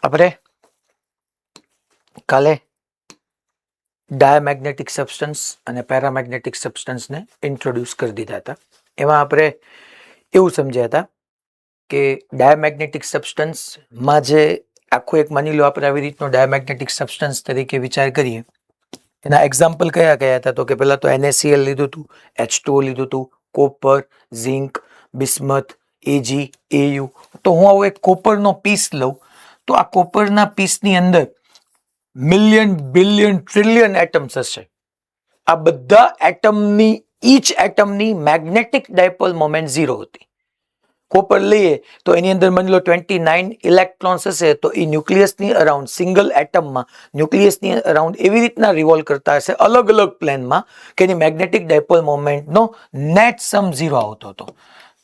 આપણે કાલે ડાયામેગ્નેટિક સબસ્ટન્સ અને પેરામેગ્નેટિક સબસ્ટન્સને ઇન્ટ્રોડ્યુસ કરી દીધા હતા. એમાં આપણે એવું સમજ્યા હતા કે ડાયામેગ્નેટિક સબસ્ટન્સમાં જે આખું એક માની લો આપણે આવી રીતનો ડાયામેગ્નેટિક સબસ્ટન્સ તરીકે વિચાર કરીએ, એના એક્ઝામ્પલ કયા કયા હતા? તો કે પહેલા તો NaCl લીધું હતું, H2O લીધું હતું, copper, zinc, bismuth, Ag, Au. તો હું આવો એક કોપરનો પીસ લઉં તો આ કોપરના પીસની અંદર મિલિયન, બિલિયન, ટ્રિલિયન એટમ્સ હશે. આ બધા એટમની ઈચ એટમની મેગ્નેટિક ડાયપોલ મોમેન્ટ 0 હતી. કોપર લઈએ તો એની અંદર માની લો 29 ઇલેક્ટ્રોન્સ હશે, તો એ ન્યુક્લિયસની અરાઉન્ડ સિંગલ એટમમાં ન્યુક્લિયસની અરાઉન્ડ એવી રીતના રિવોલ્વ કરતા હશે અલગ અલગ પ્લેનમાં કે એની મેગ્નેટિક ડાયપોલ મોમેન્ટનો નેટ સમ 0 આવતો હતો.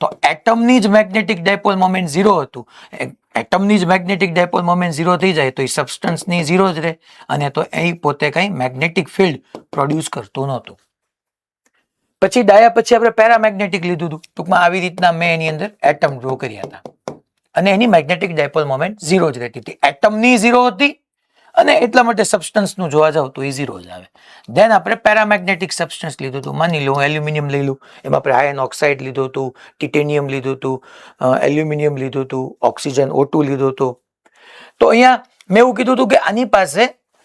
તો એટમની જ મેગ્નેટિક ડાયપોલ મોમેન્ટ 0 હતું. એટમની જ મેગ્નેટિક ડાયપોલ મોમેન્ટ 0 થઈ જાય તો એ સબસ્ટન્સની 0 જ રહે, અને તો એ પોતે કંઈ મેગ્નેટિક ફિલ્ડ પ્રોડ્યુસ કરતું નહોતું. પછી ડાયા પછી આપણે પેરામેગ્નેટિક લીધું હતું. ટૂંકમાં આવી રીતના મેં એની અંદર એટમ ડ્રો કર્યા હતા અને એની મેગ્નેટિક ડાયપોલ મોમેન્ટ 0 જ રહેતી હતી. એટમની 0 હતી અને એટલા માટે સબસ્ટન્સનું જોવા જાવ તો એ 0 જ આવે. દેન આપણે પેરામેગ્નેટિક સબસ્ટન્સ લીધું હતું. માની લો એલ્યુમિનિયમ લઈ લો, એમાં આપણે આયર્ન ઓક્સાઇડ લીધું હતું, ટિટેનિયમ લીધું હતું, એલ્યુમિનિયમ લીધું હતું, ઓક્સિજન O2 લીધું હતું. તો અહીંયા મેં એવું કીધું હતું કે આની પાસે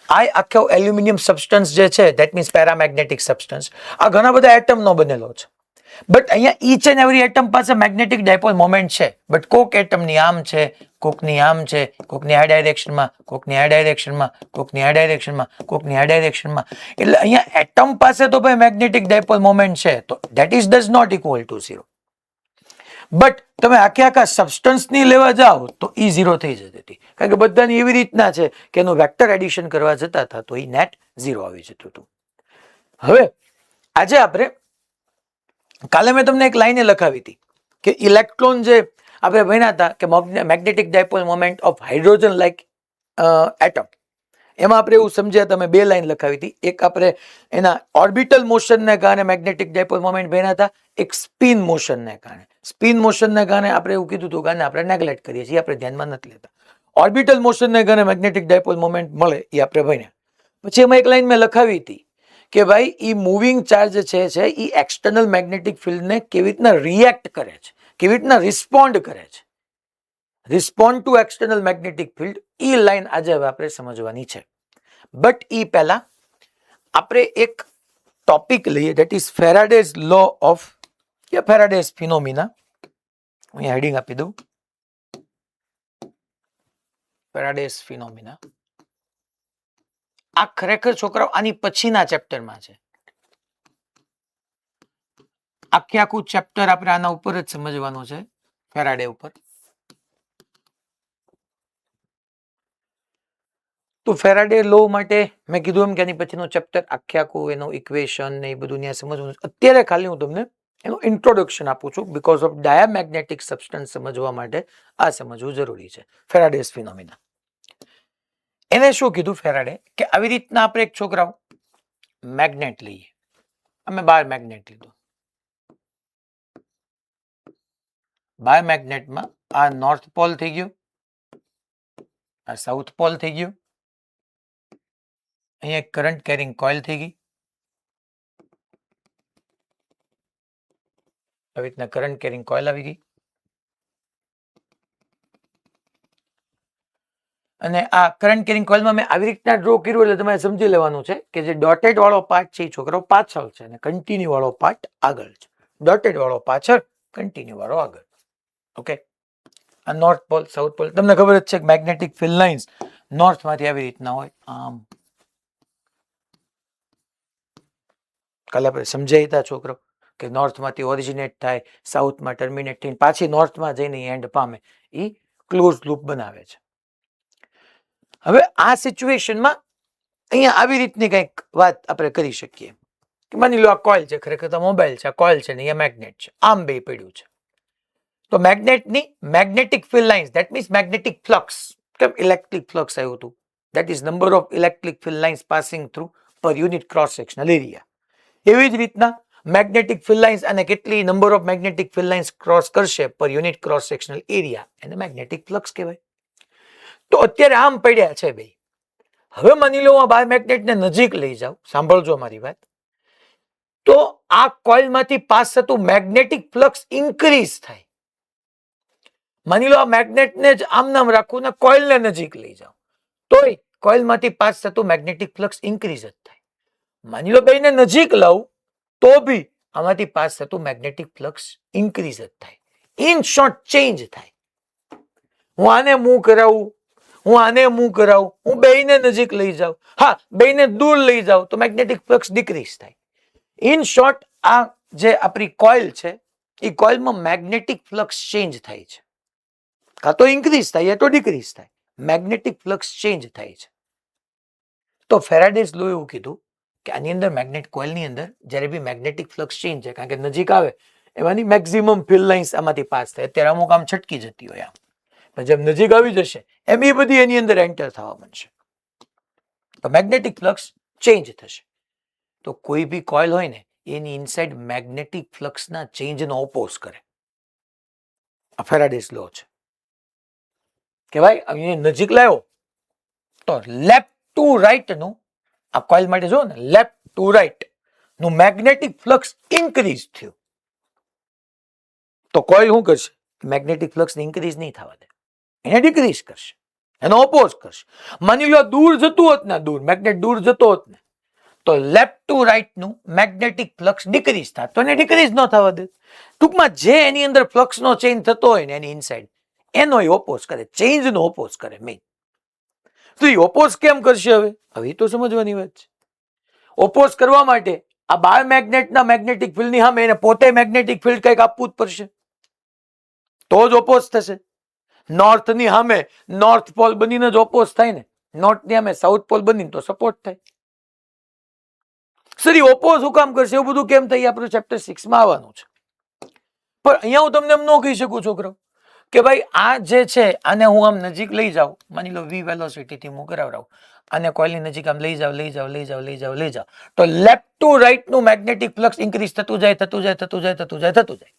આ આખો એલ્યુમિનિયમ સબસ્ટન્સ જે છે ધેટ મીન્સ પેરામેગ્નેટિક સબસ્ટન્સ, આ ઘણા બધા એટમનો બનેલો છે. બટ અહીંયા ઈચ એન્ડ એવરી એટમ પાસે મેગ્નેટિક ડાયપોલ મોમેન્ટ છે. બટ કોક એટમની આમ છે, કોકની આમ છે, કોકની આ ડાયરેક્શનમાં, કોકની આ ડાયરેક્શનમાં, કોકની આ ડાયરેક્શનમાં, કોકની આ ડાયરેક્શનમાં. એટલે અહીંયા એટમ પાસે તો ભાઈ મેગ્નેટિક ડાયપોલ મોમેન્ટ છે, તો that is does not equal to 0. But તમે આખા સબસ્ટન્સની લેવા જાઓ તો એ 0 થઈ જતી હતી, કારણ કે બધાની એવી રીતના છે કે એનું વેક્ટર એડિશન કરવા જતા હતા તો એ નેટ 0 આવી જતું હતું. હવે આજે આપણે કાલે મેં તમને એક લાઈને લખાવી હતી કે ઇલેક્ટ્રોન જે આપણે ભણ્યા હતા કે magnetic dipole moment of hydrogen like atom, એમાં આપણે એવું સમજ્યા તમે 2 લાઈન લખાવી હતી. એક આપણે એના ઓર્બિટલ મોશનને કારણે મેગ્નેટિક ડાયપોલ મોમેન્ટ ભણ્યા હતા, એક સ્પિન મોશનને કારણે. સ્પિન મોશનને કારણે આપણે એવું કીધું હતું કે આપણે નેગ્લેક્ટ કરીએ છીએ, આપણે ધ્યાનમાં નથી લેતા. ઓર્બિટલ મોશનને કારણે મેગ્નેટિક ડાયપોલ મોમેન્ટ મળે એ આપણે ભણ્યા. પછી એમાં એક લાઈન મેં લખાવી હતી કે ભાઈ એ મૂવિંગ ચાર્જ છે એ એક્સટર્નલ મેગ્નેટિક ફિલ્ડને કેવી રીતના રિએક્ટ કરે છે, કેવી રીતના રિસ્પોન્ડ કરે છે, respond two external magnetic field. એ લાઈન આજે હવે આપણે સમજવાની છે. બટ એ પહેલા આપણે એક ટોપિક લઈએ, that is Faraday's law of Faraday's phenomena. હું હેડિંગ આપી દઉં, ફેરાડેઝ ફિનોમિના. આ ખરેખર છોકરાઓ આની પછીના ચેપ્ટરમાં છે. આખું ચેપ્ટર આપણે આના ઉપર જ સમજવાનું છે, ફેરાડે ઉપર. તો ફેરાડે લો માટે મેં કીધું એમ કે આની પછીનો ચેપ્ટર આખું એનું ઇક્વેશન ને એ બધું ત્યાં સમજવાનું છે. અત્યારે ખાલી હું તમને એનું ઇન્ટ્રોડક્શન આપું છું, બીકોઝ ઓફ ડાયામેગ્નેટિક સબસ્ટન્સ સમજવા માટે આ સમજવું જરૂરી છે. ફેરાડેઝ ફિનોમિના એને શું કીધું ફેરાડે કે આવી રીતના આપણે એક છોકરાઓ મેગ્નેટ લઈએ, અમે 12 મેગ્નેટ લીધું. 12 મેગ્નેટમાં આ નોર્થ પોલ થઈ ગયું, આ સાઉથ પોલ થઈ ગયું, અહીંયા એક કરંટ કેરિંગ કોઇલ થઈ ગઈ, આવી રીતના કરંટ કેરિંગ કોઇલ આવી ગઈ, અને આ કરંટ કેરિંગ કોઇલમાં મેં આવી રીતના ડ્રો કર્યું એટલે તમારે સમજી લેવાનું છે કે જે ડોટેડ વાળો પાર્ટ છે એ છોકરો પાછળ છે અને કન્ટિન્યુ વાળો પાર્ટ આગળ છે. ડોટેડ વાળો પાછળ, કન્ટિન્યુ વાળો આગળ. ઓકે, આ નોર્થ પોલ સાઉથ પોલ તમને ખબર જ છે કે મેગ્નેટિક ફિલ્ડ લાઇન્સ નોર્થમાંથી આવી રીતના હોય આમ. કાલે આપણે સમજાવી હતા છોકરો કે નોર્થમાંથી ઓરિજિનેટ થાય, સાઉથમાં ટર્મિનેટ થઈને પાછી નોર્થમાં જઈને એન્ડ પામે, એ ક્લોઝ લૂપ બનાવે છે. હવે આ સિચ્યુએશનમાં અહીંયા આવી રીતની કંઈક વાત આપણે કરી શકીએ કે માની લો આ કોઇલ છે, ખરેખર તો મોબાઈલ છે, આ કોઇલ છે ને અહીંયા મેગ્નેટ છે, આમ બે પડ્યું છે. તો મેગ્નેટની magnetic field lines that means magnetic flux, કેમ ઇલેક્ટ્રિક ફ્લક્સ આવ્યું હતું, that is number of electric field lines passing through per unit cross sectional area. એવી જ રીતના મેગ્નેટિક ફિલ્ડ લાઇન્સ અને કેટલી number of magnetic field lines cross કરશે per unit cross sectional area એને મેગ્નેટિક ફ્લક્સ કહેવાય. તો અત્યારે આમ પડ્યા છે બે. હવે માની લો આ બાર મેગ્નેટને નજીક લઈ જાવ, સાંભળજો મારી વાત, તો આ કોઇલમાંથી પાસ થતું મેગ્નેટિક ફ્લક્સ ઇન્ક્રીઝ થાય. માની લો આ મેગ્નેટને જ આમ નામ રાખું ને કોઇલને નજીક લઈ જાઓ, તોય કોઇલમાંથી પાસ થતું મેગ્નેટિક ફ્લક્સ ઇન્ક્રીઝ જ થાય. માની લો બેને નજીક લાવું તો બી આમાંથી પાસ થતું મેગ્નેટિક ફ્લક્સ ઇન્ક્રીઝ જ થાય. ઇન શોર્ટ ચેન્જ થાય. હું આને મૂવ કરાવું, હું આને મૂવ કરાવું, હું બેને નજીક લઈ જાઉં, હા બેને દૂર લઈ જાઉં તો મેગ્નેટિક ફ્લક્સ ડિક્રીઝ થાય. ઇન શોર્ટ આ જે આપણી કોઇલ છે એ કોઇલમાં મેગ્નેટિક ફ્લક્સ ચેન્જ થાય છે. કાં તો ઇન્ક્રીઝ થાય યા તો ડિક્રીઝ થાય. મેગ્નેટિક ફ્લક્સ ચેન્જ થાય છે. તો ફેરાડેઝ લો એવું કીધું કે આની અંદર મેગ્નેટ કોઇલની અંદર જ્યારે બી મેગ્નેટિક ફ્લક્સ ચેન્જ છે, કારણ કે નજીક આવે એમાંની મેક્સિમમ ફિલ્ડ લાઇન્સ આમાંથી પાસ થાય. અત્યારે અમુક આમ છટકી જતી હોય આમ, પણ જેમ નજીક આવી જશે એમ એ બધી એની અંદર એન્ટર થવા માંડશે, તો મેગ્નેટિક ફ્લક્સ ચેન્જ થશે. તો કોઈ બી કોઇલ હોય ને એની ઇનસાઇડ મેગ્નેટિક ફ્લક્સના ચેન્જનો ઓપોઝ કરે. આ ફેરાડેઝ લો છે કે ભાઈ અહીંયા નજીક લાવ્યો તો લેફ્ટ ટુ રાઈટ નું, આ કોઇલ માટે જો ને લેફ્ટ ટુ રાઈટ નું મેગ્નેટિક ફ્લક્સ ઇન્ક્રીઝ થયું, તો કોઇલ શું કરશે? મેગ્નેટિક ફ્લક્સ ઇન્ક્રીઝ નહીં થવા દે, એને ડિક્રીઝ કરશે, એનો ઓપોઝ કરશે. માની લો દૂર જતું હોત ને, દૂર મેગ્નેટ દૂર જતો હોત ને, તો લેફ્ટ ટુ રાઈટ નું મેગ્નેટિક ફ્લક્સ ડિક્રીઝ થાય, તો એને ડિક્રીઝ ન થવા દે. ટૂંકમાં જે એની અંદર ફ્લક્સ નો ચેન્જ થતો હોય ને એની ઇનસાઇડ, એનો ઓપોઝ કરે, ચેન્જ નો ઓપોઝ કરે મેઇન. તો એ ઓપોઝ કેમ કરશે? હવે તો સમજવાની વાત છે. ઓપોઝ કરવા માટે આ બાર મેગ્નેટના મેગ્નેટિક ફિલ્ડની સામે એને પોતે મેગ્નેટિક ફિલ્ડ કંઈક આપવું જ પડશે, તો જ ઓપોઝ થશે. નોર્થ ની સામે નોર્થ પોલ બનીને જ ઓપોઝ થાય ને, નોર્થ ની સામે સાઉથ પોલ બનીને તો સપોર્ટ થાય. સર ઓપોઝ હું કામ કરશે, એવું બધું કેમ થાય, આપણે ચેપ્ટર 6 માં આવવાનું છે. પણ અહીંયા હું તમને એમ ન કહી શકું છોકરો કે ભાઈ આ જે છે આને હું આમ નજીક લઈ જાઉં, માની લો v વેલોસિટી થી હું કરાવડાવું, આને કોઇલની નજીક આમ લઈ જાવ લઈ જાવ લઈ જાવ લઈ જાવ લઈ જાવ, તો લેફ્ટ ટુ રાઈટ નું મેગ્નેટિક ફ્લક્સ ઇન્ક્રીઝ થતું જાય થતું જાય થતું જાય થતું જાય થતું જાય.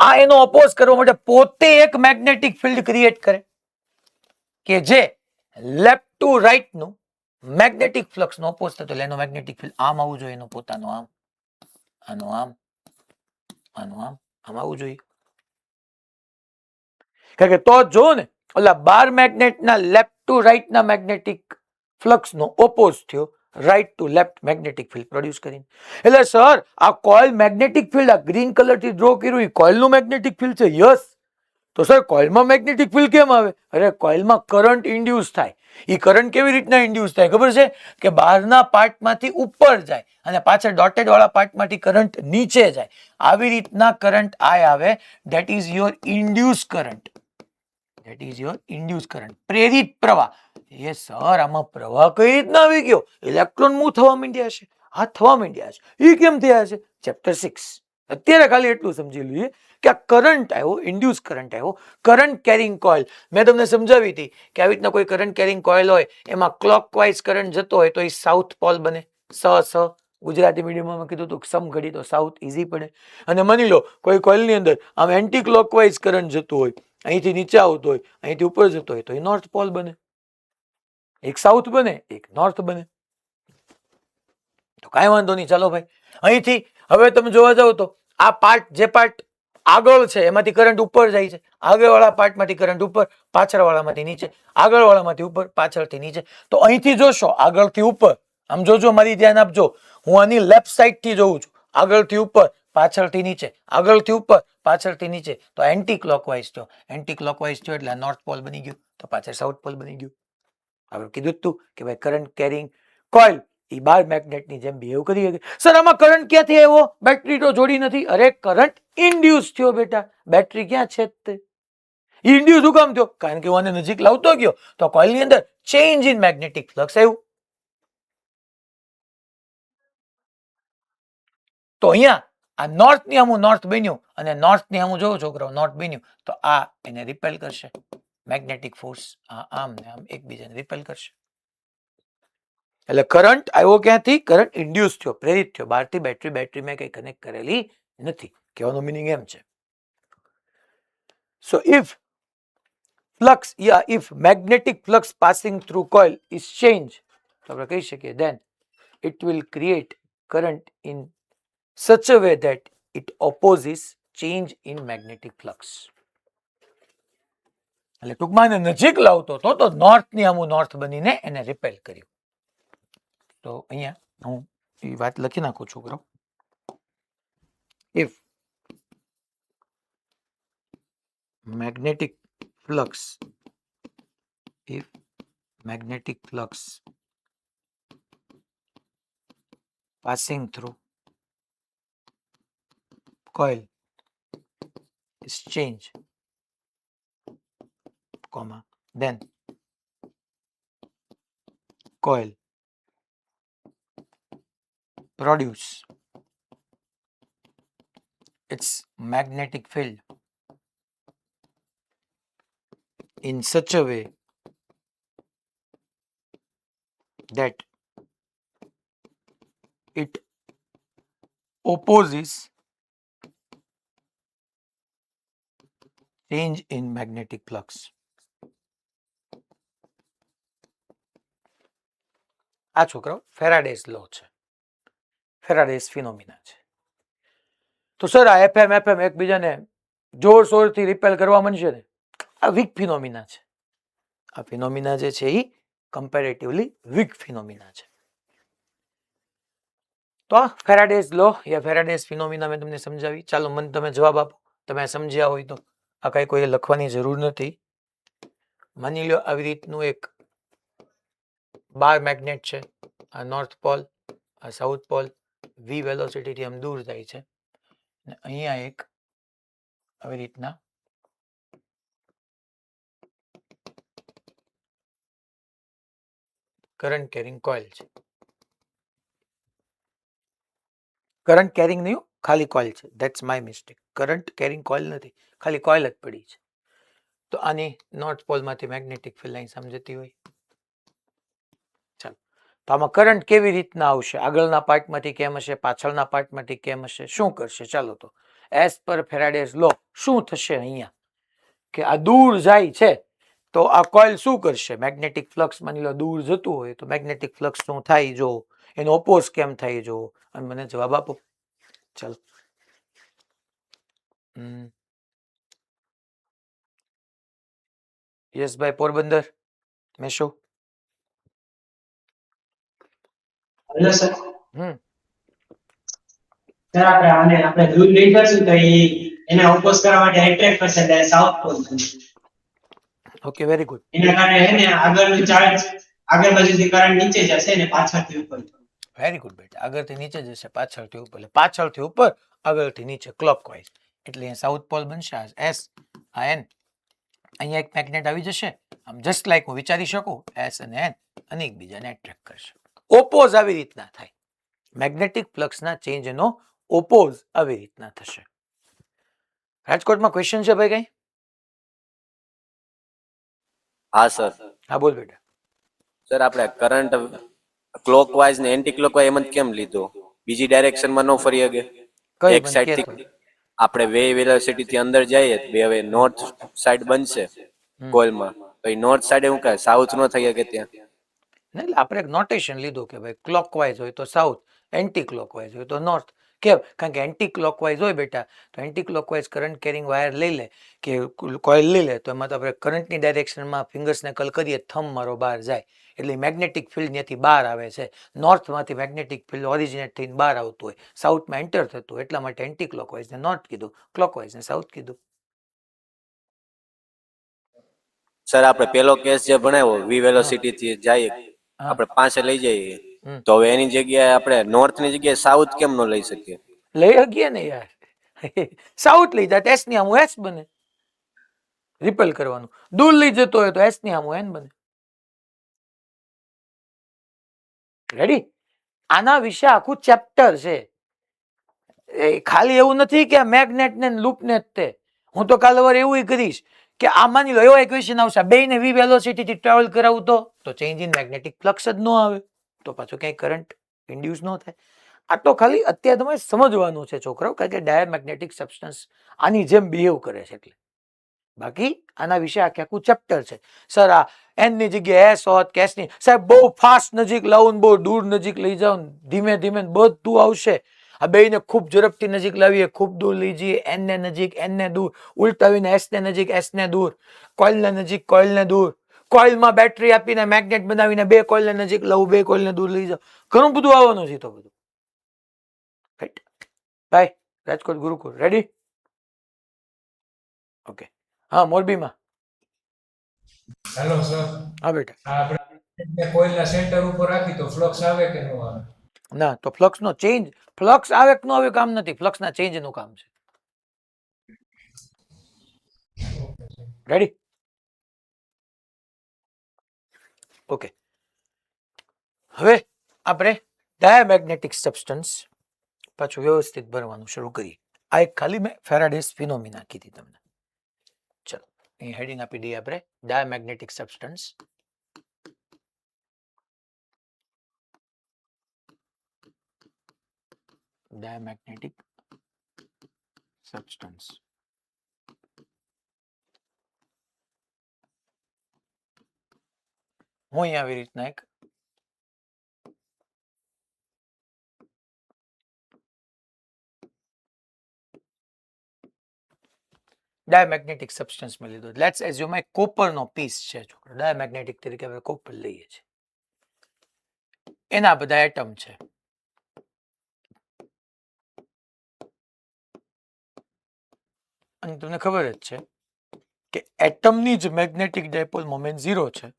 આ એનો ઓપોઝ કરવા માટે પોતે એક મેગ્નેટિક ફિલ્ડ ક્રિએટ કરે કે જે લેફ્ટ ટુ રાઈટ નું મેગ્નેટિક ફ્લક્સ નો ઓપોઝ થતો, એટલે એનો મેગ્નેટિક ફિલ્ડ આમ આવવું જોઈએ, એનો પોતાનો આમ, આનો આમ, આનું આમ, આમ આવવું જોઈએ. કારણ કે તો જો ને ઓલા બાર મેગ્નેટના લેફ્ટ ટુ રાઈટ ના મેગ્નેટિક ફ્લક્સ નો ઓપોઝ થયો right to left magnetic field produce કરીને. એટલે સર આ કોઇલ મેગ્નેટિક ફિલ્ડ આ ગ્રીન કલર થી ડ્રો કર્યું એ કોઇલનું મેગ્નેટિક ફિલ્ડ છે? યસ. તો સર કોઇલમાં મેગ્નેટિક ફિલ્ડ કેમ આવે? અરે કોઇલમાં કરંટ ઇન્ડ્યુસ થાય. એ કરંટ કેવી રીતના ઇન્ડ્યુસ થાય ખબર છે? કે બહારના પાર્ટમાંથી ઉપર જાય અને પાછળ ડોટેડ વાળા પાર્ટમાંથી કરંટ નીચે જાય. આવી રીતના કરંટ આવે, that is your induce current. That is your induce current, પ્રેરિત પ્રવાહ. એ સર આમાં પ્રવાહ કઈ રીતના આવી ગયો? ઇલેક્ટ્રોન મૂવ થવા માંડ્યા છે. આ થવા માંડ્યા છે. એ કેમ થયા છે? ચેપ્ટર 6. અત્યારે ખાલી એટલું સમજી લઈએ કે આ કરંટ આવ્યો, ઇન્ડ્યુસ કરંટ આવ્યો, કરંટ કેરિંગ કોઇલ. મેં તમને સમજાવી હતી કે આવી રીતના કોઈ કરંટ કેરિંગ કોઇલ હોય એમાં ક્લોકવાઇઝ કરંટ જતો હોય તો એ સાઉથ પોલ બને. ગુજરાતી મીડિયમમાં કીધું હતું સમ ઘડી તો સાઉથ ઈઝી પડે. અને માની લો કોઈ કોઇલની અંદર આમ એન્ટી ક્લોકવાઇઝ કરંટ જતો હોય, અહીંથી નીચે આવતો હોય, અહીંથી ઉપર જતો હોય, તો એ નોર્થ પોલ બને. એક સાઉથ બને, એક નોર્થ બને. તો કાંઈ વાંધો નહીં, ચાલો ભાઈ અહીંથી હવે તમે જોવા જાવ તો આ પાર્ટ, જે પાર્ટ આગળ છે એમાંથી કરંટ ઉપર જાય છે, આગળ વાળા પાર્ટમાંથી કરંટ ઉપર, પાછળ વાળામાંથી નીચે, આગળ વાળામાંથી ઉપર, પાછળથી નીચે. તો અહીંથી જોશો આગળથી ઉપર, આમ જોજો, મારી ધ્યાન આપજો, હું આની લેફ્ટ સાઈડ થી જોઉં છું, આગળથી ઉપર, પાછળથી નીચે, આગળથી ઉપર, પાછળથી નીચે, તો એન્ટી ક્લોકવાઇઝ થયો. એન્ટી ક્લોકવાઇઝ થયો એટલે નોર્થ પોલ બની ગયું, તો પાછળ સાઉથ પોલ બની ગયું. આપણે કીધું તું કે ભાઈ કરંટ કેરિંગ કોઇલ એ બાર મેગ્નેટની જેમ બિહેવ કરી શકે. સર આમાં કરંટ ક્યાંથી આવ્યો? બેટરી તો જોડી નથી. અરે કરંટ ઇન્ડ્યુસ થયો બેટા, બેટરી ક્યાં છે તે? ઇન્ડ્યુસ શું કામ થયો? કારણ કે હું આને નજીક લાવતો ગયો તો કોઇલની અંદર ચેન્જ ઇન મેગ્નેટિક ફ્લક્સ આવ્યું. તો અહીંયા આ નોર્થ ની આમું નોર્થ બન્યું અને નોર્થ ની આમું જોવો છોકરાઓ નોર્થ બન્યું, તો આ એને રિપેલ કરશે. મેગ્નેટિક ફોર્સ આમ ને આમ એકબીજાને રિપેલ કરશે. એટલે કરંટ આવ્યો ક્યાંથી? કરંટ ઇન્ડ્યુસ થયો, પ્રેરિત થયો બહારથી. બેટરી મેં કઈ કનેક્ટ કરેલી નથી, કહેવાનો મિનિંગ એમ છે. સો if flux, yeah, if magnetic flux passing through coil is changed, તો આપણે કહી શકીએ then it will create current in such a way that it opposes change in magnetic flux. એટલે ટૂંકમાં એને નજીક લાવતો હતો તો નોર્થની આમું નોર્થ બનીને એને રિપેલ કર્યું. તો અહીંયા હું એ વાત લખી નાખું છું કરો. if magnetic flux passing through coil is changed, then coil produce its magnetic field in such a way that it opposes change in magnetic flux. આ છોકરાઓ ફેરાડેઝ લો છે, ફેરાડેઝ ફિનોમિના છે. તો સર આ એફએમ એકબીજાને જોરશોરથી રિપેલ કરવા માંડશે ને, આ વીક ફિનોમિના છે. આ ફિનોમિના જે છે એ કમ્પેરેટિવલી વીક ફિનોમિના છે. તો આ ફેરાડેઝ લો યા ફેરાડેઝ ફિનોમિના મેં તમને સમજાવી. ચાલો મને તમે જવાબ આપો, તમે સમજ્યા હોય તો. આ કઈ કોઈ લખવાની જરૂર નથી. માની લો આવી રીતનું એક બાર મેગ્નેટ છે, આ નોર્થ પોલ, આ સાઉથ પોલ, વી વેલોસિટીથી આમ દૂર જાય છે, અને અહીંયા એક આવી રીતના કરંટ કેરિંગ કોઇલ છે. કરંટ કેરિંગ નહીં, ખાલી કોઇલ છે. That's my mistake. Current carrying coil નથી, ખાલી કોઇલ જ પડી છે. તો આની નોર્થ પોલમાંથી મેગ્નેટિક ફિલ્ડ લાઈન સમજતી હોય. ચાલો, તો આમાં કરંટ કેવી રીતના આવશે? આગળના પાર્ટમાંથી કેમ હશે, પાછળના પાર્ટમાંથી કેમ હશે, શું કરશે? ચાલો, તો એઝ પર ફેરાડેઝ લો શું થશે અહીંયા કે આ દૂર જાય છે તો આ કોઇલ શું કરશે? મેગ્નેટિક ફ્લક્સ માની લો દૂર જતું હોય તો મેગ્નેટિક ફ્લક્સ શું થાય જો, એનો ઓપોઝ કેમ થાય જો, અને મને જવાબ આપો. ચાલો, યશભાઈ પોરબંદર, મેશો. Hello sir. હમ સર આપણે દૂર લઈ જશું તો એને ઓપોઝ કરવા માટે એટ્રેક્ટ કરશે એટલે સાઉથ પોલ બનશે. Okay, very good. એના કારણે એને આગળનું ચાર્જ આગળ બાજુથી કરંટ નીચે જશે અને પાછળથી ઉપર. વેરી ગુડ બેટા. આગળથી નીચે જશે, પાછળથી ઉપર. પાછળથી ઉપર, આગળથી નીચે, ક્લોકવાઇઝ. એટલે અહીંયા સાઉથ પોલ બનશે. આ એસ, આ એન. અહીંયા એક મેગ્નેટ આવી જશે, આમ જસ્ટ લાઈક હું વિચારી શકું, એસ અને એન, અને એકબીજાને એટ્રેક્ટ કરશે. ઓપોઝ આવી રીતના થાય. મેગ્નેટિક ફ્લક્સના ચેન્જનો ઓપોઝ આવી રીતના થશે. રાજકોટમાં ક્વેશ્ચન છે ભાઈ કઈ? હા સર. હા બોલ બેટા. સર આપણે કરંટ ક્લોકવાઇઝ ને એન્ટી ક્લોકવાઇઝ એમ જ કેમ લીધો? બીજી ડાયરેક્શનમાં નો ફરી શકે? કઈ એક સાઈડ થી આપણે વે વેલોસિટી થી અંદર જઈએ તો બે હવે નોર્થ સાઈડ બનશે કોઇલમાં, તો એ નોર્થ સાઈડ એવું કહે સાઉથ નો થઈ શકે ત્યાં. એટલે આપણે એક નોટેશન લીધું કે ભાઈ ક્લોકવાઇઝ હોય તો સાઉથ, એન્ટી ક્લોકવાઇઝ હોય તો નોર્થ. કેમ? કારણ કે એન્ટી ક્લોકવાઇઝ હોય બેટા તો anti clockwise current carrying wire લઈ લે કે કોઇલ લઈ લે તો એમાં તો આપણે કરંટની ડાયરેક્શનમાં ફિંગર્સને કલ કરીએ, થંબ મારો બહાર જાય એટલે મેગ્નેટિક ફિલ્ડ ત્યાંથી બહાર આવે છે. નોર્થમાંથી મેગ્નેટિક ફિલ્ડ ઓરિજિનેટ થઈને બહાર આવતું હોય, સાઉથમાં એન્ટર થતું હોય, એટલા માટે એન્ટી ક્લોકવાઇઝને નોર્થ કીધું, ક્લોકવાઇઝને સાઉથ કીધું. સર આપણે પેલો કેસ જે ભણાવ્યો વી વેલોસિટી થી જાય આપણે પાસે લઈ જઈએ, તો હવે એની જગ્યાએ આપણે નોર્થ ની જગ્યાએ સાઉથ કેમ નો લઈ શકીએ? લઈ શકીએ ને યાર. સાઉથ લઈ જાય તો એસ ની આમું એસ બને, રિપેલ કરવાનું. દૂર લઈ જતો હોય તો એસ ની આમું એન બને. રેડી? આના વિશે આખું ચેપ્ટર છે. ખાલી એવું નથી કે મેગ્નેટ ને લૂપ ને જ તે. હું તો કાલે વાર એવું કરીશ કે આ માની લો એવો ઇક્વેશન આવશે, બેને વી વેલોસિટી થી ટ્રાવેલ કરાવું તો ચેન્જ ઇન મેગ્નેટિક ફ્લક્સ જ ન આવે, તો પાછો ક્યાંય કરંટ ઇન્ડ્યુસ ન થાય. આ તો ખાલી અત્યારે તમારે સમજવાનું છે છોકરાઓ, કારણ કે ડાયમેગ્નેટિક સબસ્ટન્સ આની જેમ બિહેવ કરે છે. એટલે બાકી આના વિશે આખું ચેપ્ટર છે. સર આ એન ની જગ્યાએ એસ હોત કે એસ ની, સાહેબ બહુ ફાસ્ટ નજીક લાવું ને બહુ દૂર નજીક લઈ જાઓ ધીમે ધીમે બધું આવશે. આ બેયને ખૂબ ઝડપથી નજીક લાવીએ, ખૂબ દૂર લઈ જઈએ, એન ને નજીક, એન ને દૂર, ઉલટાવીને એસ ને નજીક, એસ ને દૂર, કોઇલ ને નજીક, કોઇલ ને દૂર, કોઇલમાં બેટરી આપીને મેગ્નેટ બનાવીને બે કોઇલ ને નજીક લાવું, બે કોઇલ ને દૂર લઈ જાઓ. ઘણું બધું આવવાનું છે. તો બધું right. Bye. Rajkot Gurukul ready? Okay. હા, મોરબીમાં. હેલો સર, હા બેટા. આપણે કોઇલના સેન્ટર ઉપર રાખી તો ફ્લક્સ આવે કે ન આવે? ના, તો ફ્લક્સ નો ચેન્જ, ફ્લક્સ આવે કે ન આવે કામ નથી, ફ્લક્સ ના ચેન્જ નું કામ છે. રેડી? ઓકે. હવે આપણે ડાયામેગ્નેટિક સબસ્ટન્સ પાછું વ્યવસ્થિત ભરવાનું શરૂ કરીએ. આ એક ખાલી મેં ફેરાડેસ ફિનોમિના કીધી તમને. ચલો અહીં હેડિંગ આપી દઈએ આપણે, ડાયામેગ્નેટિક સબસ્ટન્સ. ડાયામેગ્નેટિક સબસ્ટન્સ. હું અહીં આવી રીતના એક ડાયામેગ્નેટિક સબસ્ટન્સ માં લીધો. લેટ્સ એઝ્યુમ એક કોપરનો પીસ છે. છોકરા ડાયામેગ્નેટિક તરીકે આપણે કોપર લઈએ છીએ. એના બધા એટમ છે. અને તમને ખબર જ છે કે એટમની જ મેગ્નેટિક ડાયપોલ મોમેન્ટ 0 છે,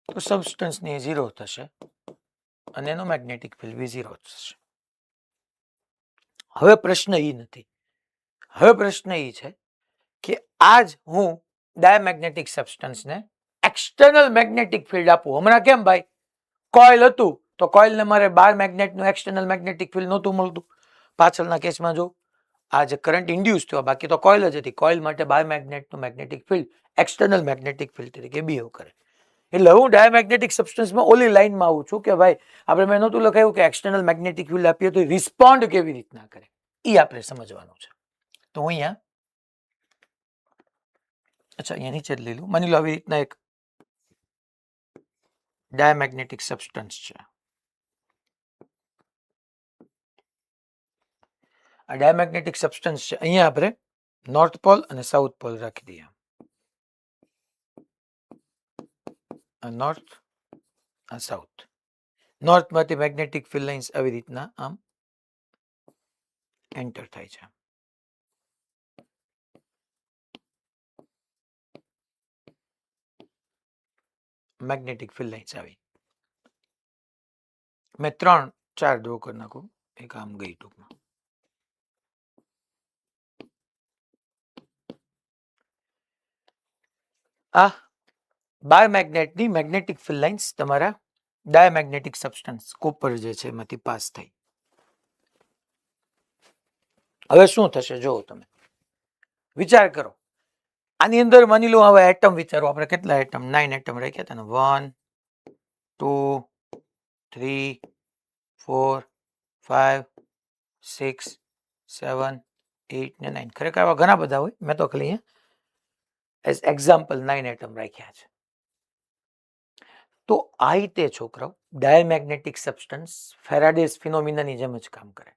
તો સબસ્ટન્સની 0 થશે અને એનો મેગ્નેટિક ફિલ્ડ બી 0 થશે. હવે પ્રશ્ન એ નથી, હવે પ્રશ્ન એ છે કે આજ હું ડાયામેગ્નેટિક સબસ્ટન્સને એક્સટર્નલ મેગ્નેટિક ફિલ્ડ આપું. હમણાં કેમ ભાઈ, કોઇલ હતું તો કોઇલને મારે બાર મેગ્નેટનું એક્સટર્નલ મેગ્નેટિક ફિલ્ડ નહોતું મળતું. પાછળના કેસમાં જો આ જે કરંટ ઇન્ડ્યુસ થયો, બાકી તો કોઇલ જ હતી, કોઇલ માટે બાર મેગ્નેટનું magnetic field external magnetic field તરીકે બિહેવ કરે. એટલે હું ડાયામેગ્નેટિક સબસ્ટન્સમાં ઓલી લાઈનમાં આવું છું કે ભાઈ આપણે મેં નહોતું લખાયું કે એક્સટર્નલ મેગ્નેટિક ફિલ્ડ આપીએ તો રિસ્પોન્ડ કેવી રીતના કરે, એ આપણે સમજવાનું છે. તો હું અહીંયા અહીંયા નીચે જ લઈ લઉં. માની લો આવી રીતના એક ડાયામેગ્નેટિક સબસ્ટન્સ છે. આ ડાયામેગ્નેટિક સબસ્ટન્સ છે. અહીંયા આપણે નોર્થ પોલ અને સાઉથ પોલ રાખી દઈએ. નોર્થ અને સાઉથ. નોર્થ માંથી મેગ્નેટિક ફિલ્ડ લાઇન્સ આવી રીતના આમ એન્ટર થાય છે. મેગ્નેટિક ફિલ્ડ લાઇન્સ આવી. મેં 3-4 ડ્રો કરી નાખું, એક આમ ગઈ ટૂંકમાં. આ બાર મેગ્નેટની મેગ્નેટિક ફિલ્ડ લાઇન્સ તમારા ડાયામેગ્નેટિક સબસ્ટન્સ કોપર જે છે એમાંથી પાસ થઈ. હવે શું થશે જોવો, તમે વિચાર કરો. આની અંદર માની લો હવે એટમ વિચારો, આપણે કેટલા એટમ, 9 એટમ રાખ્યા હતા ને, 1 2 3 4 5 6 7 8 ને 9. ખરેખર આવા ઘણા બધા હોય, મેં તો ખાલી એઝ એક્ઝામ્પલ 9 એટમ રાખ્યા છે. તો આ રીતે છોકરાઓ ડાયામેગ્નેટિક સબસ્ટન્સ ફેરાડેસ ફિનોમિનાની જેમ જ કામ કરે.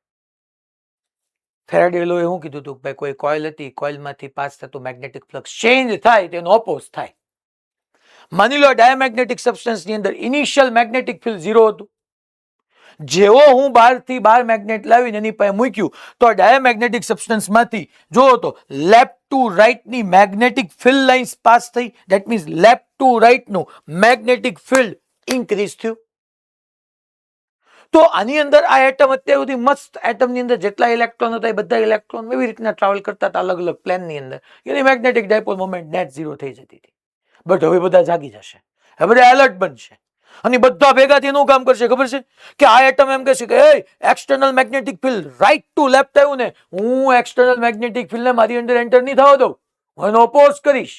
ફેરાડે લોએ શું કીધું હતું, ભાઈ કોઈ કોઇલ હતી, કોઇલમાંથી પાસ થતું મેગ્નેટિક ફ્લક્સ ચેન્જ થાય તેનો ઓપોઝ થાય. માની લો ડાયામેગ્નેટિક સબસ્ટન્સની અંદર ઇનિશિયલ મેગ્નેટિક ફિલ્ડ 0 હતું. જેવો હું બહારથી બાર મેગ્નેટ લાવીને એની પાસે મૂક્યું તો ડાયામેગ્નેટિક સબસ્ટન્સમાંથી જોવો તો લેફ્ટ ટુ રાઈટ ની મેગ્નેટિક ફિલ્ડ લાઇન્સ પાસ થઈ. That means left to right નું મેગ્નેટિક ફિલ્ડ ઇન્ક્રીઝ થયું. તો આની અંદર આ એટમ અત્યાર સુધી મસ્ત એટમની અંદર જેટલા ઇલેક્ટ્રોન હતા એ બધા ઇલેક્ટ્રોન એવી રીતના ટ્રાવેલ કરતા હતા અલગ અલગ પ્લેનની અંદર. એની મેગ્નેટિક ડાયપોલ મોમેન્ટ નેટ 0 થઈ જતી હતી. બટ હવે બધા જાગી જશે, હવે બધા એલર્ટ બનશે અને બધા ભેગા થઈને શું કામ કરશે ખબર છે કે આ એટમ એમ કહેશે કે external magnetic field right to left આવ્યું ને, હું એક્સટર્નલ મેગ્નેટિક ફિલ્ડને મારી અંદર એન્ટર નહીં થવા દઉં, હું એનો ઓપોઝ કરીશ.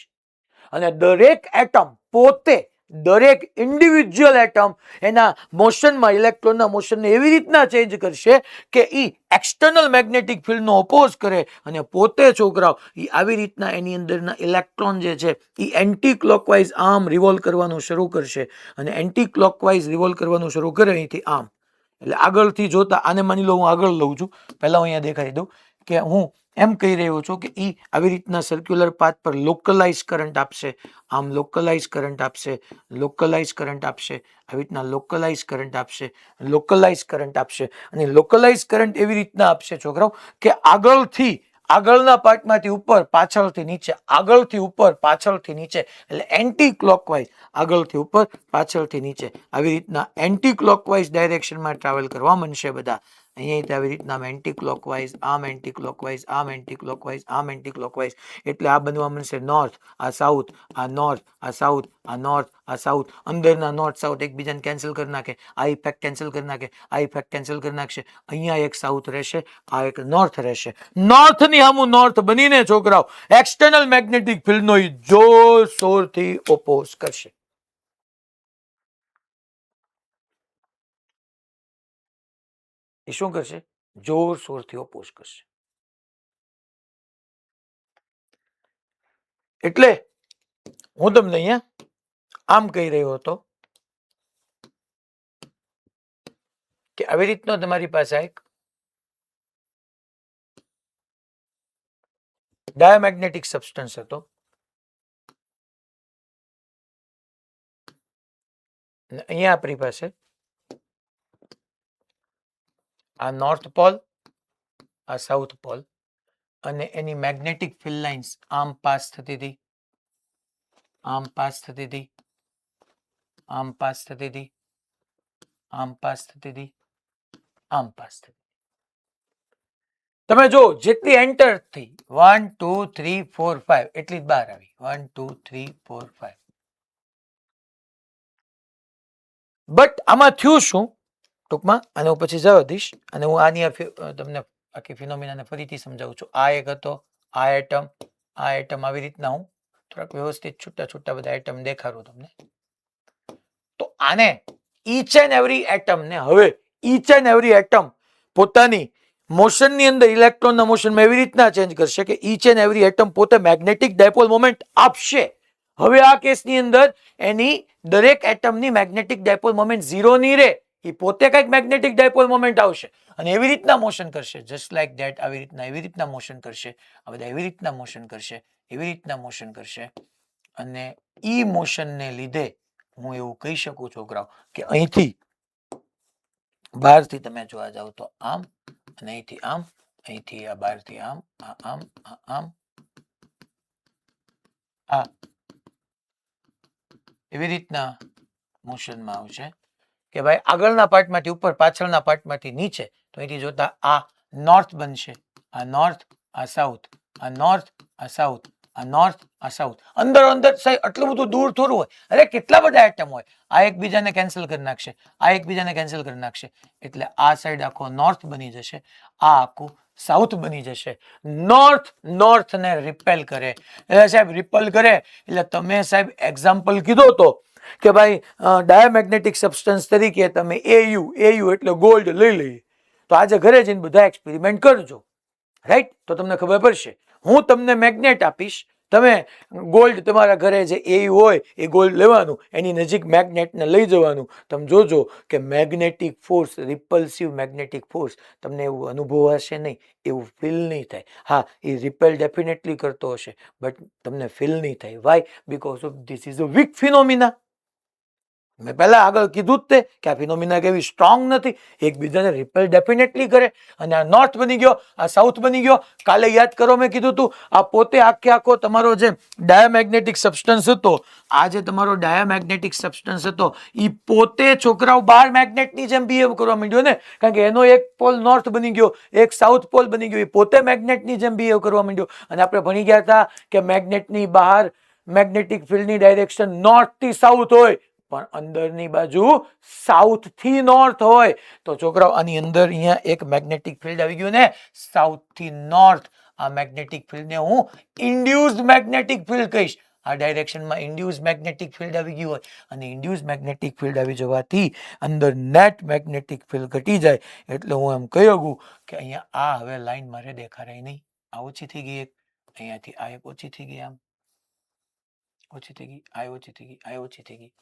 અને દરેક એટમ પોતે દરેક ઇન્ડિવિજ્યુઅલ એટમ એના મોશનમાં, ઇલેક્ટ્રોનના મોશનને એવી રીતના ચેન્જ કરશે કે એ એક્સટર્નલ મેગ્નેટિક ફિલ્ડનો ઓપોઝ કરે અને પોતે છોકરાઓ એ આવી રીતના એની અંદરના ઇલેક્ટ્રોન જે છે એ એન્ટી ક્લોકવાઇઝ આમ રિવોલ્વ કરવાનું શરૂ કરશે અને એન્ટી ક્લોકવાઇઝ રિવોલ્વ કરવાનું શરૂ કરે અહીંથી આમ. એટલે આગળથી જોતા આને માની લો હું આગળ લઉં છું, પહેલા હું અહીંયા દેખાડી દઉં કે હું એમ કહી રહ્યો છું કે ઈ આવી રીતના સર્ક્યુલર પાથ પર લોકલાઇઝ કરંટ આપશે, આમ લોકલાઇઝ કરંટ આપશે, લોકલાઇઝ કરંટ આપશે, આવી રીતના લોકલાઇઝ કરંટ આપશે, લોકલાઇઝ કરંટ આપશે અને લોકલાઇઝ કરંટ એવી રીતના આપશે છોકરાઓ કે આગળથી આગળના પાર્ટમાંથી ઉપર, પાછળથી નીચે, આગળથી ઉપર, પાછળથી નીચે, એટલે એન્ટી ક્લોકવાઇઝ આગળથી ઉપર, પાછળથી નીચે, આવી રીતના એન્ટી ક્લોકવાઇઝ ડાયરેક્શનમાં ટ્રાવેલ કરવા માંડશે બધા. અહીંયા આવી રીતના એન્ટી ક્લોકવાઇઝ, આમ એન્ટી ક્લોકવાઇઝ, આમ એન્ટી ક્લોકવાઇઝ, આમ એન્ટી ક્લોકવાઇઝ, એટલે આ બનવા માંડશે નોર્થ, આ સાઉથ, આ નોર્થ, આ સાઉથ, આ નોર્થ, આ સાઉથ. અંદરના નોર્થ સાઉથ એકબીજાને કેન્સલ કરી નાખે, આ ઇફેક્ટ કેન્સલ કરી નાખે, આ ઇફેક્ટ કેન્સલ કરી નાખશે. અહીંયા એક સાઉથ રહેશે, આ એક નોર્થ રહેશે. નોર્થની સામું નોર્થ બનીને છોકરાઓ એક્સટર્નલ મેગ્નેટિક ફિલ્ડનો જોરશોરથી ઓપોઝ કરશે. એ શું કરશે? જોરશોરથી ઓપોઝ કરશે. એટલે હું તમને અહીંયા આમ કહી રહ્યો હતો કે આવી રીતનો તમારી પાસે એક ડાયામેગ્નેટિક સબસ્ટન્સ હતો અને અહીંયા આપણી પાસે આ નોર્થ પોલ, આ સાઉથ પોલ અને એની મેગ્નેટિક ફિલ્ડ લાઇન્સ આમ પાસ થતી હતી, આમ પાસ થતી હતી, આમ પાસ થતી હતી, આમ પાસ થતી હતી, આમ પાસ થતી. તમે જો જેટલી એન્ટર થઈ 1 2 3 4 5 એટલી જ બહાર આવી. 1 2 3 4 5. બટ આમાં થયું શું ટૂંકમાં, અને હું પછી જવા દઈશ અને હું આની તમને આખી ફિનોમિનાને ફરીથી સમજાવું છું. આ એક હતો, આ એટમ આવી રીતના હું થોડાક વ્યવસ્થિત છૂટા છૂટા બધા એટમ દેખાડું તમને. તો આને ઈચ એન્ડ એવરી એટમ ને હવે ઈચ એન્ડ એવરી એટમ પોતાની મોશનની અંદર ઇલેક્ટ્રોનના મોશનમાં એવી રીતના ચેન્જ કરશે કે ઈચ એન્ડ એવરી એટમ પોતે મેગ્નેટિક ડાયપોલ મોમેન્ટ આપશે. હવે આ કેસની અંદર એની દરેક એટમની મેગ્નેટિક ડાયપોલ મોમેન્ટ ઝીરો ની રહે, એ પોતે કઈક મેગ્નેટિક ડાયપોલ મોમેન્ટ આવશે અને એવી રીતના મોશન કરશે, જસ્ટ લાઈક ધેટ. આવી રીતના એવી રીતના મોશન કરશે, આ બધા એવી રીતના મોશન કરશે, એવી રીતના મોશન કરશે અને ઈ મોશનને લીધે હું એવું કહી શકું છોકરાઓ કે અહીંથી બહારથી તમે જોવા જાવ તો આમ અને અહીંથી આમ, અહીંથી આ બહારથી આમ, આ આમ, આ આમ, આ એવી રીતના મોશનમાં આવશે કે ભાઈ આગળના પાર્ટમાંથી ઉપર, પાછળના પાર્ટમાંથી નીચે. તો અહીંથી જોતા આ નોર્થ બનશે, આ નોર્થ, આ સાઉથ, આ નોર્થ, આ સાઉથ, આ નોર્થ, આ સાઉથ. અંદર અંદર સાહેબ આટલું બધું દૂર થોડું હોય, અરે કેટલા બધા એટમ હોય. આ એકબીજાને કેન્સલ કરી નાખશે, આ એકબીજાને કેન્સલ કરી નાખશે, એટલે આ સાઈડ આખો નોર્થ બની જશે, આ આખું સાઉથ બની જશે. નોર્થ ને રિપેલ કરે, એટલે સાહેબ રિપેલ કરે એટલે તમે સાહેબ એક્ઝામ્પલ કીધો તો કે ભાઈ ડાયામેગ્નેટિક સબસ્ટન્સ તરીકે તમે એયુ એટલે ગોલ્ડ લઈ લઈએ. તો આજે ઘરે જઈને બધા એક્સપેરિમેન્ટ કરજો, રાઈટ? તો તમને ખબર પડશે. હું તમને મેગ્નેટ આપીશ, તમે ગોલ્ડ તમારા ઘરે જે એયુ હોય એ ગોલ્ડ લેવાનું, એની નજીક મેગ્નેટને લઈ જવાનું. તમે જોજો કે મેગ્નેટિક ફોર્સ, રિપલ્સિવ મેગ્નેટિક ફોર્સ તમને એવું અનુભવ હશે નહીં, એવું ફીલ નહીં થાય. હા, એ રિપેલ ડેફિનેટલી કરતો હશે બટ તમને ફીલ નહીં થાય. Why? Because of this is a weak phenomena. મેં પહેલા આગળ કીધું જ તે કે આ ફિનોમિના કેવી સ્ટ્રોંગ નથી, એકબીજાને રિપેલ ડેફિનેટલી કરે. અને આ નોર્થ બની ગયો, આ સાઉથ બની ગયો. કાલે યાદ કરો મેં કીધું હતું આ પોતે આખો તમારો જે ડાયામેગ્નેટિક સબસ્ટન્સ હતો, આ જે તમારો ડાયામેગ્નેટિક સબસ્ટન્સ હતો એ પોતે છોકરાઓ બાર મેગ્નેટની જેમ બિહેવ કરવા માંડ્યો ને, કારણ કે એનો એક પોલ નોર્થ બની ગયો, એક સાઉથ પોલ બની ગયો, એ પોતે મેગ્નેટની જેમ બિહેવ કરવા માંડ્યો. અને આપણે ભણી ગયા હતા કે મેગ્નેટની બહાર મેગ્નેટિક ફિલ્ડની ડાયરેક્શન નોર્થ થી સાઉથ હોય પણ અંદરની બાજુ સાઉથ થી નોર્થ હોય. તો છોકરાઓ આની અંદર અહીંયા એક મેગ્નેટિક ફિલ્ડ આવી ગયું ને, સાઉથ થી નોર્થ. આ મેગ્નેટિક ફિલ્ડ ને હું ઇન્ડ્યુસ્ડ મેગ્નેટિક ફિલ્ડ કહીશ. આ ડાયરેક્શનમાં ઇન્ડ્યુસ મેગ્નેટિક ફિલ્ડ આવી ગયું હોય અને ઇન્ડ્યુસ મેગ્નેટિક ફિલ્ડ આવી જવાથી અંદર નેટ મેગ્નેટિક ફિલ્ડ ઘટી જાય એટલે હું એમ કહી શકું કે અહીંયા આ હવે લાઈન મારે દેખાય નહીં, આ ઓછી થઈ ગઈ, એક અહીંયાથી આ એક ઓછી થઈ ગઈ, આમ ઓછી થઈ ગઈ, આ ઓછી થઈ ગઈ, આ ઓછી થઈ ગઈ.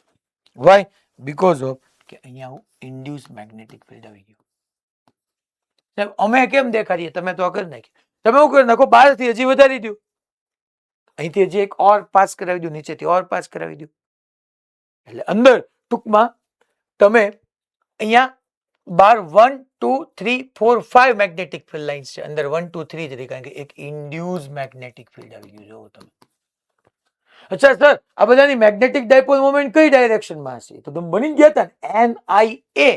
વાય? બીકોઝ ઓફ કે અહીંયા ઇન્ડ્યુસ મેગ્નેટિક ફિલ્ડ આવી ગયું. સાહેબ અમે કેમ દેખાડીએ? તમે તો કરી નાખી. તમે શું કરી નાખો? બહારથી હજી વધારી દો, અહીંથી હજી એક ઓર પાસ કરાવી દો, નીચેથી ઓર પાસ કરાવી દો, એટલે અંદર ટૂંકમાં તમે અહીંયા બાર 1 2 3 4 5 મેગ્નેટિક ફિલ્ડ લાઇન્સ છે, અંદર 1 2 3 જ રહી, કારણ કે એક ઇન્ડ્યુસ મેગ્નેટિક ફિલ્ડ આવી ગયું. જોવો તમે. અચ્છા સર, આ બધાની મેગ્નેટિક ડાયપોલ મોમેન્ટ કઈ ડાયરેક્શનમાં હશે? તો તમે બની ગયા હતા ને NIA.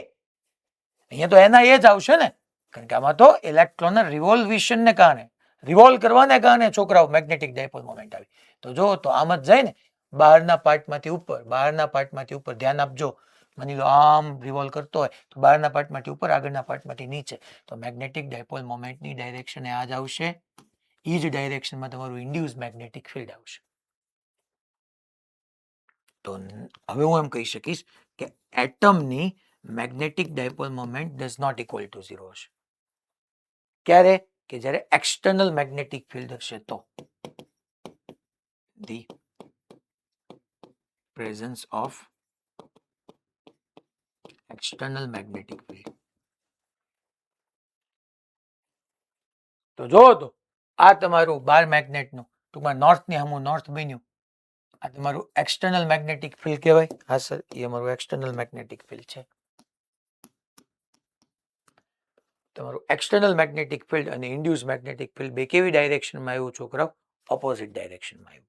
અહીંયા તો NIA જ આવશે ને, કારણ કે આમાં તો ઇલેક્ટ્રોનના રિવોલ્યુશન ને કારણે, રિવોલ્વ કરવાને કારણે છોકરાઓ મેગ્નેટિક ડાયપોલ મોમેન્ટ આવી. તો જો તો આમ જ જાય ને, બહારના પાર્ટમાંથી ઉપર, બહારના પાર્ટમાંથી ઉપર. ધ્યાન આપજો, માની લો આમ રિવોલ્વ કરતો હોય તો બહારના પાર્ટમાંથી ઉપર, આગળના પાર્ટમાંથી નીચે. તો મેગ્નેટિક ડાયપોલ મોમેન્ટની ડાયરેક્શન આ જ આવશે. એ જ ડાયરેક્શનમાં તમારું ઇન્ડ્યુસ મેગ્નેટિક ફિલ્ડ આવશે. તો હવે હું એમ કહી શકીશ કે એટમની magnetic dipole moment does not equal to 0 હશે. ક્યારે? કે જ્યારે એક્સટર્નલ મેગ્નેટિક ફિલ્ડ હશે તો. The presence of external magnetic field. તો જો તો આ તમારું બાર મેગ્નેટનું ટૂંકમાં નોર્થની સામું નોર્થ બન્યું. આ તમારું એક્સટર્નલ મેગ્નેટિક ફિલ્ડ કહેવાય. હા સર, એ અમારું એક્સટર્નલ મેગ્નેટિક ફિલ્ડ છે. તમારું એક્સટર્નલ મેગ્નેટિક ફિલ્ડ અને ઇન્ડ્યુસ મેગ્નેટિક ફિલ્ડ બે કેવી ડાયરેક્શનમાં આવ્યું છોકરાઓ? ઓપોઝિટ ડાયરેક્શનમાં આવ્યું.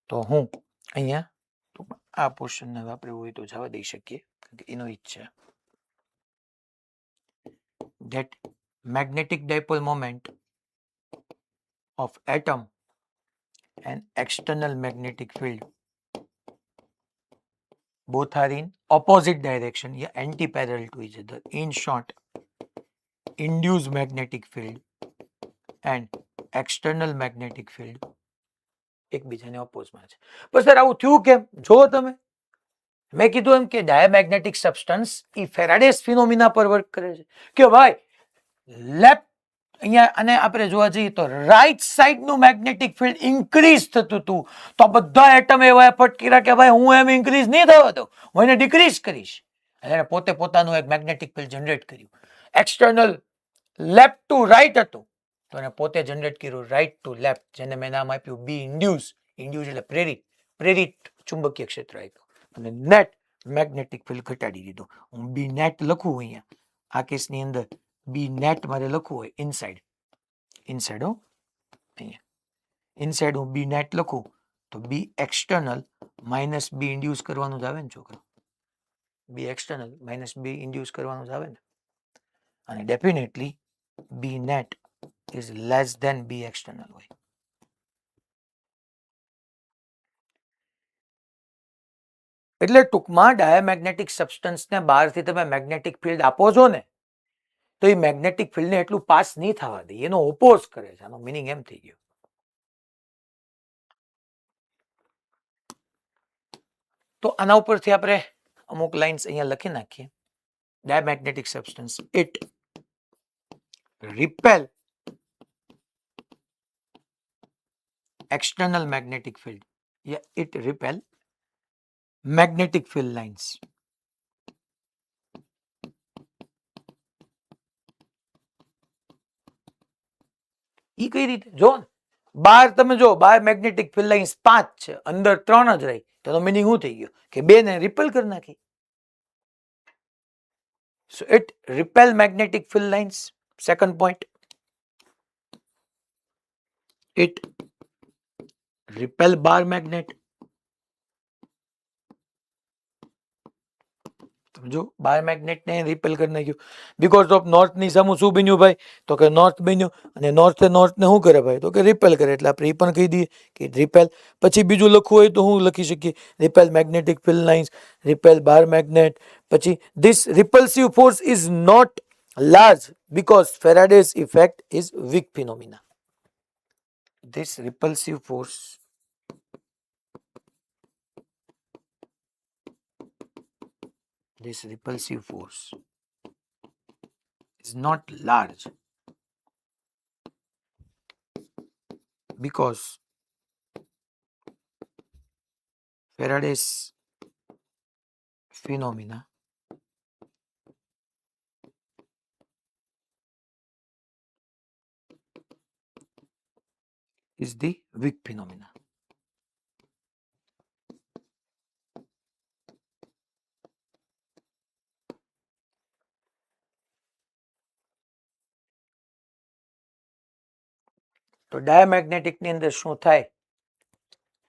તો હું અહીંયા આ પોર્શનને વાપરવું હોય તો જવા દઈ શકીએ, કારણ કે એનો ઈચ્છા that magnetic dipole moment of atom and external magnetic field both are in opposite direction, yeah, anti-parallel to each other. In short, induced magnetic field and external magnetic field એકબીજાને ઓપોઝમાં છે. પણ સર આવું થયું કેમ? જો તમે, મેં કીધું એમ કે ડાયામેગ્નેટિક સબસ્ટન્સ એ ફેરાડેસ ફિનોમિના પર વર્ક કરે છે કે ભાઈ લેફ્ટ, અહીંયા અને આપણે જોવા જઈએ તો રાઈટ સાઈડ નું મેગ્નેટિક ફિલ્ડ ઇન્ક્રીઝ થતું હતું, તો બધા એટમ એવા એફર્ટ કર્યા કે ભાઈ હું એમ ઇન્ક્રીઝ નહીં થવા દઉં, હું એને ડિક્રીઝ કરીશ. એને પોતે પોતાનું એક મેગ્નેટિક ફિલ્ડ જનરેટ કર્યું. એક્સટર્નલ લેફ્ટ ટુ રાઈટ હતું તો એને પોતે જનરેટ કર્યું રાઈટ ટુ લેફ્ટ, જેને મેં નામ આપ્યું બી ઇન્ડ્યુસ. ઇન્ડ્યુસ એટલે પ્રેરિત, પ્રેરિત ચુંબકીય ક્ષેત્ર આપ્યું અને નેટ મેગ્નેટિક ફિલ્ડ ઘટાડી દીધું. હું બી નેટ લખું અહીંયા, આ કેસની અંદર બી નેટ મારે લખવું હોય ઇનસાઇડ, ઇનસાઇડ હો, અહીંયા ઇનસાઇડ હું બી નેટ લખું તો B external minus B induce કરવાનું જ આવે ને છોકરા? B external minus B induce કરવાનું જ આવે ને? અને definitely B net is less than B external હોય. એટલે ટૂંકમાં ડાયામેગ્નેટિક સબસ્ટન્સને બહારથી તમે મેગ્નેટિક ફિલ્ડ આપો છો ને, તો એ મેગ્નેટિક ફિલ્ડને એટલું પાસ નહીં થવા દે, એનો ઓપોઝ કરે છે. આનો મિનિંગ એમ થઈ ગયો. તો આના ઉપરથી આપણે અમુક લાઇન્સ અહીંયા લખી નાખીએ. Diamagnetic substance it repel external magnetic field, yeah, it repel magnetic field lines. ઈ કઈ રીતે? જો બહાર તમે જો બહાર મેગ્નેટિક ફિલ્ડ લાઇન્સ 5 છે, અંદર 3 જ રહી, તો મીનિંગ શું થઈ ગયો કે 2 ને રિપેલ કરી નાખી. So it repel magnetic field lines. Second point, it repel bar magnet. સમજો, બાર મેગ્નેટ ને રિપેલ કરી નાખ્યું. બીકોઝ ઓફ નોર્થ ની સામું શું બન્યું ભાઈ? તો કે નોર્થ બન્યું, અને નોર્થ ને શું કરે ભાઈ? તો કે રિપેલ કરે. એટલે આપણે એ પણ કહી દઈએ કે રિપેલ. પછી બીજું લખવું હોય તો શું લખી શકીએ? Repel magnetic field lines, repel bar magnet. પછી this repulsive force is not large because Faraday's effect is weak phenomena. This repulsive force this repulsive force is not large because Faraday's phenomena is the weak phenomena. તો ડાયામેગ્નેટિક ની અંદર શું થાય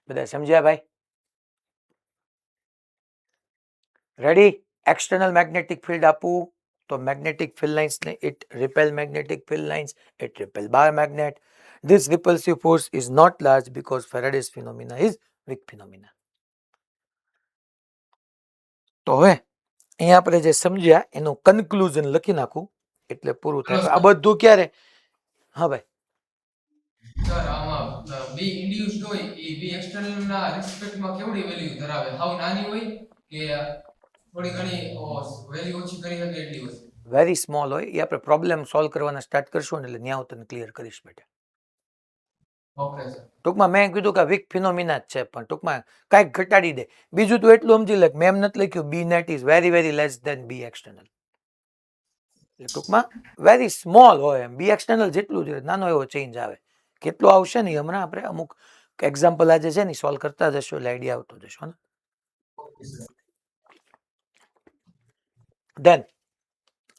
બધા સમજ્યા ભાઈ? Ready? External magnetic field આપવું તો મેગ્નેટિક ફિલ્ડ લાઇન્સ ને it repel magnetic field lines, it repel bar magnet. This repulsive force is not large because Faraday's phenomena is weak phenomena. તો હવે અહીંયા આપણે જે સમજ્યા એનું કન્ક્લુઝન લખી નાખું એટલે પૂરું થાય. આ બધું ક્યારે? હા ભાઈ. સર આમાં બી ઇન્ડ્યુસ્ડ હોય એ બી એક્સટર્નલ ના રિસ્પેક્ટમાં કેવડી વેલ્યુ ધરાવે? હાવ નાની હોય કે થોડી ઘણી વેલ્યુ ઓછી કરી શકે એટલી હોય? વેરી સ્મોલ હોય. એ આપણે પ્રોબ્લેમ સોલ્વ કરવાના સ્ટાર્ટ કરશું ને એટલે ત્યાં હું તને ક્લિયર કરીશ બેટા. Okay sir. ટૂંકમાં મેં કીધું કે વીક ફિનોમિના જ છે પણ ટૂંકમાં કાંઈક ઘટાડી દે. બીજું તું એટલું સમજી લે મેં એમ નથી લખ્યું B net is very very less than B external. ટૂંકમાં વેરી સ્મોલ હોય એમ. બી એક્સટર્નલ જેટલું જ નાનો એવો ચેન્જ આવે. કેટલો આવશે ને હમણાં આપણે અમુક એક્ઝામ્પલ આજે છે ને સોલ્વ કરતા જશો એટલે આઈડિયા આવતો જશો ને. દેન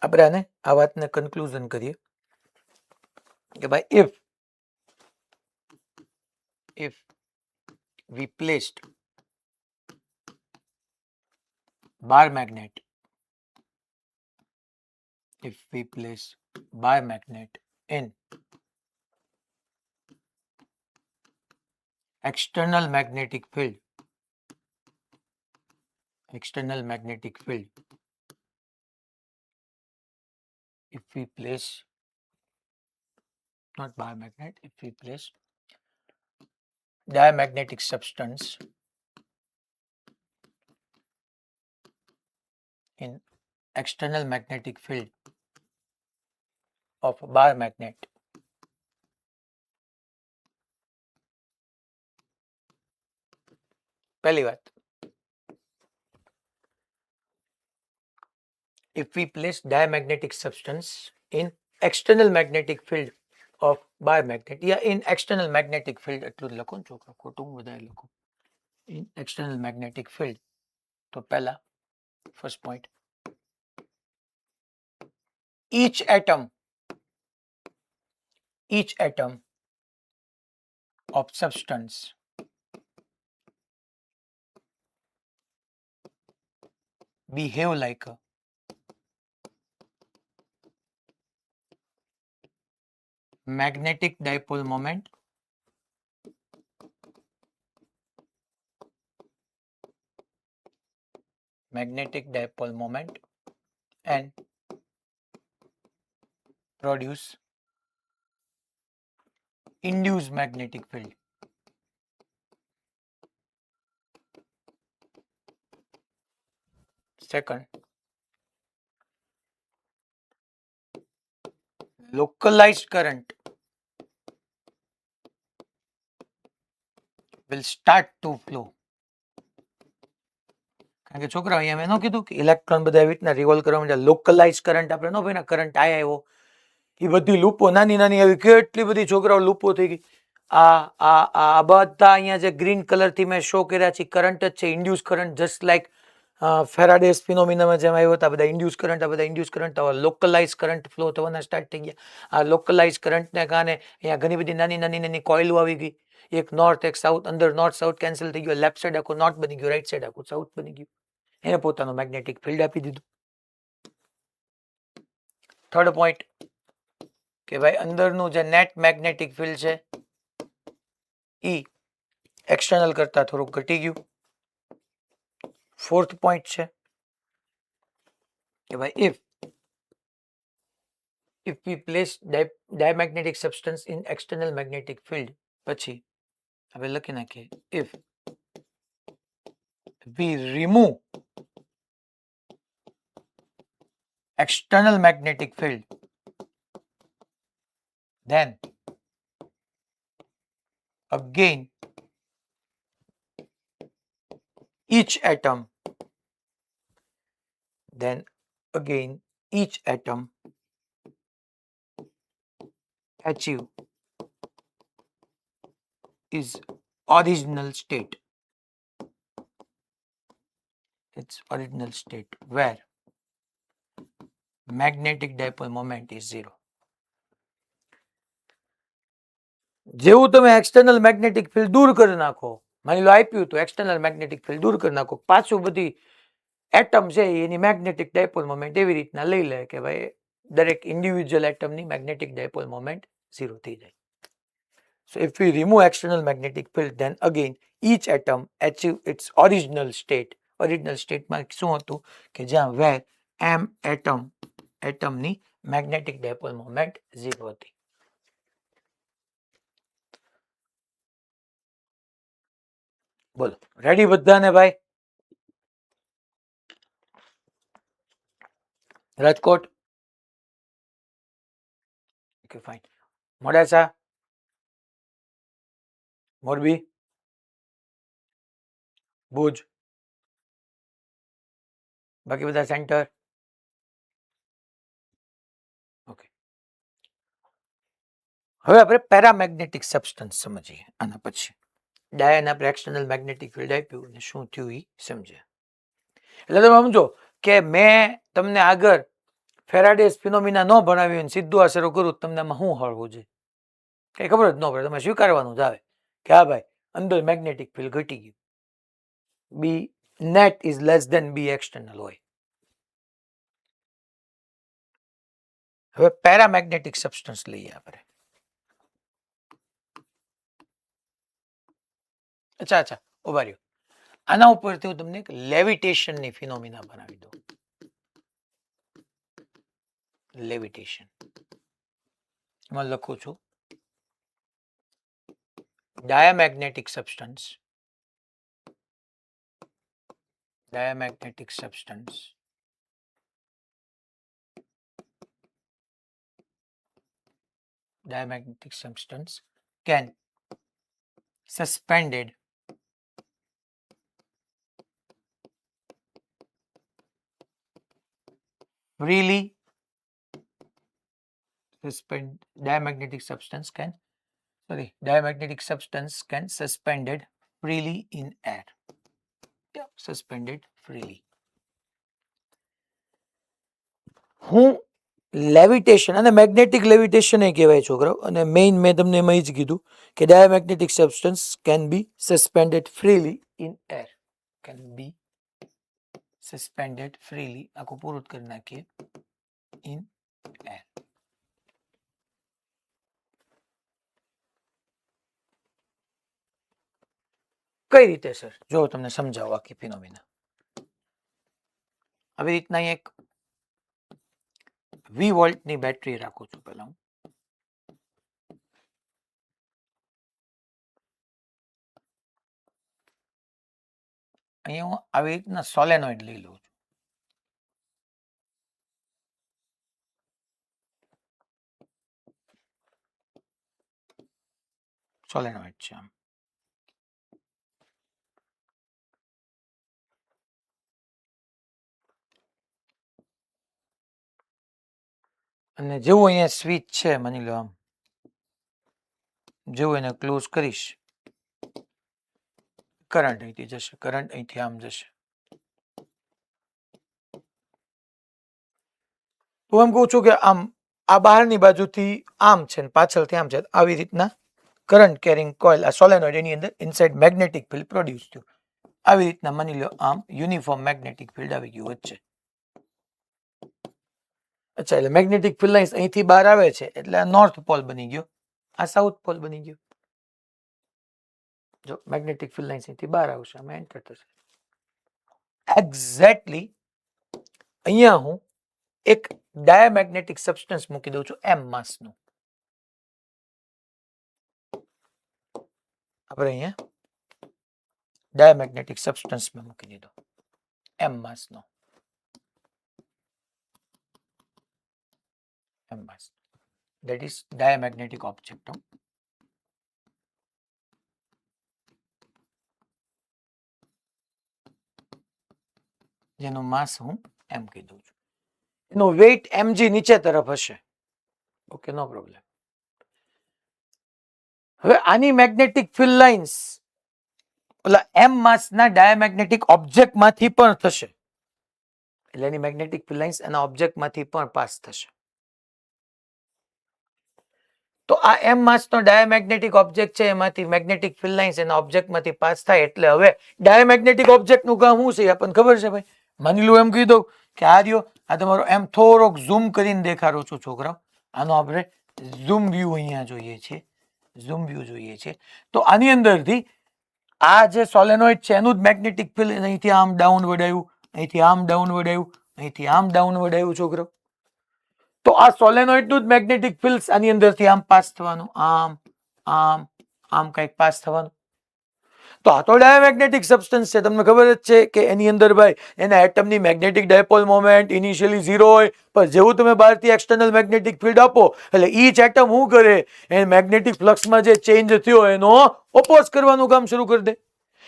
આપણે આને આ વાતને કન્ક્લુઝન કરીએ કે ભાઈ if we placed bar magnet in external magnetic field if we place not bar magnet, if we place diamagnetic substance in external magnetic field of bar magnet, પહેલી વાત, if we place diamagnetic substance in external magnetic field of bar magnet या in external magnetic field એટલું જ લખો ને છોકરા, ખોટું વધારે લખો. in external magnetic field તો પહેલા first point, each atom of substance behave like a magnetic dipole moment and produce induced magnetic field. Second, localized current will start to flow. કારણ કે છોકરા અહીંયા મેં ન કીધું કે ઇલેક્ટ્રોન બધા એવી રીતના રિવોલ્વ કરવા માટે લોકલાઇઝ કરંટ આપણે ન ભાઈ કરંટ આવ્યો એ બધી લૂપો નાની નાની આવી કેટલી બધી છોકરાઓ લૂપો થઈ ગઈ. આ બધા અહીંયા જે ગ્રીન કલરથી મેં શો કર્યા છે કરંટ જ છે, ઇન્ડ્યુસ કરંટ જસ્ટ લાઈક ફેરાડેસ ફિનોમિનામાં જેમ આવ્યો હતા બધા induce current localise current flow થવાના સ્ટાર્ટ થઈ ગયા. આ લોકલાઇઝ કરંટને કારણે અહીંયા ઘણી બધી નાની નાની નાની કોઇલો આવી ગઈ. એક નોર્થ એક સાઉથ, અંદર નોર્થ સાઉથ કેન્સલ થઈ ગયો, લેફ્ટ સાઈડ આખું નોર્થ બની ગયું, રાઈટ સાઈડ આખું સાઉથ બની ગયું. એને પોતાનું મેગ્નેટિક ફિલ્ડ આપી દીધું. થર્ડ પોઈન્ટ કે ભાઈ અંદરનું જે નેટ મેગ્નેટિક ફિલ્ડ છે ઈ એક્સટર્નલ કરતા થોડુંક ઘટી ગયું. ફોર્થ પોઈન્ટ છે કે ભાઈ if we place diamagnetic substance in external magnetic field પછી હવે લખી નાખીએ if we remove external magnetic field, then again each atom achieve its original state. Where magnetic dipole moment is 0. જેવું તમે એક્સટર્નલ મેગ્નેટિક ફિલ્ડ દૂર કરી નાખો, માની લો આપ્યું તો એક્સટર્નલ મેગ્નેટિક ફિલ્ડ દૂર કરી નાખો, પાછું બધી એટમ છે એની મેગ્નેટિક ડાયપોલ મોમેન્ટ એવી રીતના લઈ લે કે ભાઈ દરેક ઇન્ડિવિજ્યુઅલ એટમની મેગ્નેટિક ડાયપોલ મોમેન્ટ 0 થઈ જાય. So if we remove external magnetic field, then again each atom achieve its original state. Original state માં શું હતું કે જ્યાં where m એટમની મેગ્નેટિક ડાયપોલ મોમેન્ટ 0 હતી. બોલો રેડી બધાને ભાઈ? Rajkot, okay fine. મોડાસા, મોરબી, ભુજ, બાકી બધા સેન્ટર, ઓકે. હવે આપણે પેરામેગ્નેટિક સબસ્ટન્સ સમજીએ. આના પછી ડાયન આપણે એક્સટર્નલ મેગ્નેટિક ફિલ્ડ આપ્યું અને શું થયું એ સમજ્યા. એટલે તમે સમજો કે મેં તમને આગળ ફેરાડેસ ફિનોમિના ન ભણાવ્યું સીધું અસરો કરું તમને આમાં શું હળવું છે કઈ ખબર જ ન પડે. તમે સ્વીકારવાનું જ આવે કે હા ભાઈ અંદર મેગ્નેટિક ફિલ્ડ ઘટી ગયું, B net is less than B external હોય. હવે પેરામેગ્નેટિક સબસ્ટન્સ લઈએ આપણે. અચ્છા ઉભા રહ્યો. આના ઉપરથી હું તમને એક લેવિટેશનની ફિનોમિના બનાવી દઉં. લેવિટેશન એમાં લખું છું diamagnetic substance can suspended freely diamagnetic substance can suspended freely in air. Suspended freely. હું લેવિટેશન અને મેગ્નેટિક લેવિટેશન એ કહેવાય છોકરાઓ. અને મેઇન મેં તમને એમાં જ કીધું કે diamagnetic substance can be suspended freely in air. આખું પૂરું કરી નાખીએ ઇન એર. કઈ રીતે સર? જો તમને સમજાવો આખી ફિનોમિના. આવી રીતના એક 20 વોલ્ટની બેટરી રાખું છું. પહેલા હું અહીંયા હું આવી રીતના સોલેનોઇડ લઈ લઉં છું. સોલેનોઇડ છે આમ. અને જેવું અહીંયા સ્વિચ છે માની લો આમ, જેવું એને ક્લોઝ કરીશ કરંટ અહીંથી જશે, કરંટ અહીંથી આમ જશે. તો એમ કહું છું કે આમ આ બહારની બાજુથી આમ છે ને પાછળથી આમ છે. આવી રીતના કરંટ કેરિંગ કોઇલ આ સોલેનોઇડ એની અંદર ઇનસાઇડ મેગ્નેટિક ફિલ્ડ પ્રોડ્યુસ થયું. આવી રીતના માની લો આમ યુનિફોર્મ મેગ્નેટિક ફિલ્ડ આવી ગયું વચ્ચે. અચ્છા એટલે મેગ્નેટિક ફિલ્ડ લાઇન્સ અહીંથી બહાર આવે છે એટલે આ નોર્થ પોલ બની ગયો, આ સાઉથ પોલ બની ગયો. જો મેગ્નેટિક ફિલ્ડ લાઇન્સ અહીંથી બહાર આવશે, આમાં એન્ટર થશે. એક્ઝેક્ટલી અહીંયા હું એક ડાયામેગ્નેટિક સબસ્ટન્સ મૂકી દઉં છું એમ માસનું. આપણે અહીંયા ડાયામેગ્નેટિક સબસ્ટન્સ મેં મૂકી દીધો એમ માસનો. m mass. That is diamagnetic object. જેનો માસ હું m કીધું છું. એનો વેઇટ mg નીચે તરફ હશે. ઓકે, નો પ્રોબ્લેમ. હવે આની મેગ્નેટિક ફિલ્ડ લાઇન્સ ઓલા m માસ ના ડાયામેગ્નેટિક ઓબ્જેક્ટ માંથી પણ થશે. એટલે એની મેગ્નેટિક ફિલ્ડ લાઇન્સ એના ઓબ્જેક્ટ માંથી પણ પાસ થશે. તો આ m માસ નો ડાયામેગ્નેટિક ઓબ્જેક્ટ છે, એમાંથી મેગ્નેટિક ફિલ્ડ લાઇન્સ એના ઓબ્જેક્ટ માંથી પાસ થાય. એટલે હવે ડાયામેગ્નેટિક ઓબ્જેક્ટ નું કામ શું છે આપણને ખબર છે ભાઈ. માની લો એમ કહી દઉં કે આ રહ્યો, આ તમારો એમ થોડોક ઝૂમ કરીને દેખાડો છું છોકરાઓ. આનો આપણે ઝૂમ વ્યૂ અહીંયા જોઈએ છે, ઝૂમ વ્યૂ જોઈએ છે. તો આની અંદરથી આ જે સોલેનોઇડ છે એનું જ મેગ્નેટિક ફિલ્ડ અહીંથી આમ ડાઉન વડાયું, અહીંથી આમ ડાઉન વડાયું, અહીંથી આમ ડાઉન વડાયું છોકરો. તો આ સોલેનોઇડ નું જ મેગ્નેટિક ફિલ્ડ આની અંદરથી આમ પાસ થવાનું, આમ આમ આમ કઈક પાસ થવાનું. તો આ તો ડાયામેગ્નેટિક સબસ્ટન્સ છે. તમને ખબર જ છે કે એની અંદર ભાઈ એના એટમની મેગ્નેટિક ડાયપોલ મોમેન્ટ ઇનિશિયલી 0 હોય, પણ જેવું તમે બહારથી એક્સટર્નલ મેગ્નેટિક ફિલ્ડ આપો એટલે ઈચ એટમ શું કરે, એ મેગ્નેટિક ફ્લક્સમાં જે ચેન્જ થયો એનો ઓપોઝ કરવાનું કામ શરૂ કરી દે.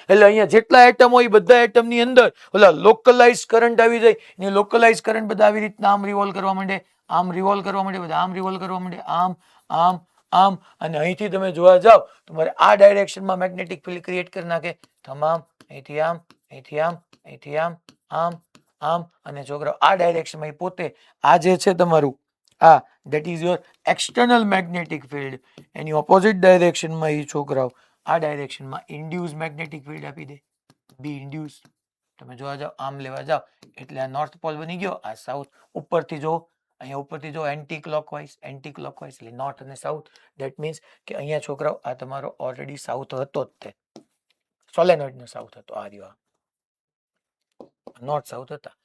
એટલે અહીંયા જેટલા એટમ હોય બધા એટમની અંદર ઓલા લોકલાઇઝ કરંટ આવી જાય. ને લોકલાઇઝ કરંટ બધા આવી રીતના આમ રિવોલ્વ કરવા માંડે, આમ રિવોલ્વ કરવા માંડે, બધા આમ રિવોલ્વ કરવા માંડે, આમ આમ આમ. અને અહીંથી તમે જોવા જાવ તમારે આ ડાયરેક્શનમાં મેગ્નેટિક ફિલ્ડ ક્રિએટ કરી નાખે. તમામ અહીંથી આમ, અહીંથી આમ, અહીંથી આમ, આમ આમ. અને છોકરાઓ આ ડાયરેક્શનમાં એ પોતે આ જે છે તમારું આ that is your external magnetic field, એની ઓપોઝિટ ડાયરેક્શનમાં એ છોકરાઓ આ ડાયરેક્શનમાં ઇન્ડ્યુસ મેગ્નેટિક ફિલ્ડ આપી દે, બી ઇન્ડ્યુસ. તમે જોવા જાવ આમ લેવા જાવ એટલે આ નોર્થ પોલ બની ગયો, આ સાઉથ. ઉપરથી જો અહીંયા ઉપરથી જો એન્ટી ક્લોકવાઇઝ, એન્ટી ક્લોકવાઇઝ એટલે નોર્થ અને સાઉથ. ધેટ મીન્સ કે અહીંયા છોકરાઓ આ તમારો ઓલરેડી સાઉથ હતો જ તે સોલેનોઇડ નો સાઉથ હતો. આ રહ્યો નોર્થ સાઉથ હતા.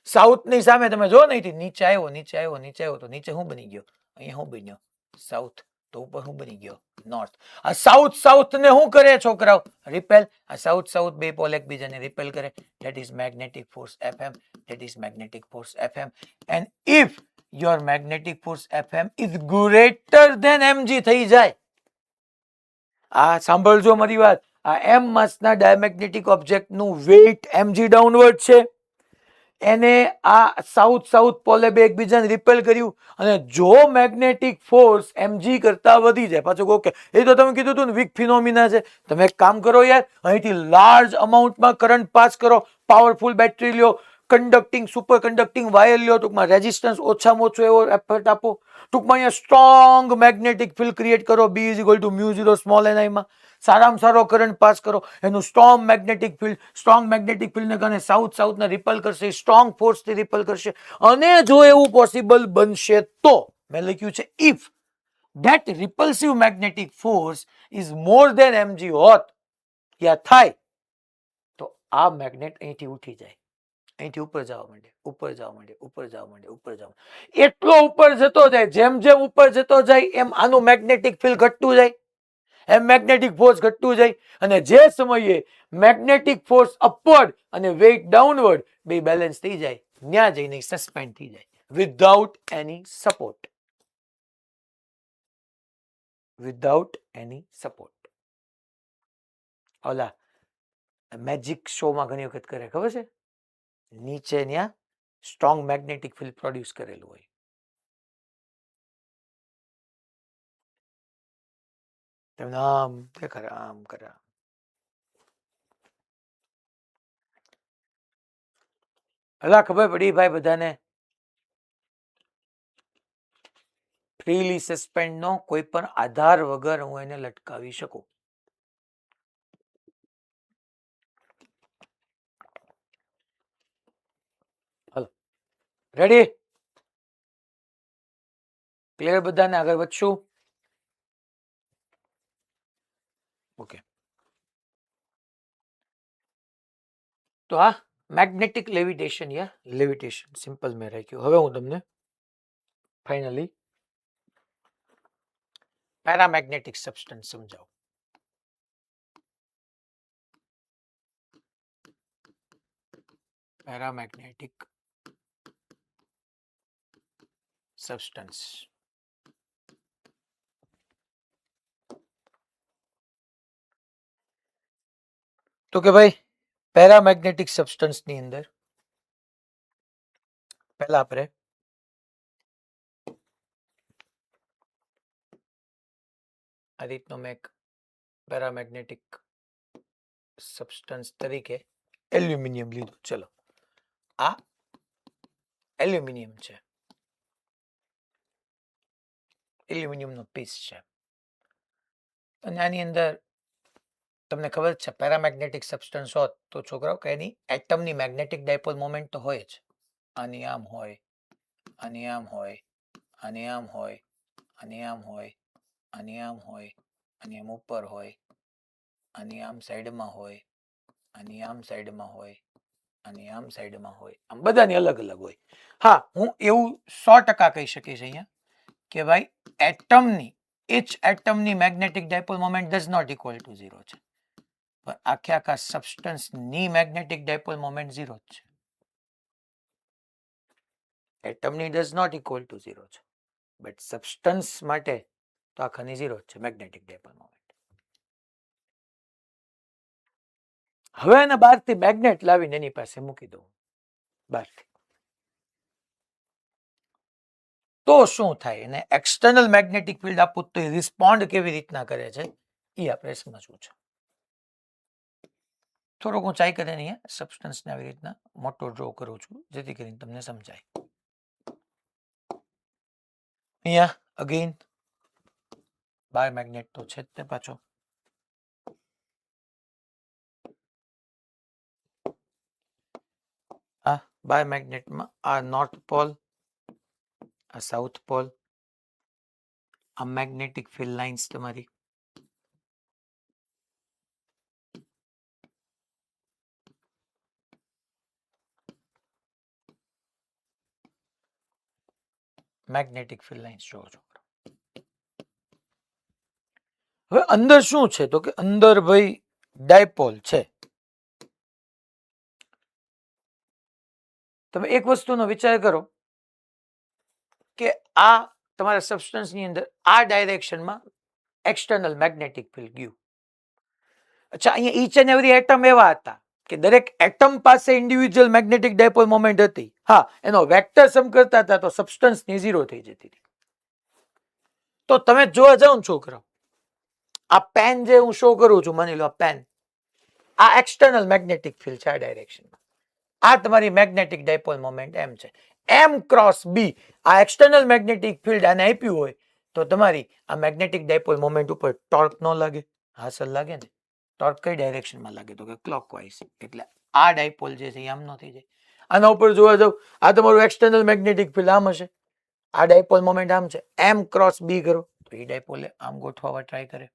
સાઉથ ની સામે તમે જો ને નીચે આવ્યો, નીચે આવ્યો, નીચે આવ્યો તો નીચે શું બની ગયો, અહીંયા શું બન્યો સાઉથ. તો ઉપર શું બની ગયો નોર્થ. આ સાઉથ સાઉથ ને શું કરે છોકરાઓ રિપેલ. આ સાઉથ સાઉથ બે પોલ એકબીજાને રિપેલ કરે. That is magnetic force Fm. That is magnetic force Fm. And if your magnetic force Fm is greater than mg થઈ જાય. આ સાંભળજો મારી વાત. આ m માસના ડાયામેગ્નેટિક ઓબ્જેક્ટ નું વેઇટ mg ડાઉનવર્ડ છે. એને આ સાઉથ સાઉથ પોલે બે એકબીજાને રિપેલ કર્યું અને જો મેગ્નેટિક ફોર્સ mg કરતા વધી જાય, પાછું કહો કે એ તો તમે કીધું હતું ને વીક ફિનોમિના છે. તમે એક કામ કરો યાર, અહીંથી લાર્જ અમાઉન્ટમાં કરંટ પાસ કરો, પાવરફુલ બેટરી લ્યો, કન્ડક્ટિંગ સુપર કન્ડક્ટિંગ વાયર લ્યો, ટૂંકમાં રેઝિસ્ટન્સ ઓછામાં ઓછો એવો એફર્ટ આપો. ટૂંકમાં અહીંયા સ્ટ્રોંગ મેગ્નેટિક ફિલ્ડ ક્રિએટ કરો, B is equal to mu 0 small ni માં. સારામાં સારો કરંટ પાસ કરો, એનું strong magnetic field, strong magnetic ફિલ્ડને કારણે સાઉથ સાઉથને રિપલ કરશે, સ્ટ્રોંગ ફોર્સથી રિપલ કરશે. અને જો એવું પોસિબલ બનશે તો મેં લખ્યું છે if that repulsive magnetic force is more than mg હોત યા થાય તો આ મેગ્નેટ અહીંથી ઉઠી જાય, અહીંથી ઉપર જવા માંડે, ઉપર જવા માંડે, ઉપર જવા માંડે, ઉપર જવા માંડે. એટલો ઉપર જતો જાય, જેમ જેમ ઉપર જતો જાય એમ આનું મેગ્નેટિક ફિલ્ડ ઘટતું જાય, એમ મેગ્નેટિક ફોર્સ ઘટતું જાય. અને જે સમયે મેગ્નેટિક ફોર્સ અપવર્ડ અને વેઇટ ડાઉનવર્ડ બે બેલેન્સ થઈ જાય, ત્યાં જઈને સસ્પેન્ડ થઈ જાય without any support, without any support. ઓલા મેજિક શોમાં ઘણી વખત કરે ખબર છે, નીચે ત્યાં સ્ટ્રોંગ મેગ્નેટિક ફિલ્ડ પ્રોડ્યુસ કરેલું હોય. તેમને આમ દેખાડે, આમ કરે. હલા ખબર પડી ભાઈ બધાને ફ્રીલી સસ્પેન્ડ નો કોઈ પણ આધાર વગર હું એને લટકાવી શકું. Hello, ready? ક્લિયર બધાને? આગળ વધશું. ઓકે, તો આ મેગ્નેટિક લેવિટેશન યા લેવિટેશન સિમ્પલ મેં રાખ્યું. હવે હું તમને ફાઇનલી પેરામેગ્નેટિક સબસ્ટન્સ સમજાવું. પેરામેગ્નેટિક સબસ્ટન્સ તો કે ભાઈ પેરામેગ્નેટિક સબસ્ટન્સની અંદર પહેલા આપણે આ રીતનો મેં એક પેરામેગ્નેટિક સબસ્ટન્સ તરીકે એલ્યુમિનિયમ લીધું. ચલો, આ એલ્યુમિનિયમ છે, એલ્યુમિનિયમનો પીસ છે, અને આની અંદર તમને ખબર છે પેરામેગ્નેટિક સબસ્ટન્સ હોત તો છોકરાઓ કે એની એટમની મેગ્નેટિક ડાયપોલ મોમેન્ટ તો હોય જ. આની આમ હોય, આની આમ હોય, આની આમ હોય, આની આમ હોય, આની આમ હોય, આની આમ ઉપર હોય, આની આમ સાઈડમાં હોય, આની આમ સાઈડમાં હોય, આની આમ સાઈડમાં હોય, આમ બધાની અલગ અલગ હોય. હા, હું એવું 100% કહી શકીશ અહીંયા કે ભાઈ એટમની each એટમની magnetic dipole moment does not equal to 0 છે, પણ આખા સબસ્ટન્સની મેગ્નેટિક ડાયપોલ મોમેન્ટ 0 જ છે. એટમની ડઝ નોટ ઇક્વલ ટુ 0 છે, બટ સબસ્ટન્સ માટે તો આખાની 0 જ છે મેગ્નેટિક ડાયપોલ મોમેન્ટ. હવે એને બહારથી મેગ્નેટ લાવીને એની પાસે મૂકી દઉં બહારથી, તો શું થાય? એને એક્સટર્નલ મેગ્નેટિક ફિલ્ડ આપું તો એ રિસ્પોન્ડ કેવી રીતના કરે છે એ આપણે સમજવું છે. થોડોક હું ચાઈ કરીને અહીંયા સબસ્ટન્સને આવી રીતના મોટો ડ્રો કરું છું જેથી કરીને તમને સમજાય. અહીંયા અગેન બાયોમેગ્નેટ તો છે જ તે પાછો. આ બાયોમેગ્નેટમાં આ નોર્થ પોલ, આ સાઉથ પોલ, આ મેગ્નેટિક ફિલ્ડ લાઇન્સ તમારી. મેગ્નેટિક ફિલ્ડ લાઇન્સ જોવો છો. હવે અંદર શું છે તો કે અંદર ભાઈ ડાયપોલ છે. તમે એક વસ્તુનો વિચાર કરો કે આ તમારા સબસ્ટન્સની અંદર આ ડાયરેક્શનમાં એક્સટર્નલ મેગ્નેટિક ફિલ્ડ ગયું. અચ્છા, અહીંયા ઈચ એન્ડ એવરી એટમ એવા હતા કે દરેક એટમ પાસે ઇન્ડિવિડ્યુઅલ મેગ્નેટિક ડાયપોલ મોમેન્ટ હતી. હા, એનો વેક્ટર સમ કરતા હતા તો સબસ્ટન્સની 0 થઈ જતી હતી. તો તમે જોવા જાઓ ને છોકરાઓ, આ પેન જે હું શો કરું છું, માની લો આ પેન, આ એક્સટર્નલ મેગ્નેટિક ફિલ્ડ છે આ ડાયરેક્શનમાં. આ તમારી મેગ્નેટિક ડાયપોલ મોમેન્ટ એમ છે. એમ ક્રોસ બી આ એક્સટર્નલ મેગ્નેટિક ફિલ્ડ આને આપ્યું હોય તો તમારી આ મેગ્નેટિક ડાયપોલ મોમેન્ટ ઉપર ટોર્ક ન લાગે? હા સર લાગે ને. ટોર્ક કઈ ડાયરેક્શનમાં લાગે તો કે ક્લોકવાઇઝ. એટલે આ ડાયપોલ જે છે એ આમ ન થઈ જાય. આના ઉપર જોવા જાવ, આ તમારું એક્સટર્નલ મેગ્નેટિક ફિલ્ડ આમ હશે, આ ડાયપોલ મોમેન્ટ આમ છે, એમ ક્રોસ બી કરો તો એ ડાયપોલે આમ ગોઠવવા ટ્રાય કરે.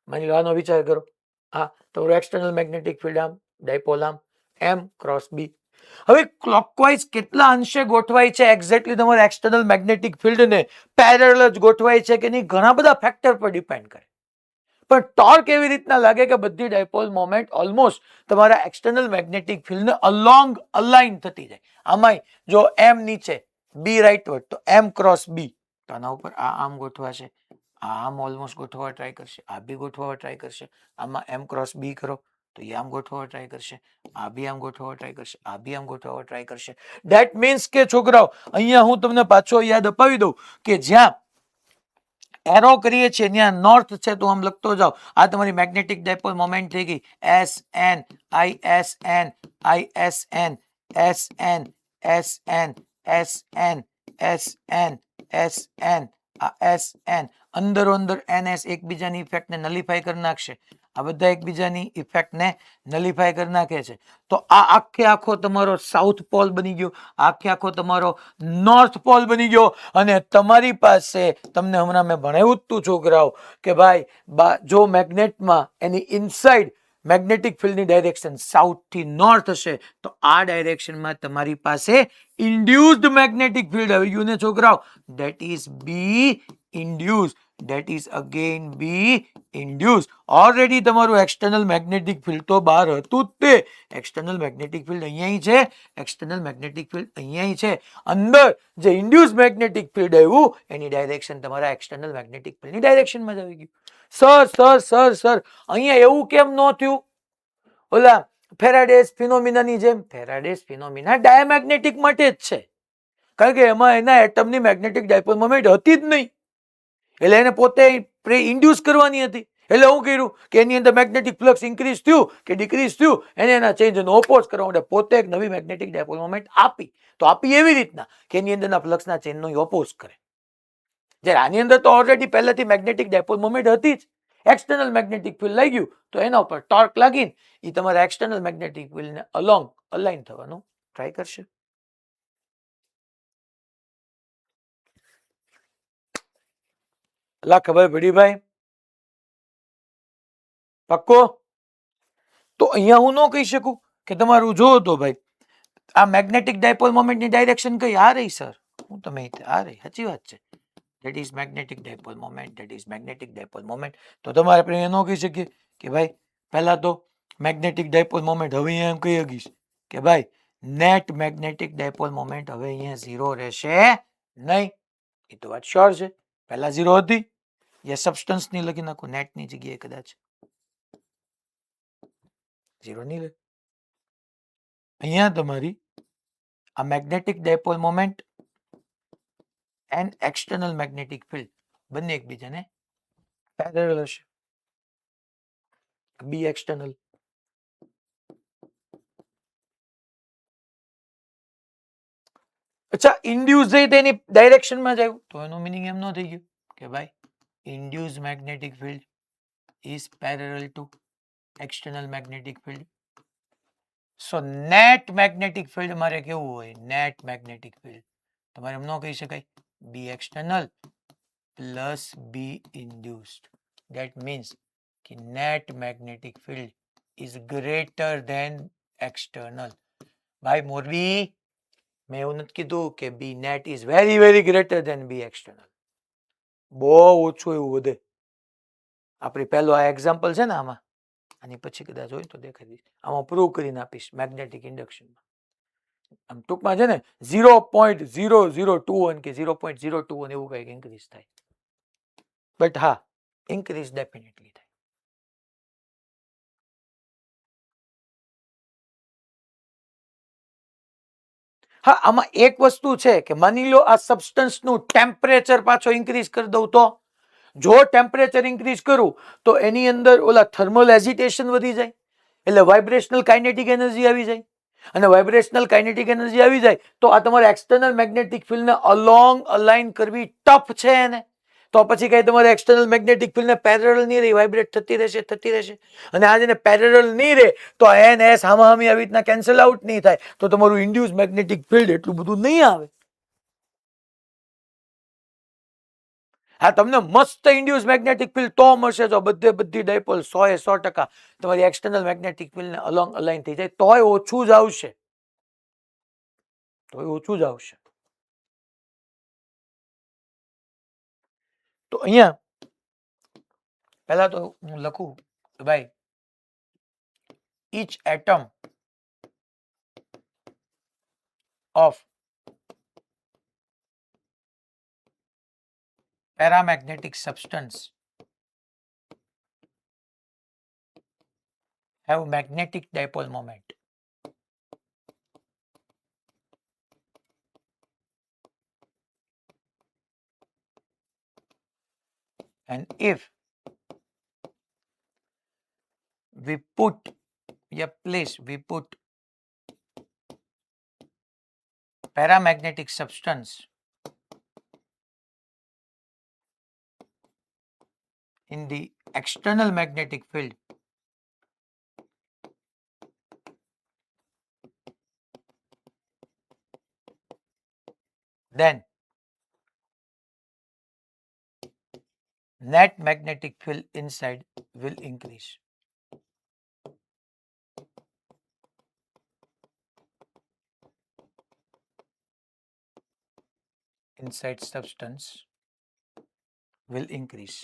માની લો આનો વિચાર કરો, હા તમારું એક્સટર્નલ મેગ્નેટિક ફિલ્ડ આમ, ડાયપોલ આમ, એમ ક્રોસ બી. હવે ક્લોકવાઇઝ કેટલા અંશે ગોઠવાય છે એક્ઝેક્ટલી તમારા એક્સટર્નલ મેગ્નેટિક ફિલ્ડને પેરેલલ જ ગોઠવાય છે કે નહીં, ઘણા બધા ફેક્ટર પર ડિપેન્ડ કરે. પણ ટોર્ક એવી રીતના લાગે કે બધી ડાયપોલ મોમેન્ટ ઓલમોસ્ટ તમારા એક્સટર્નલ મેગ્નેટિક ફિલ્ડને અલોંગ અલાઇન થતી જાય. આમાંય જો એમ નીચે, બી રાઇટવર્ડ તો એમ ક્રોસ બી, તો આના ઉપર આ આમ ગોઠવાશે, આમ ઓલમોસ્ટ ગોઠવવા ટ્રાય કરશે, આ બી ગોઠવવા ટ્રાય કરશે, આમાં એમ ક્રોસ બી કરો તો એ આમ ગોઠવવા ટ્રાય કરશે, આ બી આમ ગોઠવવા ટ્રાય કરશે, આ બી આમ ગોઠવવા ટ્રાય કરશે. ધેટ મીન્સ કે છોકરાઓ અહીંયા હું તમને પાછો યાદ અપાવી દઉં કે જ્યાં એરો કરીએ છીએ ત્યાં નોર્થ છે તો આમ લખતો જાઓ. આ તમારી મેગ્નેટિક ડાયપોલ મોમેન્ટ થઈ ગઈ S N I S N I S N S N S N S N S N S N આ એસ એન. અંદરો અંદર એનએસ એકબીજાની ઇફેક્ટને નલિફાઈ કરી નાખશે. આ બધા એકબીજાની ઇફેક્ટને નલિફાઈ કરી નાખે છે. તો આ આખે આખો તમારો સાઉથ પોલ બની ગયો, આખે આખો તમારો નોર્થ પોલ બની ગયો. અને તમારી પાસે તમને હમણાં મેં ભણાવ્યું હતું છોકરાઓ કે ભાઈ જો મેગ્નેટમાં એની ઇનસાઇડ મેગ્નેટિક ફિલ્ડની ડાયરેક્શન સાઉથ થી નોર્થ હશે તો આ ડાયરેક્શનમાં તમારી પાસે ઇન્ડ્યુસ્ડ મેગ્નેટિક ફિલ્ડ આવી ગયું ને છોકરાઓ, that is B induce, that is again B induce. Already તમારું એક્સટર્નલ મેગ્નેટિક ફિલ્ડ તો બહાર હતું જ તે. એક્સટર્નલ મેગ્નેટિક ફિલ્ડ અહીંયા છે, એક્સટર્નલ મેગ્નેટિક ફિલ્ડ અહીંયા છે. અંદર જે ઇન્ડ્યુસ મેગ્નેટિક ફિલ્ડ આવ્યું એની ડાયરેક્શન તમારા એક્સટર્નલ મેગ્નેટિક ફિલ્ડની ડાયરેક્શનમાં જ આવી ગયું. સર સર સર સર અહીંયા એવું કેમ ન થયું? ઓલા ફેરાડેસ ફિનોમિનાની જેમ ફેરાડેસ ફિનોમિના ડાયામેગ્નેટિક માટે જ છે, કારણ કે એમાં એના એટમની મેગ્નેટિક ડાયપોલ મોમેન્ટ હતી જ નહીં, એટલે એને પોતે ઇન્ડ્યુસ કરવાની હતી. એટલે હું કર્યું કે એની અંદર મેગ્નેટિક ફ્લક્સ ઇન્ક્રીઝ થયું કે ડિક્રીઝ થયું, એને એના ચેન્જનો ઓપોઝ કરવા માટે પોતે એક નવી મેગ્નેટિક ડાયપોલ મોમેન્ટ આપી. તો આપી એવી રીતના કે એની અંદરના ફ્લક્સના ચેનનો ઓપોઝ કરે. જ્યારે આની અંદર તો ઓલરેડી પહેલેથી મેગ્નેટિક ડાયપોલ મોમેન્ટ હતી જ, એક્સટર્નલ મેગ્નેટિક ફિલ્ડ લઈ ગયું તો એના ઉપર ટોર્ક લાગીને એ તમારા એક્સટર્નલ મેગ્નેટિક ફિલ્ડને અલોંગ અલાઇન થવાનું ટ્રાય કરશે. લા ખબર પડી ભાઈ? પક્કો? તો અહીંયા હું ન કહી શકું કે તમારું જો તો ભાઈ આ મેગ્નેટિક ડાયપોલ મોમેન્ટની ડાયરેક્શન કઈ આ રહી સર, હું તમે આ રહી, સાચી વાત છે, that is magnetic dipole moment, that is magnetic dipole moment. તો તમારે આપણે ન કહી શકીએ કે ભાઈ પહેલા તો મેગ્નેટિક ડાયપોલ મોમેન્ટ હવે અહીંયા એમ કહી શકીશ કે ભાઈ નેટ મેગ્નેટિક ડાયપોલ મોમેન્ટ હવે અહીંયા 0 રહેશે નહીં. એ તો વાત શ્યોર છે, પહેલા 0 હતી, એ સબસ્ટન્સ ની લખી નાખો, નેટ ની જગ્યાએ કદાચ 0 નહીં રહે. અહીંયા તમારી આ magnetic dipole moment and external magnetic field બંને એકબીજાને પેરેલલ હશે. બી એક્સટર્નલ અચ્છા ઇન્ડ્યુસ થઈ તેની ડાયરેક્શનમાં જ આવ્યું તો એનો મીનિંગ એમ ન થઈ ગયું કે ભાઈ induce magnetic field is parallel to external magnetic field. So net magnetic field મારે કેવું હોય, નેટ મેગ્નેટિક ફિલ્ડ તમારે એમ ન કહી શકાય B external plus B induced. That means कि net magnetic field is greater than external. ભાઈ મોરબી મેં એવું નથી કીધું કે B net is very very greater than B external, બહુ ઓછું એવું વધે. આપણી પહેલું આ એક્ઝામ્પલ છે ને આમાં, આની પછી કદાચ હોય તો દેખાઈ દઈશ, આમાં પ્રૂવ કરીને આપીશ મેગ્નેટિક ઇન્ડક્શનમાં. આમ ટૂંકમાં છે ને 0.0021 કે 0.021 એવું કંઈક ઇન્ક્રીઝ થાય, બટ હા ઇન્ક્રીઝ ડેફિનેટલી થાય. હા આમાં એક વસ્તુ છે કે માની લો આ સબસ્ટન્સ નું ટેમ્પરેચર પાછો ઇન્ક્રીઝ કરી દઉં તો, જો ટેમ્પરેચર ઇન્ક્રીઝ કરું તો એની અંદર ઓલા થર્મલ એજિટેશન વધી જાય, એટલે વાઇબ્રેશનલ કાઇનેટિક એનર્જી આવી જાય, અને વાઇબ્રેશનલ કાઇનેટિક એનર્જી આવી જાય તો આ તમારે એક્સટર્નલ મેગ્નેટિક ફિલ્ડને અલોંગ અલાઇન કરવી ટફ છે એને. તો પછી કઈ તમારે એક્સટર્નલ મેગ્નેટિક ફિલ્ડને પેરેલલ નહીં રહી, વાઇબ્રેટ થતી રહેશે, અને આ જેને પેરેલલ નહીં રહે તો એન એસ હામાહામી આવી રીતના કેન્સલ આઉટ નહીં થાય, તો તમારું ઇન્ડ્યુસ મેગ્નેટિક ફિલ્ડ એટલું બધું નહીં આવે. હા તમને મસ્ત ઇન્ડ્યુસ મેગ્નેટિક ફિલ્ડ તો મળશે જો બધી ડાયપોલ 100% તમારી એક્સટર્નલ મેગ્નેટિક ફિલ્ડને અલોંગ અલાઇન થઈ જાય, તોય ઓછું જ આવશે, તો અહીંયા પહેલા તો હું લખું ભાઈ each atom of paramagnetic substance have magnetic dipole moment. And if we put paramagnetic substance in the external magnetic field, then net magnetic field inside will increase. Inside substance will increase.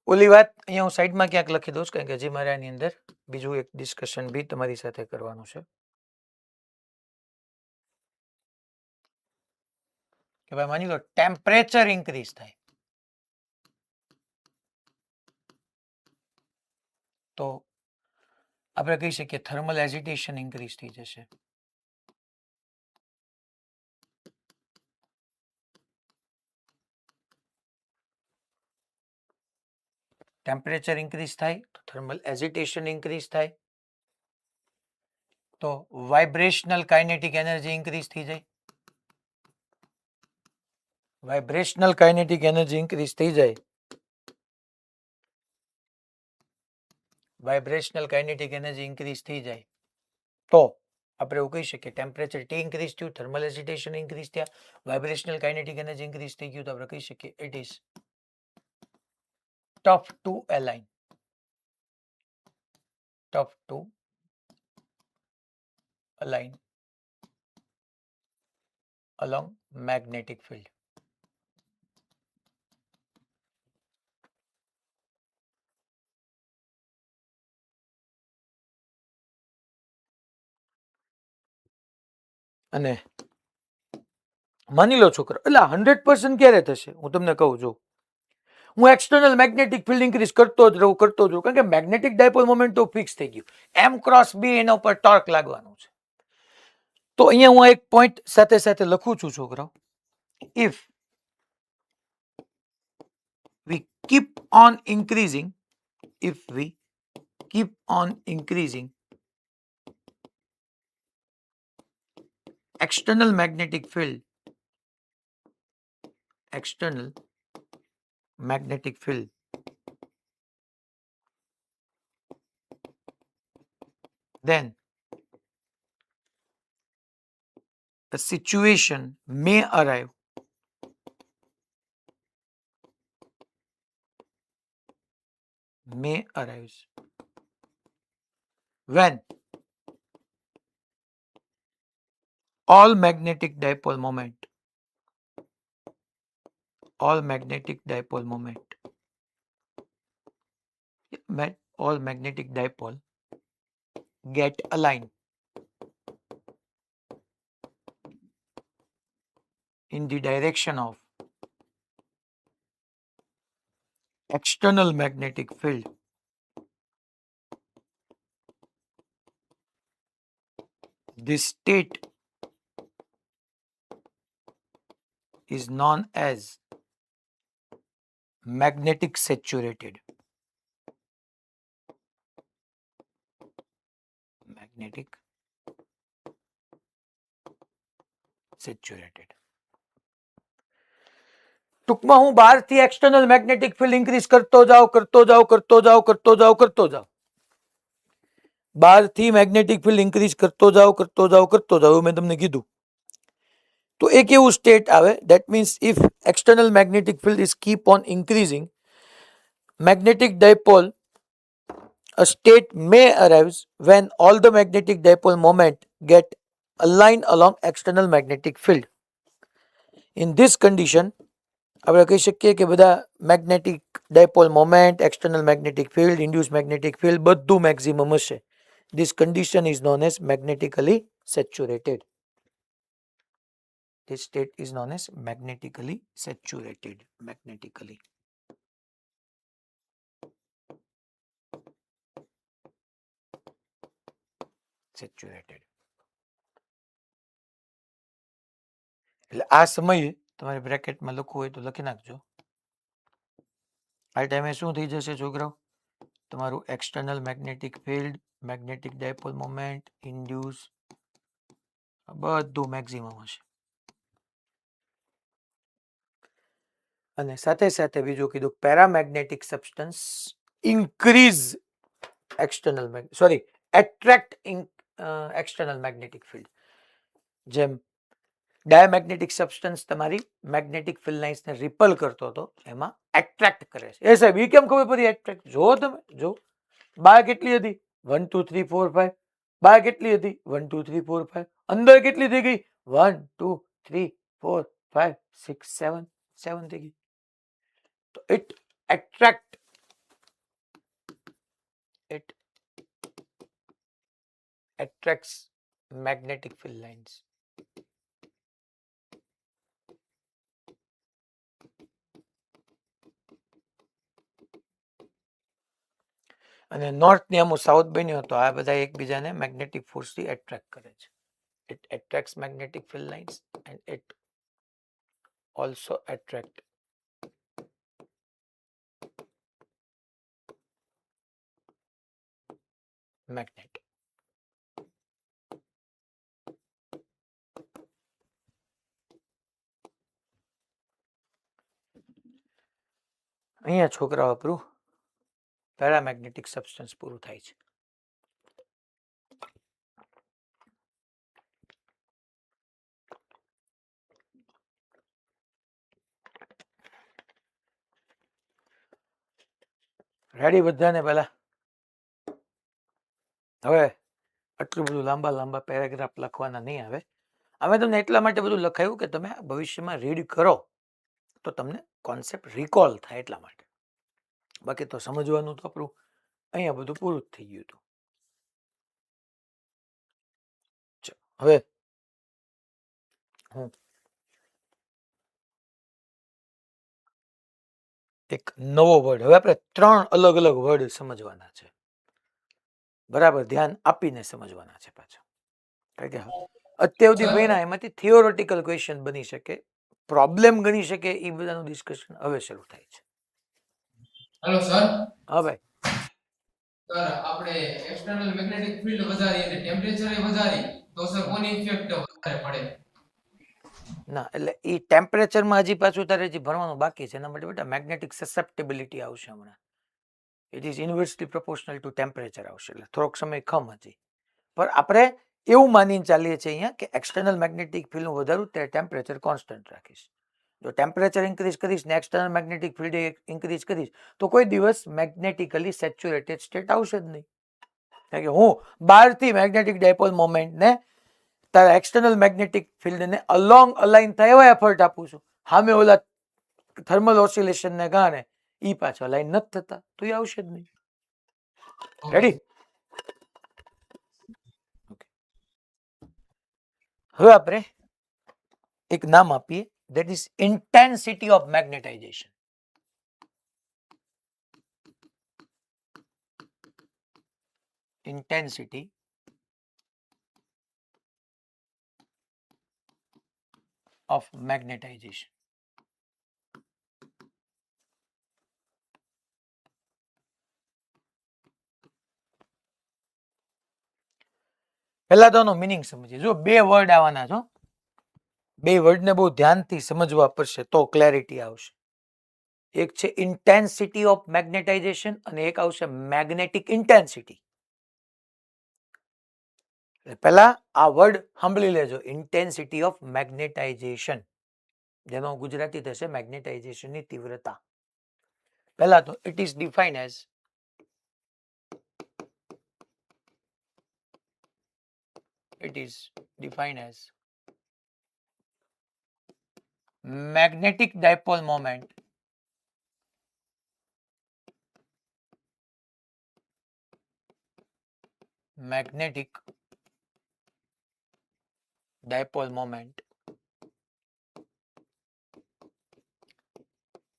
ઓલી વાત અહીંયા હું સાઈડમાં ક્યાંક લખી દઉં કારણ કે હજી મારે આની અંદર બીજું એક ડિસ્કશન બી તમારી સાથે કરવાનું છે. કે ભાઈ માની લો ટેમ્પરેચર ઇન્ક્રીઝ થાય તો આપણે કહી શકીએ થર્મલ એજિટેશન ઇન્ક્રીઝ થઈ જશે. ટેમ્પરેચર ઇન્ક્રીઝ થાય તો થર્મલ એજિટેશન ઇન્ક્રીઝ થાય તો વાઇબ્રેશનલ કાઇનેટિક એનર્જી ઇન્ક્રીઝ થઈ જાય. વાઇબ્રેશનલ કાઇનેટિક એનર્જી ઇન્ક્રીઝ થઈ જાય. વાઇબ્રેશનલ કાઇનેટિક એનર્જી ઇન્ક્રીઝ થઈ જાય તો આપણે એવું કહી શકીએ ટેમ્પરેચર ટી ઇન્ક્રીઝ થયું, થર્મલ એજિટેશન ઇન્ક્રીઝ થયા, વાઇબ્રેશનલ કાઇનેટિક એનર્જી ઇન્ક્રીઝ થઈ ગયું તો આપણે કહી શકીએ it is tough to align. Tough to align along magnetic field. અને માની લો છોકરા એટલે 100% ક્યારે થશે હું તમને કહું છું હું એક્સટર્નલ મેગ્નેટિક ફિલ્ડ ઇન્ક્રીઝ કરતો જ રહું કારણ કે મેગ્નેટિક ડાયપોલ મોમેન્ટ તો ફિક્સ થઈ ગયું એમ ક્રોસ બી એના ઉપર ટોર્ક લાગવાનું છે તો અહીંયા હું એક પોઈન્ટ સાથે સાથે લખું છું છોકરાઓ if we keep on increasing external magnetic field then a situation may arise when all magnetic dipole moment get aligned in the direction of external magnetic field. This state is known as magnetic saturated. ટૂંકમાં હું બહારથી external magnetic field increase કરતો જાઉં બહારથી magnetic field increase કરતો જાઉં મેં તમને કીધું તો એક એવું સ્ટેટ આવે that means if external magnetic field is keep on increasing magnetic dipole a state may arise when all the magnetic dipole moment get aligned along external magnetic field. In this condition આપણે કહી શકીએ કે બધા magnetic dipole moment external magnetic field induce magnetic field બધું maximum હશે. This condition is known as magnetically saturated. This state is known as magnetically saturated. એટલે આ સમયે તમારે બ્રેકેટમાં લખવું હોય તો લખી નાખજો. આ ટાઈમે શું થઈ જશે છોકરાઓ તમારું external magnetic field magnetic dipole moment induce બધું મેક્સિમમ હશે. અને સાથે સાથે બીજું કીધું paramagnetic substance increase attract external magnetic field. જેમ ડાયામેગ્નેટિક સબસ્ટન્સ તમારી મેગ્નેટિક ફિલ્ડ લાઇન્સને રિપલ કરતો હતો એમાં એટ્રેક્ટ કરે છે. એ સાહેબ એ કેમ ખબર પડી એટ્રેક્ટ? જો તમે જો બાર કેટલી હતી 1 2 3 4 5 બાર કેટલી હતી 1 2 3 4 5 અંદર કેટલી થઈ ગઈ 1 2 3 4 5 6 7 7 થઈ ગઈ. તો it attracts magnetic field lines. અને નોર્થની અમુક સાઉથ બન્યો તો આ બધા એકબીજાને મેગ્નેટિક ફોર્સથી એટ્રેક્ટ કરે છે. It attracts magnetic field lines and it also attract magnet. અહીંયા છોકરાઓ આપણું પેરામેગ્નેટિક સબસ્ટન્સ પૂરું થાય છે. રેડી બધાને? પહેલા હવે આટલું બધું લાંબા પેરેગ્રાફ લખવાના નહીં આવે. અમે તમને એટલા માટે બધું લખાયું કે તમે ભવિષ્યમાં રીડ કરો તો તમને કોન્સેપ્ટ રિકોલ થાય એટલા માટે. બાકી તો સમજવાનું તો આપણું અહીંયા બધું પૂરું જ થઈ ગયું હતું. હવે હું એક નવો વર્ડ, હવે આપણે 3 અલગ અલગ વર્ડ સમજવાના છે. બરાબર ધ્યાન આપીને સમજવાના છે પાછા. કારણ કે અત્યાર સુધી ભણ્યા એમાંથી થિયોરેટિકલ ક્વેશ્ચન બની શકે, પ્રોબ્લેમ ગણી શકે, એ બધાનું ડિસ્કશન હવે શરૂ થાય છે. Hello sir. હા ભાઈ. સર આપણે એક્સટર્નલ મેગ્નેટિક ફિલ્ડ વધારી અને ટેમ્પરેચર વધારી તો સર કોની ઇફેક્ટ વધારે પડે? ના, એટલે એ ટેમ્પરેચરમાં હજી પાછું તારે હજી ભણવાનું બાકી છે. એના માટે બેટા મેગ્નેટિક સસેપ્ટેબિલિટી આવશે હમણાં. It is inversely proportional to temperature આવશે, એટલે થોડોક સમય ખમ હજી. પણ આપણે એવું માનીને ચાલીએ છીએ અહીંયા કે એક્સટર્નલ મેગ્નેટિક ફિલ્ડનું વધારું ત્યારે ટેમ્પરેચર કોન્સ્ટન્ટ રાખીશ. જો ટેમ્પરેચર ઇન્ક્રીઝ કરીશ ને એક્સટર્નલ મેગ્નેટિક ફિલ્ડ ઇન્ક્રીઝ કરીશ તો કોઈ દિવસ મેગ્નેટિકલી સેચ્યુરેટેડ સ્ટેટ આવશે જ નહીં. કારણ કે હું બહારથી મેગ્નેટિક ડાયપોલ મોમેન્ટને તારા એક્સટર્નલ મેગ્નેટિક ફિલ્ડને અલાઇન થાય એવા એફર્ટ આપું છું. સામે ઓલા થર્મલ ઓસિલેશનને કારણે ઈ પાછા અલાઇન નથી થતા તો એ આવશે જ નહીં. રેડી? હવે આપણે એક નામ આપીએ, that is intensity of magnetization. Intensity of magnetization. પહેલા તો એનો મિનિંગ સમજીએ. જો 2 વર્ડ આવવાના છો, 2 વર્ડને બહુ ધ્યાનથી સમજવા પડશે તો ક્લેરિટી આવશે. એક છે ઇન્ટેન્સિટી ઓફ મેગ્નેટાઇઝેશન અને એક આવશે મેગ્નેટિક ઇન્ટેન્સિટી. પહેલા આ વર્ડ સાંભળી લેજો, ઇન્ટેન્સિટી ઓફ મેગ્નેટાઇઝેશન, જેનો ગુજરાતી થશે મેગ્નેટાઇઝેશનની તીવ્રતા. પહેલા તો it is defined as magnetic dipole moment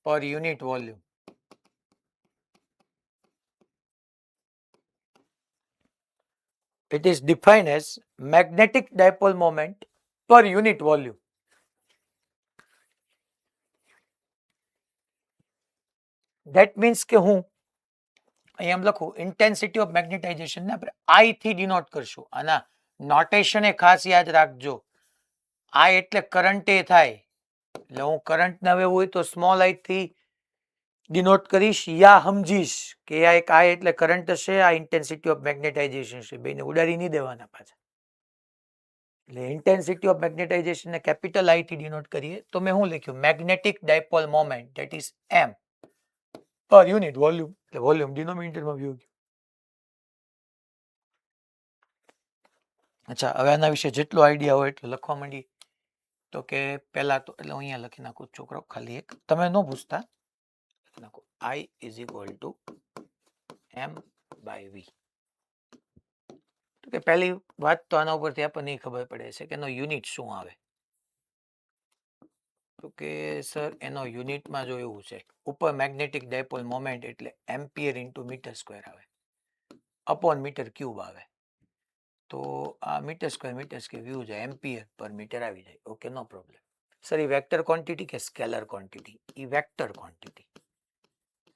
per unit volume. It is defined as magnetic dipole moment per unit volume. That means કે હું અહીંયા એમ લખું ઇન્ટેન્સિટી ઓફ મેગ્નેટાઇઝેશન ને આપણે I થી ડિનોટ કરશું. આના નોટેશન એ ખાસ યાદ રાખજો. I એટલે કરંટ એ થાય, એટલે હું કરંટ ને હવે હોય તો સ્મોલ I થી ડિનોટ કરીશ યા સમજીશ કે આ એક I એટલે કરંટ હશે, આ ઇન્ટેન્સિટી ઓફ મેગ્નેટાઇઝેશન છે. બેને ઉડાડી નહીં દેવાના પાછા. એટલે ઇન્ટેન્સિટી ઓફ મેગ્નેટાઇઝેશન ને કેપિટલ I થી ડિનોટ કરીએ તો મેં શું લખ્યું? Magnetic dipole moment, that is M પર યુનિટ વોલ્યુમ. એટલે વોલ્યુમ ડિનોમિનેટરમાં વ્યુ ગયું. અચ્છા, હવે આના વિશે જેટલો આઈડિયા હોય એટલો લખવા માંડી. તો કે પહેલા તો એટલે અહીંયા લખી નાખું છોકરો, ખાલી એક તમે ન પૂછતા નાખો, I is equal to M by V. તો કે પહેલી વાત તો આના ઉપરથી આપણને ખબર પડે છે કે એનો યુનિટ શું આવે. તો કે સર એનો યુનિટમાં જો એવું છે, ઉપર મેગ્નેટિક ડાયપોલ મોમેન્ટ એટલે એમ્પિયર ઇન્ટુ મીટર સ્ક્વેર આવે. અપોન મીટર ક્યુબ આવે, તો આ મીટર સ્ક્વેર વ્યૂ જાય, એમ્પિયર પર મીટર આવી જાય. ઓકે, નો પ્રોબ્લેમ. સર એ વેક્ટર ક્વોન્ટિટી કે સ્કેલર ક્વોન્ટિટી? એ વેક્ટર ક્વોન્ટિટી.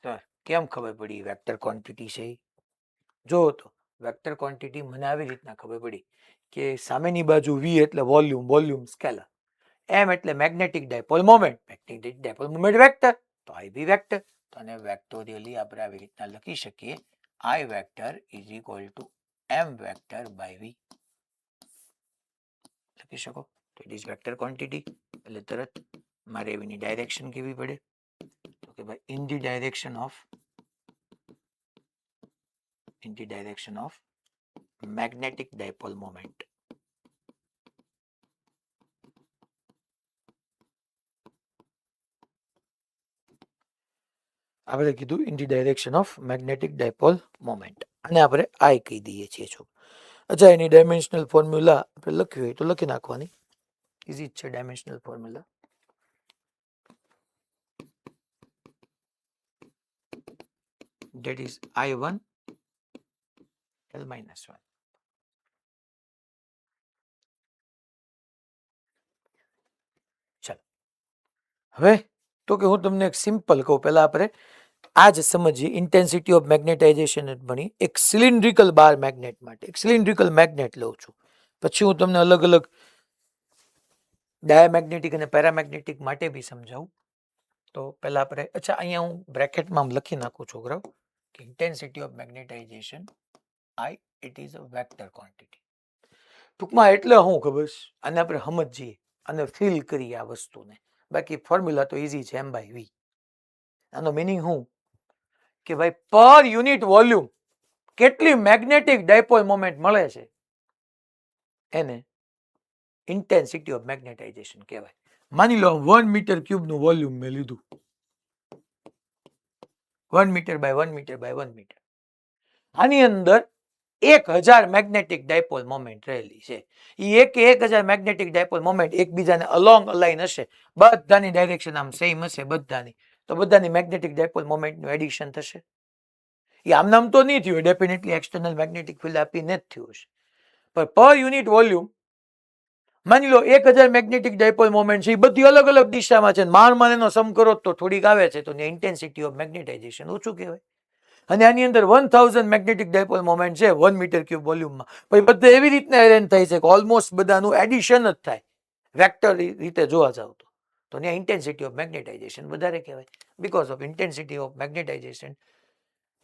સર કેમ ખબર પડી વેક્ટર ક્વોન્ટિટી છે? જો તો વેક્ટર ક્વોન્ટિટી મને આવી રીતના ખબર પડી કે સામેની બાજુ v એટલે વોલ્યુમ, વોલ્યુમ સ્કેલર, m એટલે magnetic dipole moment, magnetic dipole moment vector, તો i બી વેક્ટર. તો આને વેક્ટોરિયલી આપણે આવી રીતના લખી શકીએ, i vector is equal to m vector by v. લખી શકો. તો ઇટ ઇઝ વેક્ટર ક્વોન્ટિટી. એટલે તરત મારે એની ડાયરેક્શન કેવી પડે, તો કે ભાઈ in the direction of magnetic dipole moment. આપણે કીધું in the direction of magnetic dipole moment, અને આપણે આઈ કહી દઈએ છીએ. છો અચ્છા, એની ડાયમેન્શનલ ફોર્મ્યુલા આપણે લખવી હોય તો લખી નાખવાની, ઇઝી જ છે dimensional formula. That is I1 L minus 1. ચાલો હવે તો કે હું તમને એક સિમ્પલ કહું, પહેલા આપણે આ જ સમજીએ. ઇન્ટેન્સિટી ઓફ મેગ્નેટાઇઝેશન ભણી. એક સિલિન્ડ્રિકલ બાર મેગ્નેટ માટે એક સિલિન્ડ્રિકલ મેગ્નેટ લઉં છું, પછી હું તમને અલગ અલગ ડાયામેગ્નેટિક અને પેરામેગ્નેટિક માટે બી સમજાવું. તો પહેલા આપણે, અચ્છા અહીંયા હું બ્રેકેટમાં લખી નાખું છોકરાઓ કે intensity of magnetization I, it is a vector quantity. ટૂંકમાં એટલે હું ખબર છે, આને આપણે સમજીએ અને ફીલ કરીએ આ વસ્તુને. બાકી ફોર્મ્યુલા તો ઇઝી છે, m બાય v. આનો મિનિંગ શું કે ભાઈ પર યુનિટ વોલ્યુમ કેટલી મેગ્નેટિક ડાયપોલ મોમેન્ટ મળે છે એને ઇન્ટેન્સિટી ઓફ મેગ્નેટાઇઝેશન કહેવાય. માની લો 1 મીટર ક્યુબ નું વોલ્યુમ મેં લીધું, 1 metre by 1 metre by 1 metre. આની અંદર 1000 મેગ્નેટિક ડાયપોલ મોમેન્ટ રહેલી છે. એ 1000 મેગ્નેટિક ડાયપોલ મોમેન્ટ એકબીજાને અલોંગ અલાઇન હશે, બધાની ડાયરેક્શન આમ સેમ હશે બધાની, તો બધાની મેગ્નેટિક ડાયપોલ મોમેન્ટનું એડિશન થશે. એ આમ નામ તો નહીં થયું, ડેફિનેટલી એક્સટર્નલ મેગ્નેટિક ફિલ્ડ આપીને જ થયું હશે. પણ પર યુનિટ વોલ્યુમ માની લો 1000 મેગ્નેટિક ડાયપોલ મોમેન્ટ છે, એ બધી અલગ અલગ દિશામાં છે. માન એનો સમ કરો તો થોડીક આવે છે, તો ઇન્ટેન્સિટી ઓફ મેગ્નેટાઇઝેશન ઓછું કહેવાય. અને આની અંદર 1000 મેગ્નેટિક ડાયપોલ મોમેન્ટ છે 1 મીટર ક્યુબ વોલ્યુમમાં, પછી બધા એવી રીતના અરેન્જ થાય છે કે ઓલમોસ્ટ બધાનું એડિશન જ થાય વેક્ટર રીતે જોવા જાવ તો ત્યાં ઇન્ટેન્સિટી ઓફ મેગ્નેટાઇઝેશન વધારે કહેવાય. Because of intensity of magnetization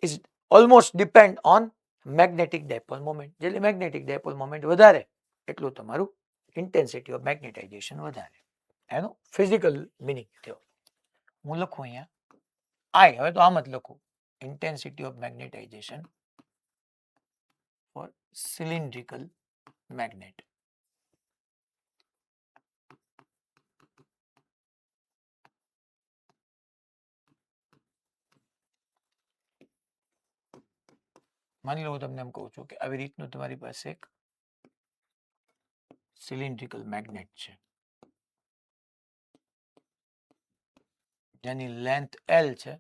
is almost depend on magnetic dipole moment. જેટલી મેગ્નેટિક ડાયપોલ મોમેન્ટ વધારે એટલું તમારું ઇન્ટેન્સિટી ઓફ મેગ્નેટાઇઝેશન વધારે. એનો ફિઝિકલ મિનિંગ થયો. હું લખું અહીંયા આઈ, હવે તો આમ જ લખું, intensity of magnetization for cylindrical magnet. માની લો હું તમને એમ કહું છું કે આવી રીતનું તમારી પાસે એક સિલિન્ડ્રિકલ મેગ્નેટ છે જેની લેન્થ L છે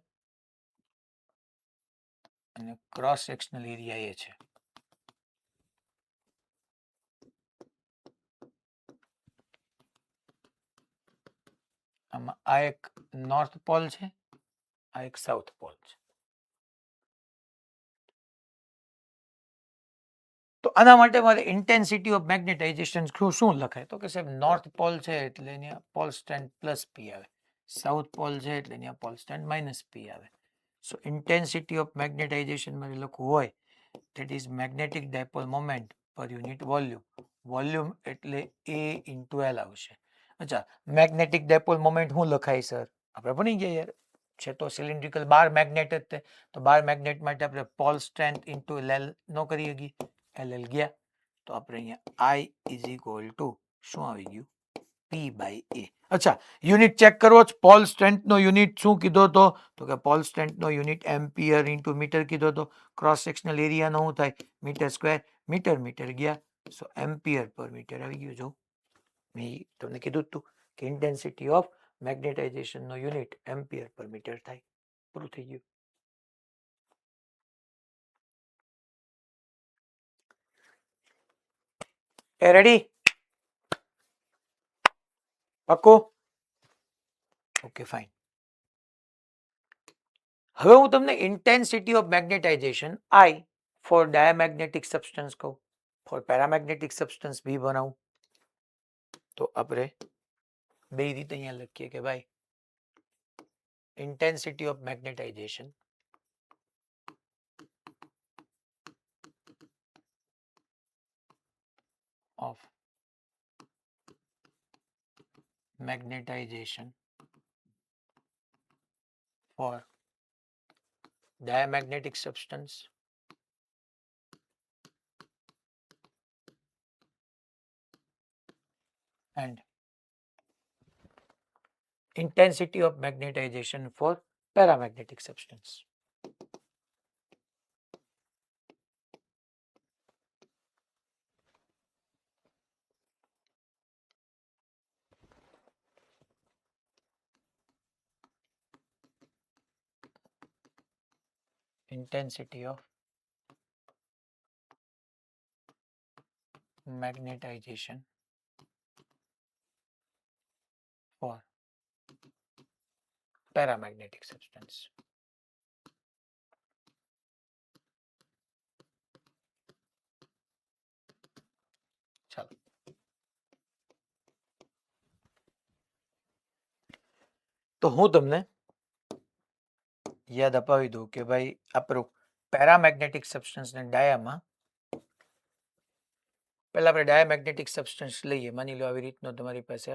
અને ક્રોસ સેક્શનલ એરિયા એ છે. આમાં આ એક નોર્થ પોલ છે, આ એક સાઉથ પોલ છે. તો આના માટે મારે ઇન્ટેન્સિટી ઓફ મેગ્નેટાઇઝેશન શું લખાય, તો કે સાહેબ નોર્થ પોલ છે એટલે અહીંયા પોલ સ્ટ્રેન્થ પ્લસ પી આવે, સાઉથ પોલ છે એટલે અહીંયા પોલ સ્ટ્રેન્થ માઇનસ પી આવે. સો ઇન્ટેન્સિટી ઓફ મેગ્નેટાઇઝેશન મારે લખવું હોય that is magnetic dipole moment per unit volume. Volume એટલે A into L આવશે. અચ્છા, મેગ્નેટિક ડાયપોલ મોમેન્ટ શું લખાય સર? આપણે ભણી ગયા યાર, છે તો સિલિન્ડ્રિકલ બાર મેગ્નેટ જ તે, તો બાર મેગ્નેટ માટે આપણે પોલ સ્ટ્રેન્થ ઇન્ટુ L નો કરી શકીએ, LL ગયા, તો આપણે અહીંયા I ઇઝ ઇક્વલ ટુ શું આવી ગયું, P બાય A. અચ્છા, યુનિટ ચેક કરવો જ, પોલ સ્ટ્રેન્થ નો યુનિટ શું કીધો તો કે પોલ સ્ટ્રેન્થ નો યુનિટ એમ્પિયર ઇન્ટુ મીટર કીધો તો. ક્રોસ સેક્શનલ એરિયા નો શું થાય, મીટર સ્ક્વેર, મીટર મીટર ગયા, સો એમ્પિયર પર મીટર આવી ગયું. જો મેં તમને કીધું હતું કે ઇન્ટેન્સિટી ઓફ મેગ્નેટાઇઝેશન નો યુનિટ એમ્પિયર પર મીટર થાય. પૂરું થઈ ગયું. એ રેડી? પાક્કું? Okay fine. હવે હું તમને intensity of magnetization I for diamagnetic substance કહું, ફોર પેરામેગ્નેટિક સબસ્ટન્સ B બનાવું. તો આપણે બે રીતે અહીંયા લખીએ કે ભાઈ intensity of magnetization of magnetization for diamagnetic substance and intensity of magnetization for paramagnetic substance. Intensity of magnetization for paramagnetic substance. ચાલો, તો હું તમને યાદ અપાવી દઉં કે ભાઈ આપણું પેરામેગ્નેટિક સબસ્ટન્સ ને ડાયામાં પહેલા આપણે ડાયામેગ્નેટિક સબસ્ટન્સ લઈએ. માની લો આવી રીતનો તમારી પાસે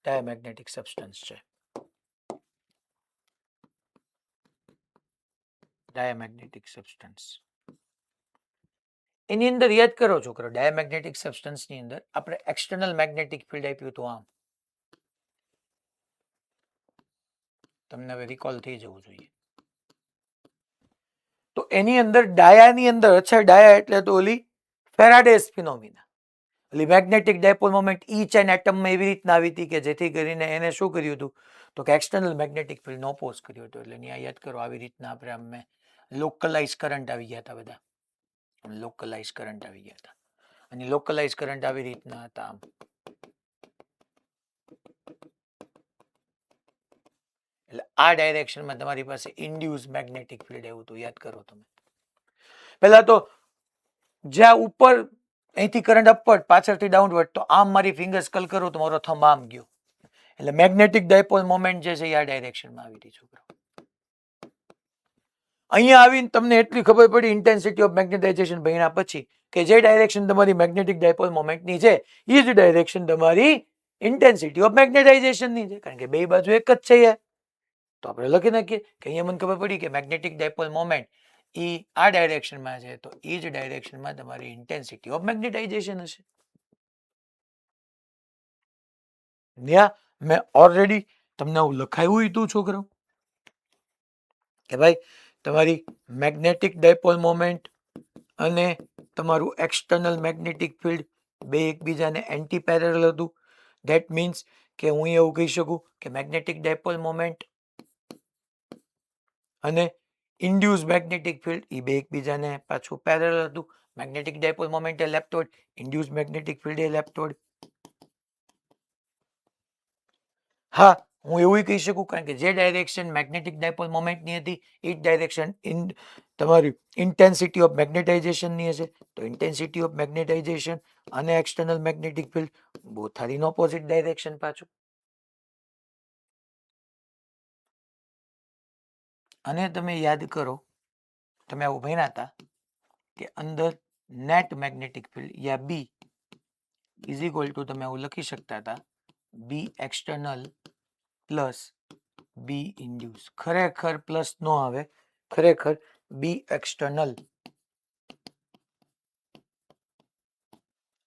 ડાયામેગ્નેટિક સબસ્ટન્સ છે. ડાયામેગ્નેટિક સબસ્ટન્સ એની અંદર યાદ કરો છોકરો, ડાયામેગ્નેટિક સબસ્ટન્સની અંદર આપણે એક્સટર્નલ મેગ્નેટિક ફિલ્ડ આપ્યું હતું આમ. તમને હવે રિકોલ થઈ જવું જોઈએ. તો એની અંદર ડાયાની અંદર, અચ્છા ડાયા એટલે તો ઓલી ફેરાડેસ ફિનોમિના, ઓલી magnetic dipole moment each and એટમમાં એવી રીતના આવી હતી કે જેથી કરીને એને શું કર્યું હતું તો કે એક્સટર્નલ મેગ્નેટિક ફિલ્ડનો ઓપોઝ કર્યો હતો. એટલે અહીંયા યાદ કરો આવી રીતના આપણે આમ લોકલાઇઝ કરંટ આવી ગયા હતા બધા. લોકલાઇઝ કરંટ આવી ગયા હતા અને લોકલાઇઝ કરંટ આવી રીતના હતા આમ. એટલે આ ડાયરેક્શનમાં તમારી પાસે ઇન્ડ્યુસ મેગ્નેટિક ફિલ્ડ એવું હતું, યાદ કરો તમે. પહેલા તો જ્યાં ઉપર અહીંથી કરંટ અપવર્ડ પાછળથી ડાઉનવર્ડ, તો આમ મારી ફિંગર સ્કલ કરું તો મારો થંબ આમ ગયો. એટલે મેગ્નેટિક ડાયપોલ મોમેન્ટ જે છે એ આ ડાયરેક્શનમાં આવી હતી છોકરો. અહીંયા આવીને તમને એટલી ખબર પડી ઇન્ટેન્સિટી ઓફ મેગ્નેટાઇઝેશન ભણ્યા પછી કે જે ડાયરેક્શન તમારી મેગ્નેટિક ડાયપોલ મોમેન્ટની છે એ જ ડાયરેક્શન તમારી ઇન્ટેન્સિટી ઓફ મેગ્નેટાઇઝેશનની છે, કારણ કે બે બાજુ એક જ છે યાર. તો આપણે લખી નાખીએ કે અહીંયા મને ખબર પડી કે મેગ્નેટિક ડાયપોલ મોમેન્ટ એ આ ડાયરેક્શનમાં છે, તો એ જ ડાયરેક્શનમાં તમારી ઇન્ટેન્સિટી ઓફ મેગ્નેટાઇઝેશન હશે. ત્યાં મેં ઓલરેડી તમને આવું લખાયું હતું છોકરો કે ભાઈ તમારી મેગ્નેટિક ડાયપોલ મોમેન્ટ અને તમારું એક્સટર્નલ મેગ્નેટિક ફિલ્ડ બે એકબીજાને એન્ટી પેરેલલ હતું. ધેટ મીન્સ કે હું એવું કહી શકું કે મેગ્નેટિક ડાયપોલ મોમેન્ટ અને ઇન્ડ્યુસ મેગ્નેટિક ફિલ્ડ એ બે એકબીજાને પાછું પેરેલલ હતું. મેગ્નેટિક ડાયપોલ મોમેન્ટ એ લેફ્ટવર્ડ, ઇન્ડ્યુસ મેગ્નેટિક ફિલ્ડ એ લેફ્ટવર્ડ. હા, હું એવું કહી શકું કારણ કે જે ડાયરેક્શન મેગ્નેટિક ડાયપોલ મોમેન્ટની હતી એ જ ડાયરેક્શન તમારી ઇન્ટેન્સિટી ઓફ મેગ્નેટાઇઝેશનની હશે. તો ઇન્ટેન્સિટી ઓફ મેગ્નેટાઇઝેશન અને external magnetic field both are in opposite direction પાછું. અને તમે યાદ કરો, તમે આવું ભણ્યા હતા કે અંદર નેટ મેગ્નેટિક ફિલ્ડ યા બી ઇઝ ઇક્વલ ટુ તમે આવું લખી શકતા હતા B external plus B induce. ખરેખર પ્લસ નો આવે, ખરેખર બી એક્સટર્નલ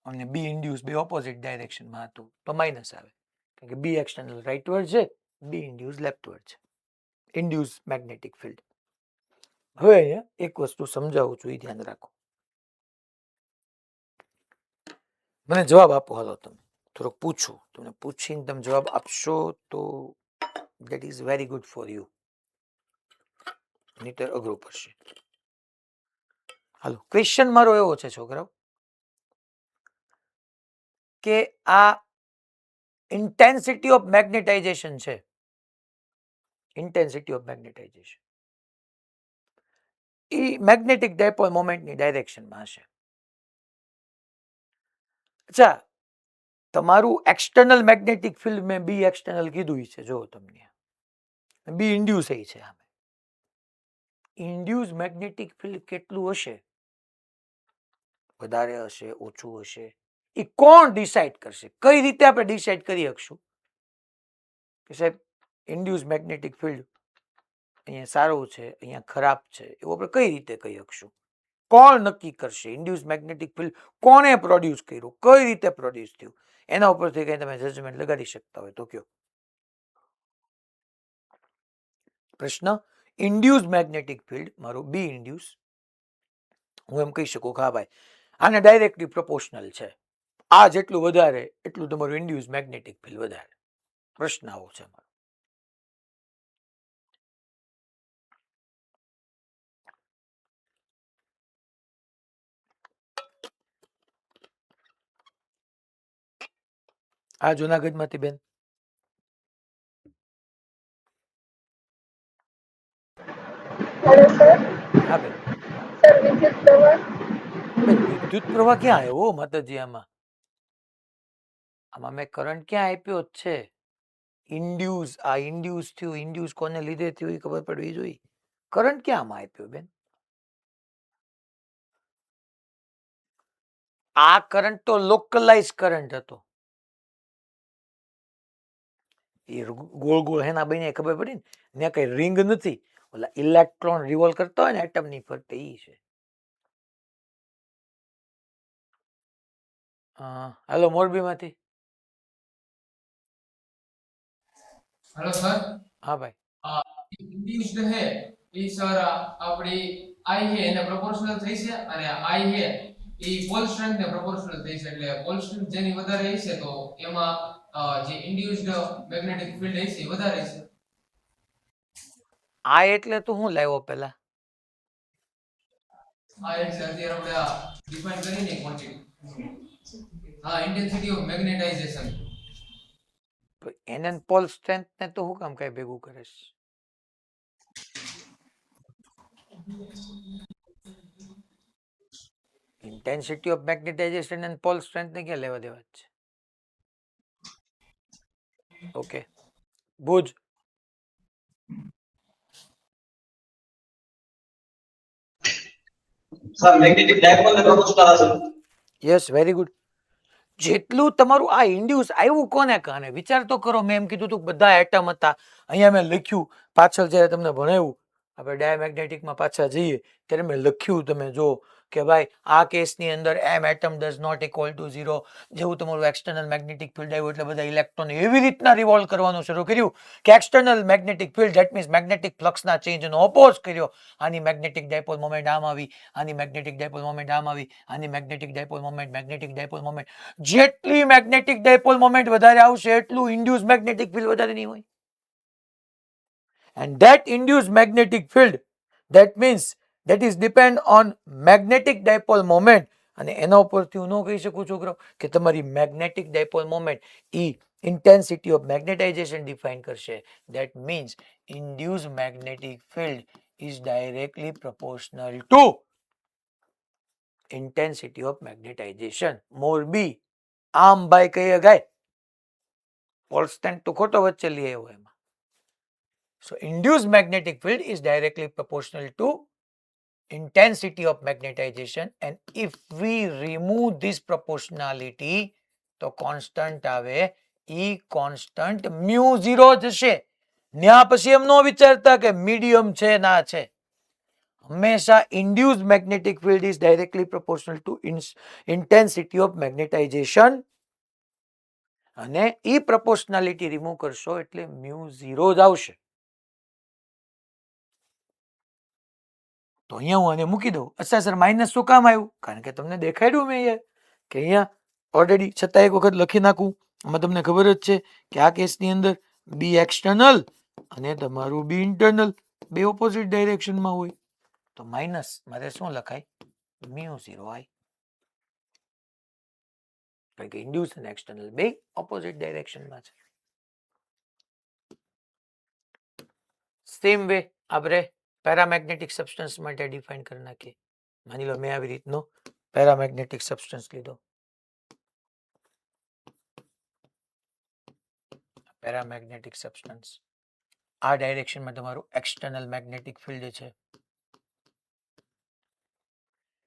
અને બી ઇન્ડ્યુસ બે ઓપોઝિટ ડાયરેક્શનમાં હતું તો માઇનસ આવે, કારણ કે બી એક્સટર્નલ રાઇટવર્ડ છે, બી ઇન્ડ્યુસ લેફ્ટવર્ડ છે. Induce magnetic field. હવે અહીંયા એક વસ્તુ સમજાવું છું, એ ધ્યાન રાખો. મને જવાબ આપો, હાલો તમે થોડોક પૂછું, તમને પૂછીને તમે જવાબ આપશો તો that is very good for you. નહીતર અઘરું પડશે. હાલો, ક્વેશ્ચન મારો એવો છે છોકરાઓ કે આ ઇન્ટેન્સિટી ઓફ મેગ્નેટાઇઝેશન છે, ઇન્ટેન્સિટી ઓફ મેગ્નેટાઇઝેશન એ મેગ્નેટિક ડાયપોલ મોમેન્ટની ડાયરેક્શનમાં હશે. અચ્છા, તમારું એક્સટર્નલ મેગ્નેટિક ફિલ્ડ મેં બી એક્સટર્નલ કીધું છે, જો તમને બી ઇન્ડ્યુસ છે. આમે ઇન્ડ્યુસ મેગ્નેટિક ફિલ્ડ કેટલું હશે, વધારે હશે, ઓછું હશે, એ કોણ ડિસાઇડ કરશે? કઈ રીતે આપણે ડિસાઇડ કરી શકશું કે સાહેબ ઇન્ડ્યુસ મેગ્નેટિક ફિલ્ડ અહીંયા સારું છે, અહીંયા ખરાબ છે, એવું આપણે કઈ રીતે કહી શકશું? કોણ નક્કી કરશે? ઇન્ડ્યુસ મેગ્નેટિક ફિલ્ડ કોણે પ્રોડ્યુસ કર્યું, કઈ રીતે પ્રોડ્યુસ થયું, એના ઉપરથી કઈ તમે જજમેન્ટ લગાડી શકતા હોય તો કયો. પ્રશ્ન, ઇન્ડ્યુસ મેગ્નેટિક ફિલ્ડ મારું બી ઇન્ડ્યુસ, હું એમ કહી શકું કે હા ભાઈ આને ડાયરેક્ટલી પ્રોપોર્શનલ છે, આ જેટલું વધારે એટલું તમારું ઇન્ડ્યુસ મેગ્નેટિક ફિલ્ડ વધારે. પ્રશ્ન આવો છે મારો. આ જુનાગઢમાંથી બેન. Hello sir. હા બેન. સર વિદ્યુત પ્રવાહ. બેન વિદ્યુત પ્રવાહ ક્યાં આવ્યો માતાજી? આમાં આમાં મેં કરંટ ક્યાં આપ્યો જ છે? ઇન્ડ્યુસ, આ ઇન્ડ્યુસ થયું, ઇન્ડ્યુસ કોને લીધે થયું એ ખબર પડવી જોઈએ. કરંટ ક્યાં આમાં આપ્યો બેન? આ કરંટ તો લોકલાઇઝ કરંટ હતો. એ ગોળ ગોળ હેના બને ખબર પડી ને કઈ રિંગ નથી, ઓલા ઇલેક્ટ્રોન રિવોલ્વ કરતા હોય ને એટમની ફરતે ઈ છે. હાલો મોરબીમાંથી. Hello sir. હા ભાઈ. ઇન્ડ્યુસ્ડ હે ઈ સર આપણી આઈ હે એને પ્રોપોર્શનલ થઈ છે, અને આઈ હે ઈ પોલ સ્ટ્રેન્થ ને પ્રોપોર્શનલ થઈ છે. એટલે પોલ સ્ટ્રેન્થ જેની વધારે હશે તો એમાં જે ઇન્ડ્યુસ્ડ મેગ્નેટિક ફિલ્ડ હશે એ વધારે છે. આ એટલે તો હું લાવ્યો પેલા? આ એટલે અત્યારે આપણે આ ડિફાઇન કરીને ક્વોન્ટિટી. હા, ઇન્ટેન્સિટી ઓફ મેગ્નેટાઇઝેશન. એને પોલ સ્ટ્રેન્થ ને તો હું કામ કઈ ભેગું કરે છે? ઇન્ટેન્સિટી ઓફ મેગ્નેટાઇઝેશન અને પોલ સ્ટ્રેન્થ ને ક્યાં લેવા દેવા છે? Okay, Bhuj. Sir magnetic dipole ને પ્રોપોર્શનલ હશે. Yes, very good. જેટલું તમારું આ ઇન્ડ્યુસ આવ્યું કોને કારણે વિચાર તો કરો. મેં એમ કીધું તું બધા એટમ હતા, અહીંયા મેં લખ્યું પાછળ જ્યારે તમને ભણાવ્યું આપણે ડાયામેગ્નેટિકમાં પાછા જઈએ ત્યારે મેં લખ્યું, તમે જો કે ભાઈ આ કેસની અંદર M atom does not equal to 0. જેવું તમારું એક્સટર્નલ મેગ્નેટિક ફિલ્ડ આવ્યું એટલે બધા ઇલેક્ટ્રોન એવી રીતના રિવોલ્વ કરવાનું શરૂ કર્યું કે external magnetic field that means magnetic ફ્લક્સના ચેન્જનો ઓપોઝ કર્યો. આની મેગ્નેટિક ડાયપોલ મોમેન્ટ આમ આવી, આની મેગ્નેટિક ડાયપોલ મોમેન્ટ આમ આવી, આની magnetic dipole moment, magnetic dipole moment. જેટલી મેગ્નેટિક ડાયપોલ મોમેન્ટ વધારે આવશે એટલું ઇન્ડ્યુસ મેગ્નેટિક ફિલ્ડ વધારે નહીં હોય. And that induced magnetic field, that means that is depend on magnetic dipole moment. અને એના ઉપરથી હું ન કહી શકું છોકરો કે તમારી મેગ્નેટિક ડાયપોલ મોમેન્ટ ઈ ઇન્ટેન્સિટી ઓફ મેગ્નેટાઇઝેશન ડિફાઇન કરશે. That means induced magnetic field is directly proportional to intensity of magnetization. Morbi આમ ભાઈ કહીએ ગાય કોન્સ્ટન્ટ તો ખોટો વચ્ચે લઈ આવ્યો એમાં. So induced magnetic field is directly proportional to intensity of magnetization, and if we remove this proportionality તો constant આવે, ઈ constant mu0 જશે. ન્યા પછી એમ ન વિચારતા કે મીડિયમ છે ના છે. હંમેશા induced magnetic field is directly proportional to intensity of magnetization, અને ઈ proportionality remove કરશો એટલે mu0 જ આવશે. તો અહીંયા હું આને મૂકી દઉં. અચ્છા સર માઇનસ શું કામ આવ્યું? કારણ કે તમને દેખાડ્યું મેં યાર કે અહીંયા ઓલરેડી, છતાં એક વખત લખી નાખું. આમાં તમને ખબર જ છે કે આ કેસની અંદર બી એક્સટર્નલ અને તમારું બી ઇન્ટરનલ બે ઓપોઝિટ ડાયરેક્શનમાં હોય તો માઇનસ મારે શું લખાય? mu0 i. કારણ કે ઇન્ડ્યુસ અને એક્સટર્નલ બે ઓપોઝિટ ડાયરેક્શનમાં છે. સેમ વે આપણે પેરામેગ્નેટિક સબસ્ટન્સ માટે ડિફાઇન કરી નાખીએ. માની લો મેં આવી રીતનો પેરામેગ્નેટિક સબસ્ટન્સ લીધો. પેરામેગ્નેટિક સબસ્ટન્સ આ ડાયરેક્શનમાં તમારું એક્સટર્નલ મેગ્નેટિક ફિલ્ડ છે.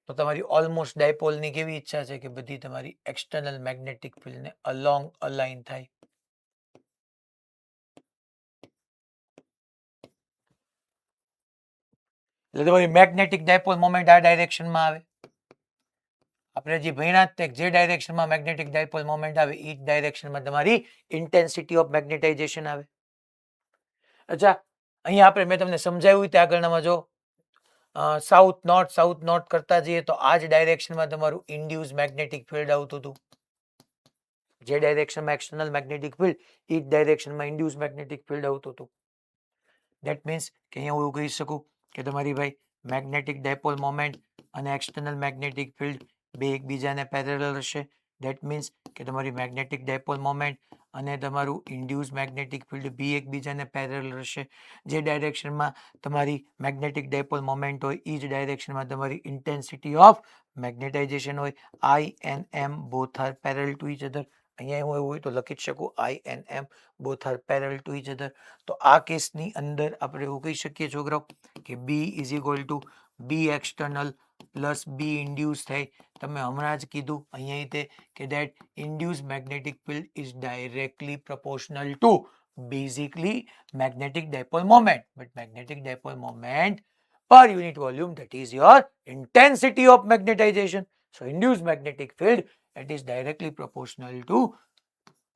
તો તમારી ઓલમોસ્ટ ડાયપોલની કેવી ઈચ્છા છે કે બધી તમારી એક્સટર્નલ મેગ્નેટિક ફિલ્ડને અલોંગ અલાઇન થાય. એટલે તમારી મેગ્નેટિક ડાયપોલ મોમેન્ટ આ ડાયરેક્શનમાં આવે. આપણે જે ભણ્યા તે જે ડાયરેક્શનમાં મેગ્નેટિક ડાયપોલ મોમેન્ટ આવે એ ડાયરેક્શનમાં તમારી ઇન્ટેન્સિટી ઓફ મેગ્નેટાઇઝેશન આવે. અચ્છા, અહીંયા આપણે મેં તમને સમજાવ્યું ત્યાં આગળનામાં જો સાઉથ નોર્થ કરતા જઈએ તો આ જ ડાયરેક્શનમાં તમારું ઇન્ડ્યુસ મેગ્નેટિક ફિલ્ડ આવતું હતું. જે ડાયરેક્શનમાં એક્સટર્નલ મેગ્નેટિક ફિલ્ડ એ જ ડાયરેક્શનમાં ઇન્ડ્યુસ મેગ્નેટિક ફિલ્ડ આવતું હતું. ધેટ મીન્સ કે અહીંયા હું એવું કહી શકું કે તમારી ભાઈ મેગ્નેટિક ડાયપોલ મોમેન્ટ અને એક્સટર્નલ મેગ્નેટિક ફિલ્ડ બે એકબીજાને પેરેલલ હશે. ધેટ મીન્સ કે તમારી મેગ્નેટિક ડાયપોલ મોમેન્ટ અને તમારું ઇન્ડ્યુસ મેગ્નેટિક ફિલ્ડ બી એકબીજાને પેરેલલ રહેશે. જે ડાયરેક્શનમાં તમારી મેગ્નેટિક ડાયપોલ મોમેન્ટ હોય એ જ ડાયરેક્શનમાં તમારી ઇન્ટેન્સિટી ઓફ મેગ્નેટાઇઝેશન હોય. I N M both are parallel to each other. અહીંયા હું એવું હોય તો લખી શકું I N M both are parallel to each other. તો આ કેસની અંદર આપણે એવું કહી શકીએ છોકરાઓ કે B is equal to B external plus B induce થાય. તમે હમણાં જ કીધું અહીંયા કે that induced magnetic field is directly proportional to basically magnetic dipole moment, but magnetic dipole moment per unit volume, that is your intensity of magnetization. So induced magnetic field, it is directly proportional to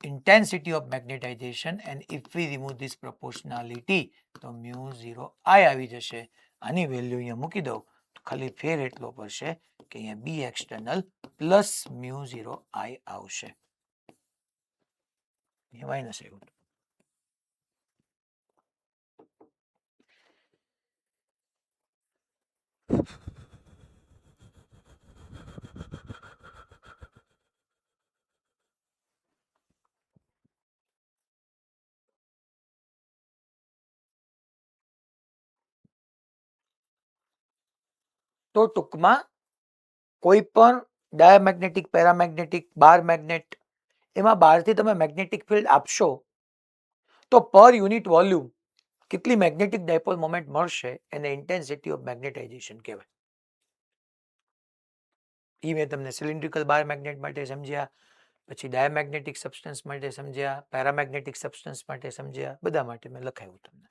intensity of magnetization, and if we remove this proportionality તો mu 0 I આવી જશે. આની value અહીંયા મૂકી દઉં તો ખાલી ફેર એટલો પડશે કે અહીંયા બી એક્સટર્નલ પ્લસ મ્યુ 0 I આવશે. માઇનસ આવ્યું. તો ટૂંકમાં કોઈ પણ ડાયામેગ્નેટિક પેરામેગ્નેટિક બાર મેગ્નેટ એમાં બહારથી તમે મેગ્નેટિક ફિલ્ડ આપશો તો પર યુનિટ વોલ્યુમ કેટલી મેગ્નેટિક ડાયપોલ મોમેન્ટ મળશે એને ઇન્ટેન્સિટી ઓફ મેગ્નેટાઇઝેશન કહેવાય. એ મેં તમને સિલિન્ડ્રિકલ બાર મેગ્નેટ માટે સમજ્યા, પછી ડાયામેગ્નેટિક સબસ્ટન્સ માટે સમજ્યા, પેરામેગ્નેટિક સબસ્ટન્સ માટે સમજ્યા, બધા માટે મેં લખાયું તમને.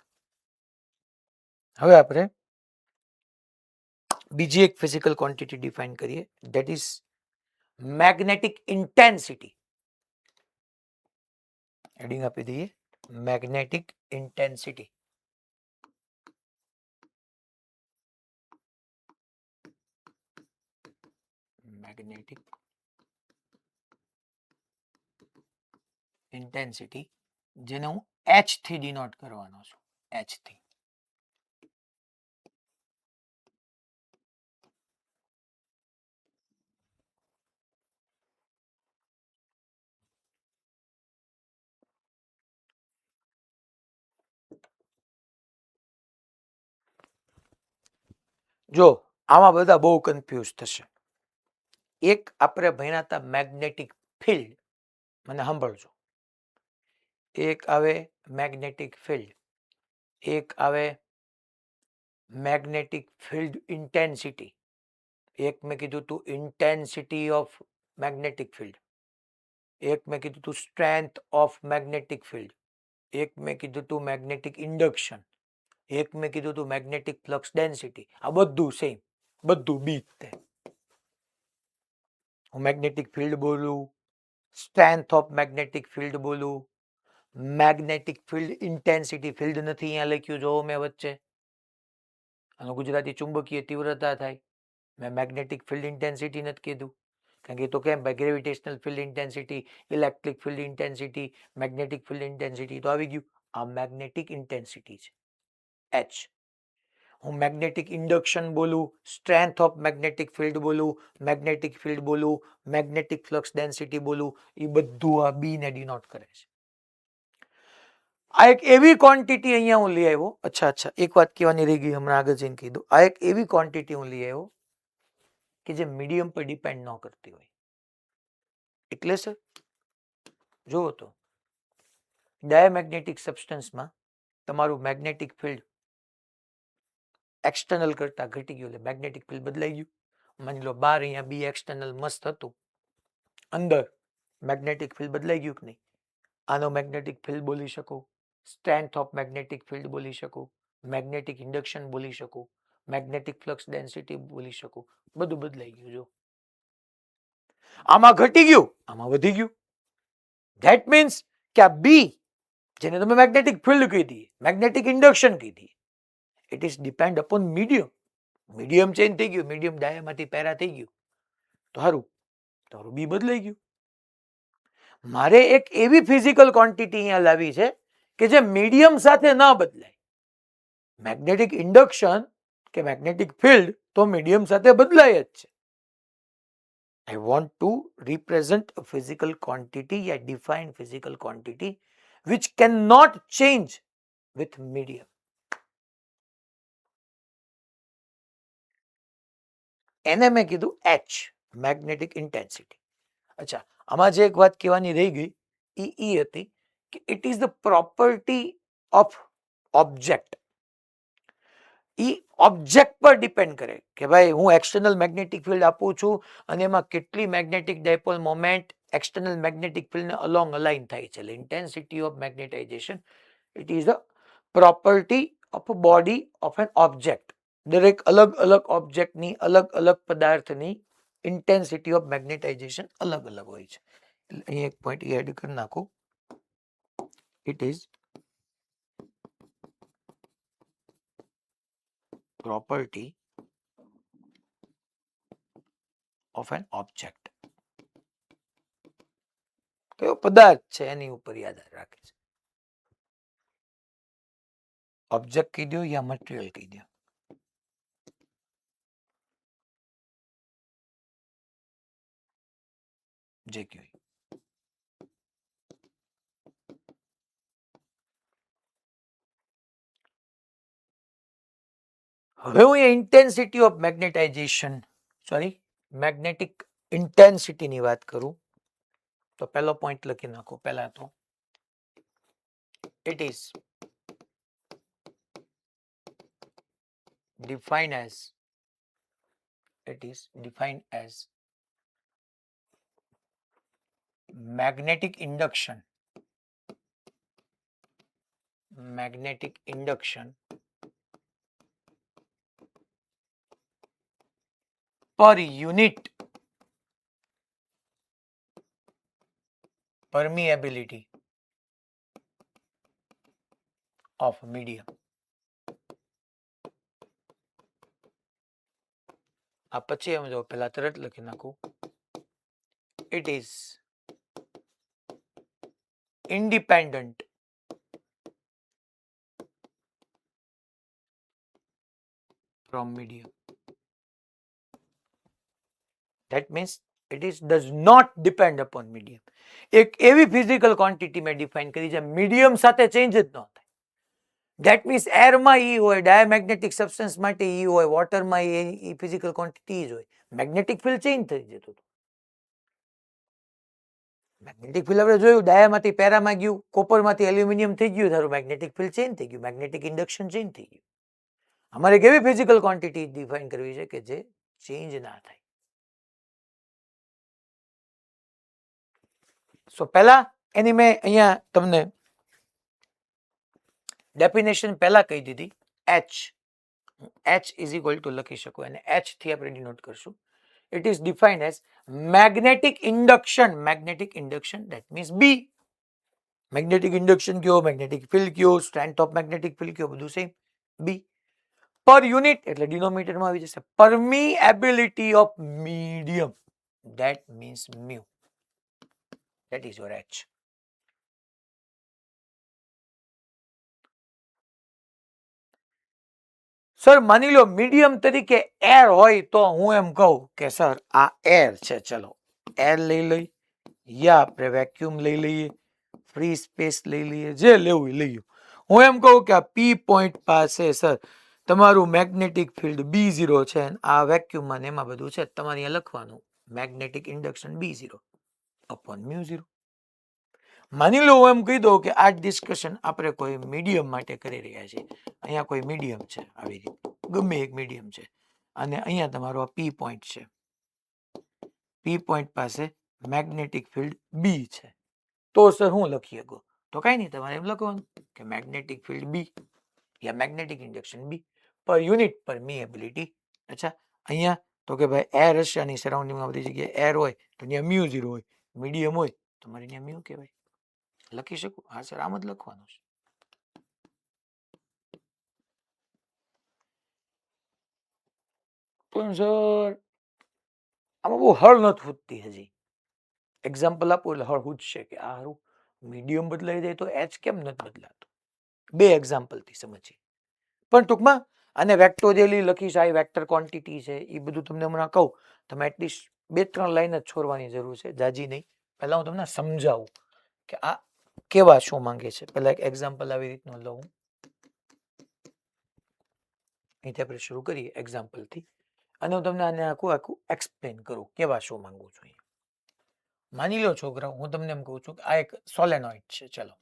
હવે આપણે બીજી એક ફિઝિકલ ક્વોન્ટિટી ડિફાઇન કરીએ, that is magnetic intensity. Heading આપી દઈએ મેગ્નેટિક ઇન્ટેન્સિટી. મેગ્નેટિક ઇન્ટેન્સિટી જેને હું એચ થી ડિનોટ કરવાનો છું. એચ થી. જો આમાં બધા બહુ કન્ફ્યુઝ થશે. એક આપણે ભણ્યા હતા મેગ્નેટિક ફિલ્ડ, મને સાંભળજો. એક આવે મેગ્નેટિક ફિલ્ડ, એક આવે મેગ્નેટિક ફિલ્ડ ઇન્ટેન્સિટી, એક મેં કીધું તું ઇન્ટેન્સિટી ઓફ મેગ્નેટિક ફિલ્ડ, એક મેં કીધું તું સ્ટ્રેન્થ ઓફ મેગ્નેટિક ફિલ્ડ, એક મેં કીધું તું મેગ્નેટિક ઇન્ડક્શન, એક મેં કીધું તું મેગ્નેટિક ફ્લક્સ ડેન્સિટી. આ બધું સેમ, બધું બીજ તે. હું મેગ્નેટિક ફિલ્ડ બોલું, સ્ટ્રેન્થ ઓફ મેગ્નેટિક ફિલ્ડ બોલું, મેગ્નેટિક ફિલ્ડ ઇન્ટેન્સિટી, ફિલ્ડ નથી અહીંયા લખ્યું, જોવો મેં વચ્ચે. આનું ગુજરાતી ચુંબકીય તીવ્રતા થાય. મેં મેગ્નેટિક ફિલ્ડ ઇન્ટેન્સિટી નથી કીધું, કારણ કે તો કેમ ભાઈ gravitational field intensity, electric field intensity, magnetic field intensity તો આવી ગયું. આ મેગ્નેટિક ઇન્ટેન્સિટી છે એચ. હું મેગ્નેટિક ઇન્ડક્શન બોલું, સ્ટ્રેન્થ ઓફ મેગ્નેટિક ફિલ્ડ બોલું, મેગ્નેટિક ફિલ્ડ બોલું, મેગ્નેટિક ફ્લક્સ ડેન્સિટી બોલું, એ બધું આ બી ને ડિનોટ કરે છે. આ એક એવી ક્વોન્ટિટી અહીંયા હું લઈ આવ્યો. અચ્છા એક વાત કહેવાની રહી ગઈ, હમણાં આગળ જઈને કીધું. આ એક એવી ક્વોન્ટિટી હું લઈ આવ્યો કે જે મીડિયમ પર ડિપેન્ડ ન કરતી હોય. એટલે સર જુઓ તો ડાયામેગ્નેટિક સબસ્ટન્સમાં તમારું મેગ્નેટિક ફિલ્ડ એક્સટર્નલ કરતા ઘટી ગયું, એટલે મેગ્નેટિક ફિલ્ડ બદલાઈ ગયું. માની લો બાર અહીંયા બી એક્સટર્નલ મસ્ત હતું, અંદર મેગ્નેટિક ફિલ્ડ બદલાઈ ગયું કે નહીં? આનો મેગ્નેટિક ફિલ્ડ બોલી શકું, સ્ટ્રેન્થ ઓફ મેગ્નેટિક ફિલ્ડ બોલી શકું, મેગ્નેટિક ઇન્ડક્શન બોલી શકું, મેગ્નેટિક ફ્લક્સ ડેન્સિટી બોલી શકું. બધું બદલાઈ ગયું. જો આમાં ઘટી ગયું, આમાં વધી ગયું. ધેટ મીન્સ કે આ બી જેને તમે મેગ્નેટિક ફિલ્ડ કીધી, મેગ્નેટિક ઇન્ડક્શન કીધી, it is depend upon medium. Medium change થઈ ગયું, મીડિયમ ડાયામાંથી પેરા થઈ ગયું, તો સારું, તમારું બી બદલાઈ ગયું. મારે એક એવી ફિઝિકલ ક્વોન્ટિટી અહીંયા લાવી છે કે જે મીડિયમ સાથે ન બદલાય. મેગ્નેટિક ઇન્ડક્શન કે મેગ્નેટિક ફિલ્ડ તો મીડિયમ સાથે બદલાય જ છે. I want to represent a physical quantity, a defined physical quantity which cannot change with medium. એને મેં કીધું H, magnetic intensity. અચ્છા, આમાં જે એક વાત કહેવાની રહી ગઈ એ હતી કે it is the property of object. A object પર ડિપેન્ડ કરે કે ભાઈ હું એક્સટર્નલ મેગ્નેટિક ફિલ્ડ આપું છું અને એમાં કેટલી magnetic dipole moment external magnetic ફિલ્ડને અલોંગ અલાઇન થાય છે. એટલે intensity of magnetization it is the property of a body of an object. દરેક અલગ અલગ ઓબ્જેક્ટની અલગ અલગ પદાર્થની ઇન્ટેન્સિટી ઓફ મેગ્નેટાઇઝેશન અલગ અલગ હોય છે. એટલે અહીં એક પોઈન્ટ એડ કરી નાખું. It is property of an object. કયો પદાર્થ છે એની ઉપર યાદ રાખે છે. ઓબ્જેક્ટ કહી દો યા મટીરિયલ કહી દો. જે કહ્યું. હવે હું ઇન્ટેન્સિટી ઓફ મેગ્નેટાઇઝેશન મેગ્નેટિક ઇન્ટેન્સિટીની વાત કરું તો પહેલો પોઈન્ટ લખી નાખો. પહેલા તો it is defined as magnetic induction per unit permeability of medium. આ પછી એમ જો પેલા તરત લખી નાખું. It is independent from medium. That means it does not depend upon medium. એક એવી ફિઝિકલ ક્વોન્ટિટી મેં ડિફાઇન કરી છે મીડિયમ સાથે ચેન્જ જ ન થાય. ધેટ મીન્સ એરમાં ઈ હોય, ડાયામેગ્નેટિક સબસ્ટન્સ માટે ઈ હોય, વોટરમાં એ ફિઝિકલ ક્વોન્ટિટી જ હોય. મેગ્નેટિક ફિલ્ડ ચેન્જ થઈ જતું હતું. મેગ્નેટિક ફિલ્ડ આપણે જોયું, ડાયામાંથી પેરામાં ગયું, કોપરમાંથી એલ્યુમિનિયમ થઈ ગયું, તારું મેગ્નેટિક ફિલ્ડ ચેન્જ થઈ ગયું, મેગ્નેટિક ઇન્ડક્શન ચેન્જ થઈ ગયું. અમારે કેવી ફિઝિકલ ક્વોન્ટિટી ડિફાઇન કરવી છે કે જે ચેન્જ ના થાય. સો પહેલા એની મેં અહીંયા તમને ડેફિનેશન પહેલા કહી દીધી. H ઇઝ ઇક્વલ ટુ લખી શકો અને H થી આપણે ડિનોટ કરશું. It is defined as magnetic induction. That means B. Magnetic induction કયો, magnetic field કયો, strength of magnetic field કયો, બધું સેમ. B per unit એટલે ડિનોમિનેટરમાં આવી જશે. Permeability of medium. That means mu. That is your H. Sir માની લો medium તરીકે air હોય તો હું એમ કહું કે સર આ એર છે, ચલો એર લઈ લઈ, યા આપણે વેક્યુમ લઈ લઈએ, ફ્રી સ્પેસ લઈ લઈએ, જે લેવું એ લઈએ. હું એમ કહું કે આ પી પોઈન્ટ પાસે સર તમારું મેગ્નેટિક ફિલ્ડ B0 છે, અને આ વેક્યુમમાં ને એમાં બધું છે, તમારે અહીંયા લખવાનું મેગ્નેટિક ઇન્ડક્શન B0 અપોન મ્યુ0. માની લો હું એમ કહી દઉં કે આ ડિસ્કશન આપણે કોઈ મીડિયમ માટે કરી રહ્યા છીએ. અહીંયા કોઈ મીડિયમ છે, આવી રીતે ગમે એક મીડિયમ છે, અને અહીંયા તમારો આ પી પોઈન્ટ છે. પી પોઈન્ટ પાસે મેગ્નેટિક ફિલ્ડ B છે. તો સર હું લખી શકું? તો કાંઈ નહીં, તમારે એમ લખવાનું કે મેગ્નેટિક ફિલ્ડ B યા મેગ્નેટિક ઇન્ડક્શન B પર યુનિટ પરમિએબિલિટી. અચ્છા, અહીંયા તો કે ભાઈ એર હશે, આની સરાઉન્ડિંગમાં બધી જગ્યાએ એર હોય તો ત્યાં મ્યુ0 હોય, મીડિયમ હોય તો મારે ત્યાં મ્યુ કહેવાય. લખી શકું? હા સર, આમ જ લખવાનું છે. પણ સર આમાં બહુ હળ નથી ફૂટતી હજી. એક્ઝામ્પલ આપો એટલે હળ ફૂટશે કે આ હારું મીડિયમ બદલાઈ જાય તો એચ કેમ નથી બદલાતો. 2 એક્ઝામ્પલથી સમજીએ. પણ ટૂંકમાં આને વેક્ટોરિયલી લખીશ, આ વેક્ટર ક્વોન્ટિટી છે, એ બધું તમને હમણાં કહું. તમે એટલીસ્ટ 2-3 લાઈન જ છોડવાની જરૂર છે, જાજી નહીં. પહેલા હું તમને સમજાવું કે આ કેવા શું માંગે છે. પહેલા એક એક્ઝામ્પલ આવી રીતનું લઉં. અહીંથી આપણે શરૂ કરીએ એક્ઝામ્પલથી, અને હું તમને આને આખું એક્સપ્લેન કરું કેવા શું માંગુ છું. માની લો છોકરાઓ, હું તમને એમ કહું છું કે આ એક સોલેનોઇડ છે, ચલો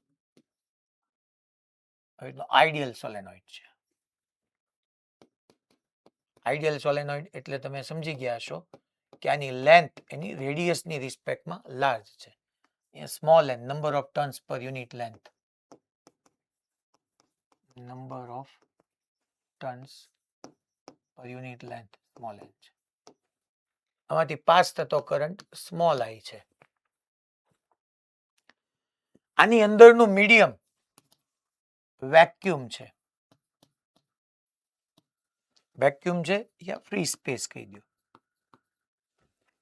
આઈડિયલ સોલેનોઇડ છે. આઈડિયલ સોલેનોઇડ એટલે તમે સમજી ગયા હશો કે આની લેન્થ એની રેડિયસની રિસ્પેક્ટમાં લાર્જ છે. Small N number of turns per unit length, number of turns per unit length small N છે. આમાંથી પાસ થતો કરંટ સ્મોલ આઈ છે. આની અંદરનું મીડિયમ વેક્યુમ છે. વેક્યુમ છે યા ફ્રી સ્પેસ કહી દો,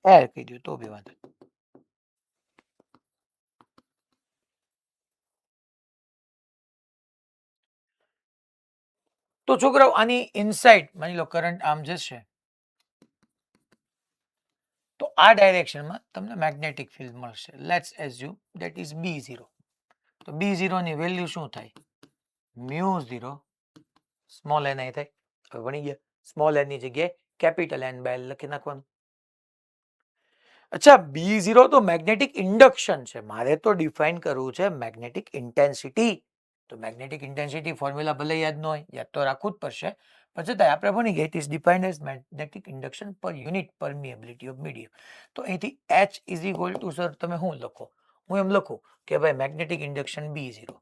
એર કહી દો તો બી વાંધો. તો છોકરાઓ આની ઇનસાઇડ માની લો કરંટ આમ જશે તો આ ડાયરેક્શનમાં તમને મેગ્નેટિક ફિલ્ડ મળશે. Let's assume that is B0. તો B0 ની વેલ્યુ શું થાય? મ્યુ0 સ્મોલ એન આઈ થાય. હવે ભણી ગયા, સ્મોલ એન ની જગ્યાએ કેપિટલ એન બાય એલ લખી નાખવાનું. અચ્છા, B0 તો મેગ્નેટિક ઇન્ડક્શન છે, મારે તો ડિફાઇન કરવું છે મેગ્નેટિક ઇન્ટેન્સિટી. તો મેગ્નેટિક ઇન્ટેન્સિટી ફોર્મ્યુલા ભલે યાદ ન હોય, યાદ તો રાખવું જ પડશે, પણ છતાં આપણે ભણી ગયા. It is defined as magnetic induction પર યુનિટ પરમિએબિલિટી ઓફ મીડિયમ. તો અહીંથી H is equal two sir તમે શું લખો? હું એમ લખું કે ભાઈ મેગ્નેટિક ઇન્ડક્શન B0.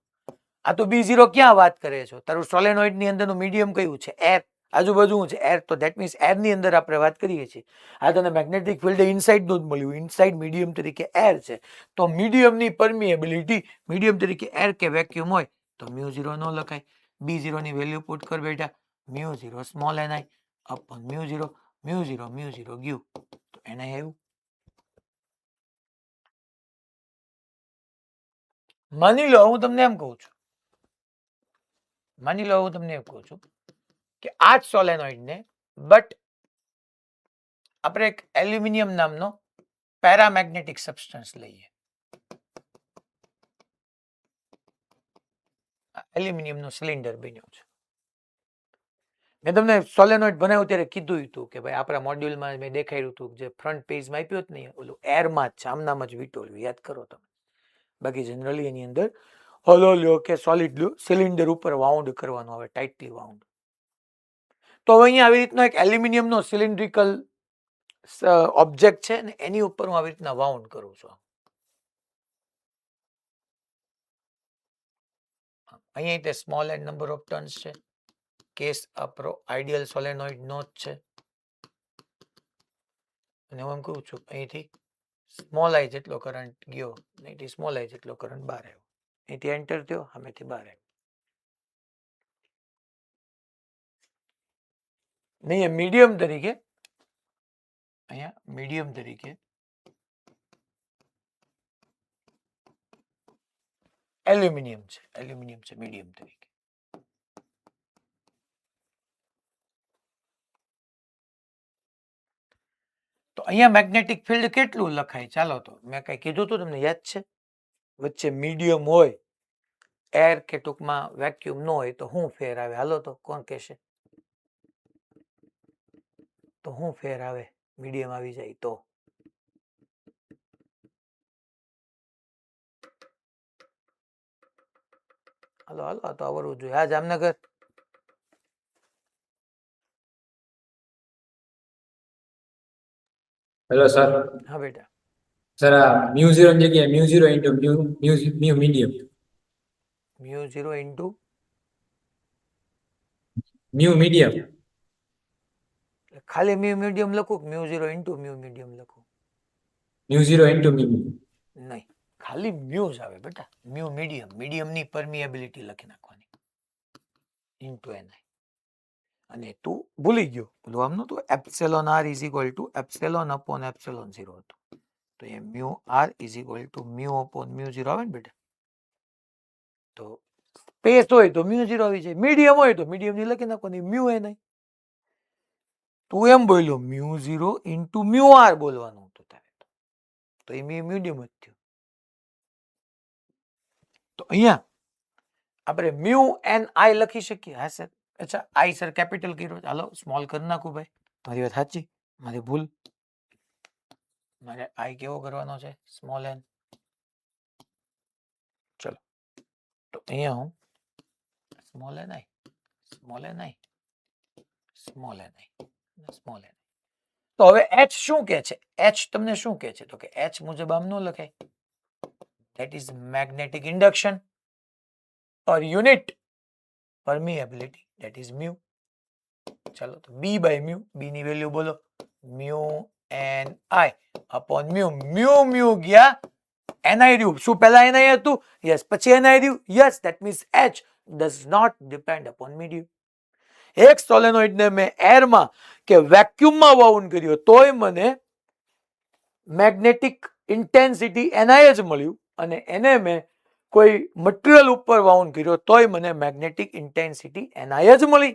આ તો B0 ક્યાં વાત કરે છો? તારું સોલેનોઇડ ની અંદરનું મીડિયમ કયું છે? એર. આજુબાજુ શું છે? એર. તો ધેટ મીન્સ એર ની અંદર આપણે વાત કરીએ છીએ. આ તને મેગ્નેટિક ફિલ્ડ ઇનસાઇડ નું જ મળ્યું, ઇનસાઇડ મીડિયમ તરીકે એર છે. તો મીડિયમની પરમિએબિલિટી મીડિયમ તરીકે એર કે વેક્યુમ હોય તો મ્યુ0 ન લખાય. B0 ની વેલ્યુ પુટ કર બેટા, મ્યુ0 સ્મોલ એન આઈ અપોન મ્યુ0. મ્યુ0 ગયું તો એન આઈ આવ્યું. માની લો હું તમને એમ કહું છું, માની લો હું તમને એમ કહું છું કે આ જ સોલેનોઇડ ને બટ આપણે એક એલ્યુમિનિયમ નામનો પેરામેગ્નેટિક સબસ્ટન્સ લઈએ. એલ્યુમિનિયમ નું સિલિન્ડર બન્યું છે. મેં તમને સોલેનોઇડ બનાવ્યું ત્યારે કીધું હતું કે ભાઈ આપણા મોડ્યુલમાં મેં દેખાડ્યું હતું, જે ફ્રન્ટ પેજમાં આપ્યું જ નહીં, ઓલું એરમાં જ છે, આમનામ જ વિટોળ્યું, યાદ કરો તમે. બાકી જનરલી એની અંદર હોલો લ્યો કે સોલિડ લ્યો, સિલિન્ડર ઉપર વાઉન્ડ કરવાનું આવે, ટાઇટલી વાઉન્ડ. તો હવે અહીંયા આવી રીતના એક એલ્યુમિનિયમનો સિલિન્ડ્રિકલ ઓબ્જેક્ટ છે ને એની ઉપર હું આવી રીતના વાઉન્ડ કરું છું. અહીંયા તે small and number of turns છે. કેસ આપણો આઈડિયલ સોલેનોઇડ નો જ છે. અને હું એમ કહું છું અહીંથી સ્મોલ આઈ જેટલો કરંટ ગયો, અહીંથી સ્મોલ આઈ જેટલો કરંટ બહાર આવ્યો. અહીંથી એન્ટર થયો, સામેથી બહાર આવ્યો. નહીં, મીડિયમ તરીકે અહીંયા મીડિયમ તરીકે એલ્યુમિનિયમ છે, મીડિયમ તરીકે. તો અહીંયા મેગ્નેટિક ફિલ્ડ કેટલું લખાય? ચાલો તો મેં કઈ કીધું હતું તમને યાદ છે? વચ્ચે મીડિયમ હોય, એર કે ટૂંકમાં વેક્યુમ ન હોય તો શું ફેર આવે? હાલો તો કોણ કહેશે? તો શું ફેર આવે મીડિયમ આવી જાય તો? હાલો હાલો આ તો આવડવું જોઈએ. હા જામનગર, હેલો સર. હા બેટા. સર આ મ્યુ ઝીરો ની જગ્યાએ mu zero into mu mu mu medium mu 0 into mu medium ખાલી મ્યુ મીડિયમ લખું કે મ્યુ 0 ઇન્ટુ મ્યુ મીડિયમ લખું? મ્યુ ઝીરો ઇન્ટુ મ્યુ નહીં, ખાલી મ્યુ જ આવે બેટા. મ્યુ મીડિયમ, મીડિયમની પરમિએબિલિટી લખી નાખવાની ઇન્ટુ એનઆઈ. અને તું ભૂલી ગયો પેલું આમ નતું epsilon R is equal to epsilon upon epsilon 0 હતું. તો એ mu R is equal to mu upon mu 0 આવે ને બેટા? તો સ્પેસ હોય તો મ્યુ 0 આવી જાય, મીડિયમ હોય તો મીડિયમ ની લખી નાખવાની મ્યુ એનઆઈ. તું એમ બોલ્યો મ્યુ 0 ઇન્ટુ મ્યુ આર બોલવાનું હતું તારે, તો એ મીડિયમ જ થયું. તો અહીંયા આપણે મ્યુ એન આઈ લખી શકીએ. હા સર. અચ્છા આઈ સર કેપિટલ કર્યો, ચાલો સ્મોલ કરી નાખું ભાઈ. મારી વાત સાચી, મારી ભૂલ. મારે આઈ કેવો કરવાનો છે? Small N. ચલો તો અહીંયા હું small N I, small N I, small N I, small N. તો હવે એચ શું કે છે? એચ તમને શું કે છે? તો કે એચ મુજબ આમ ન લખાય. that is magnetic induction per unit permeability, that is mu. ચાલો તો b by mu, b ની વેલ્યુ બોલો, mu ni upon mu. mu ગયા ni રહ્યું. શું પહેલા ni હતું? યસ. પછી ni રહ્યું? Yes. that means h does not depend upon medium. એક સોલેનોઇડ ને મેં એરમાં કે વેક્યુમમાં વાઉન્ડ કર્યો તોય મને મેગ્નેટિક ઇન્ટેન્સિટી ni જ મળ્યું, અને એને મેં કોઈ મટીરિયલ ઉપર વાઉન્ડ કર્યો તોય મને મેગ્નેટિક ઇન્ટેન્સિટી ni જ મળી.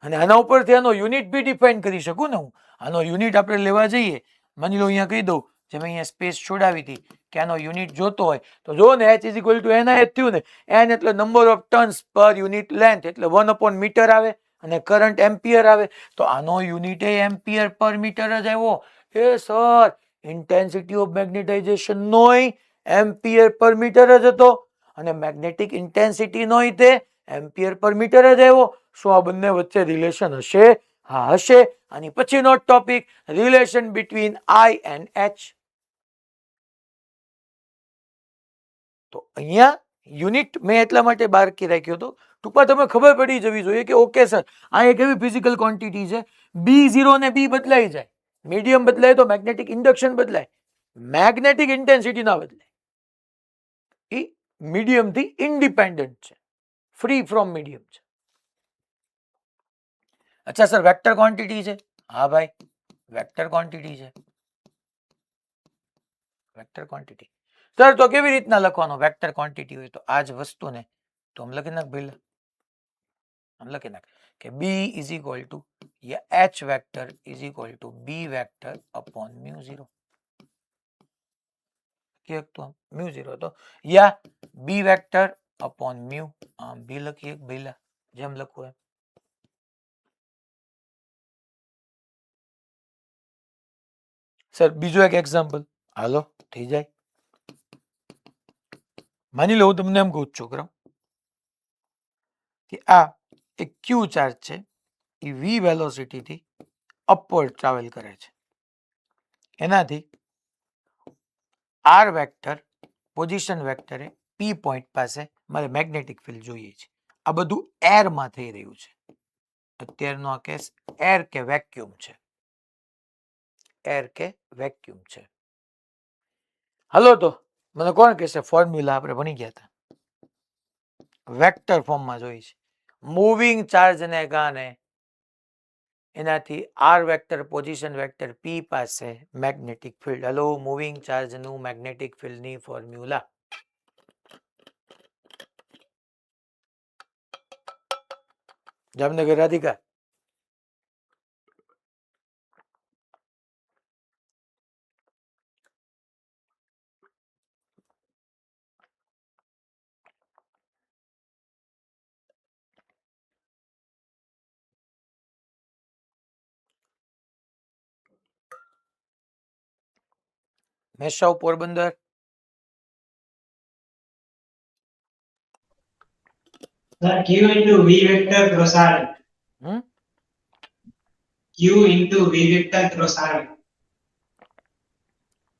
અને આના ઉપરથી આનો યુનિટ બી ડિફાઇન કરી શકું ને હું. આનો યુનિટ આપણે લેવા જઈએ, માની લો અહીંયા કહી દઉં, જે મેં અહીંયા સ્પેસ છોડાવી હતી કે આનો યુનિટ જોતો હોય તો જો ને h is equal two ni જ થયું ને. n એટલે number of turns per unit length, એટલે 1 upon મીટર આવે, અને કરંટ એમ્પિયર આવે. તો આનો યુનિટ એ એમ્પિયર પર મીટર જ આવ્યો. એ સર ઇન્ટેન્સિટી ઓફ મેગ્નેટાઇઝેશન નોય એમ્પિયર પર મીટર જ હતો, અને મેગ્નેટિક ઇન્ટેન્સિટી નોય તે એમ્પિયર પર મીટર જ આવ્યો. શું આ બંને વચ્ચે રિલેશન હશે? હા હશે. આની પછીનો topic relation between I and H. તો અહીંયા યુનિટ મેં એટલા માટે બારકી રાખ્યો હતો, ટૂંકમાં તમે ખબર પડી જવી જોઈએ કે ઓકે સર આ એક એવી ફિઝિકલ ક્વોન્ટિટી છે, B0 ને B બદલાઈ જાય, મીડિયમ બદલાય તો મેગ્નેટિક ઇન્ડક્શન બદલાય, મેગ્નેટિક ઇન્ટેન્સિટી ના બદલાય. એ મીડિયમ થી ઇન્ડિપેન્ડન્ટ છે, ફ્રી ફ્રોમ મીડિયમ છે. અચ્છા સર વેક્ટર ક્વોન્ટિટી છે? હા ભાઈ વેક્ટર ક્વોન્ટિટી છે. વેક્ટર ક્વોન્ટિટી સર તો કેવી રીતના લખવાનો? વેક્ટર ક્વોન્ટિટી હોય તો આ જ વસ્તુને તો આમ લખી નાખ ભાઈ, આમ લખી નાખ કે b is equal two h vector is equal two b vector upon mu 0. કે તો મ્યુ 0 તો યા b વેક્ટર અપોન મ્યુ, આમ b લખીએ ભઈલા જેમ લખવું એમ. સર બીજો એક એક્ઝામ્પલ હાલો થઈ જાય. માની લો હું તમને એમ કહું છોકરા કે આ એક ક્યુ ચાર્જ છે, એ v વેલોસિટી થી અપવર્ડ ટ્રાવેલ કરે છે. એનાથી r વેક્ટર પોઝિશન વેક્ટરે p પોઈન્ટ પાસે મારે મેગ્નેટિક ફિલ્ડ જોઈએ છે. આ બધું એરમાં થઈ રહ્યું છે. અત્યારનો આ કેસ એર કે વેક્યુમ છે, એર કે વેક્યુમ છે. હાલો તો મને કોણ કહેશે ફોર્મ્યુલા આપણે ભણી ગયા હતા, વેક્ટર ફોર્મમાં જોઈ છે. મૂવિંગ ચાર્જને કારણે એનાથી R vector position vector P પાસે મેગ્નેટિક ફિલ્ડ. હેલો મૂવિંગ ચાર્જનું મેગ્નેટિક ફિલ્ડની ફોર્મ્યુલા. જામનગર રાધિકા મેસાવ Porbandar, Sir, Q into V vector cross R. હમ Q into V vector cross R.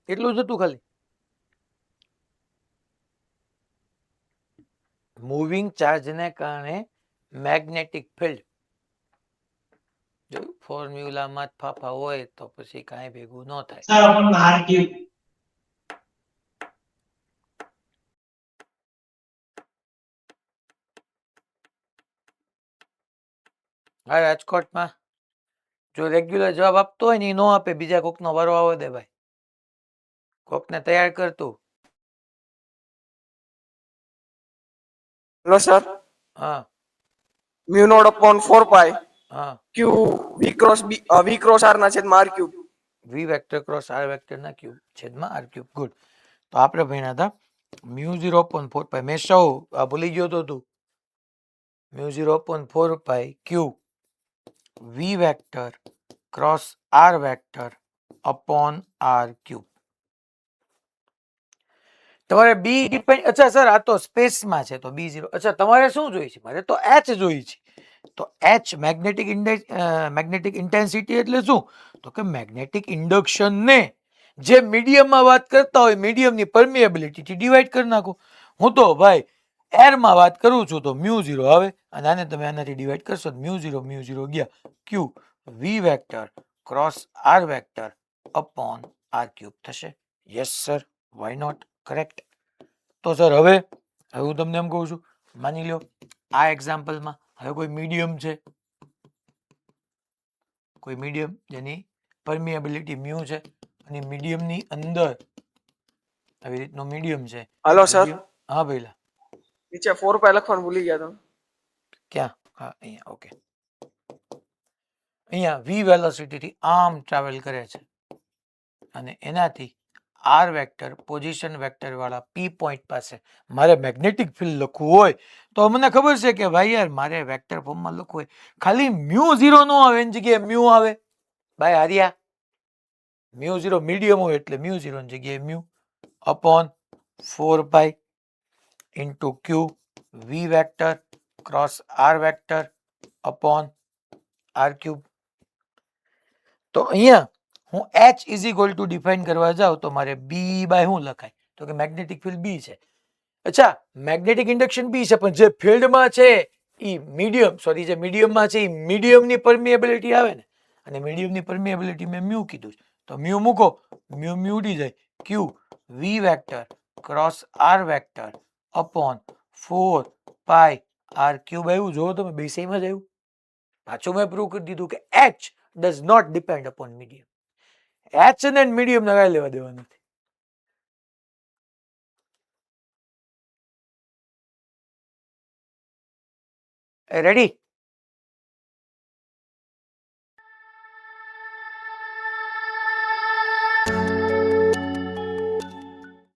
એટલું જ હતું ખાલી. મૂવિંગ ચાર્જને કારણે મેગ્નેટિક ફિલ્ડ, જો ફોર્મ્યુલામાં જ ફાફા હોય તો પછી કાંઈ ભેગું ન થાય. Sir, upon R cube. હા, રાજકોટમાં જો રેગ્યુલર જવાબ આપતો હોય ને એ ન આપે, બીજા કોકનો વારો આવવા દે ભાઈ, કોકને તૈયાર કરતું. Hello, sir. હા Mu naught upon 4 pi હા, Q V cross R ના છેદમાં R cube. વી વેક્ટર ક્રોસ આર વેક્ટર ના ક્યુબ છેદમાં આર ક્યુબ. ગુડ. તો આપણે ભણ્યા હતા μ0/4 મેં સૌ આ ભૂલી ગયો તો તું, μ0/4 Q V vector cross R vector upon R cube. તમારે બી ડિપેન્ડ, અચ્છા સર આ તો સ્પેસમાં છે તો બી 0. અચ્છા તમારે શું જોઈએ છે? મારે તો એચ જોઈએ છે. તો એચ મેગ્નેટિક ઇન્ટેન્સિટી એટલે શું? તો કે મેગ્નેટિક ઇન્ડક્શન ને જે મીડિયમમાં વાત કરતા હોય મીડિયમની પરમિએબિલિટી થી ડિવાઈડ કરી નાખો. હું તો ભાઈ એરમાં વાત કરું છું તો μ0 આવે અને આને તમે આનાથી ડિવાઈડ કરશો તો μ0 ગયા Q V vector cross R vector upon R cube થશે. Yes sir, why not, correct. તો સર હવે હું તમને એમ કહું છું, માની લો આ એક્ઝામ્પલમાં હવે કોઈ મીડિયમ છે, કોઈ મીડિયમ જેની પરમિએબિલિટી મ્યુ છે અને મીડિયમની અંદર આવી રીતનો મીડિયમ છે. Hello, sir. હા ભઈલા, નીચે 4 pi લખવાનું ભૂલી ગયા તમે. ક્યાં? હા અહીંયા, ઓકે. અહીંયા વી વેલોસિટીથી આમ ટ્રાવેલ કરે છે અને એનાથી આર વેક્ટર પોઝિશન વેક્ટર વાળા પી પોઈન્ટ પાસે મારે મેગ્નેટિક ફિલ્ડ લખવું હોય તો મને ખબર છે કે ભાઈ યાર મારે વેક્ટર ફોર્મમાં લખવું હોય, ખાલી μ0 નો આવે એની જગ્યાએ મ્યુ આવે. ભાઈ હાર્યા, μ0 મીડિયમ હોય એટલે μ0 ની જગ્યાએ mu upon 4 pi into Q V vector cross R vector upon R cube. તો અહીંયા હું H is equal to define કરવા જાઉં તો મારે બી બાય શું લખાય? તો કે મેગ્નેટિક ફિલ્ડ બી છે. અચ્છા, મેગ્નેટિક ઇન્ડક્શન બી છે પણ જે ફિલ્ડમાં છે એ મીડિયમ, સોરી જે મીડિયમમાં છે એ મીડિયમની પરમિએબિલિટી આવે ને, અને મીડિયમની પરમિએબિલિટી મેં મ્યુ કીધું છે તો મ્યુ મૂકો, મ્યુ ઉડી જાય, Q V vector cross R vector upon 4 pi R cube આવ્યું. જો તમે બે સેમ જ આવ્યું. પાછું મેં પ્રૂવ કરી દીધું કે H does not depend upon medium. H અને મીડિયમ ના કાંઈ લેવા દેવા નથી. રેડી?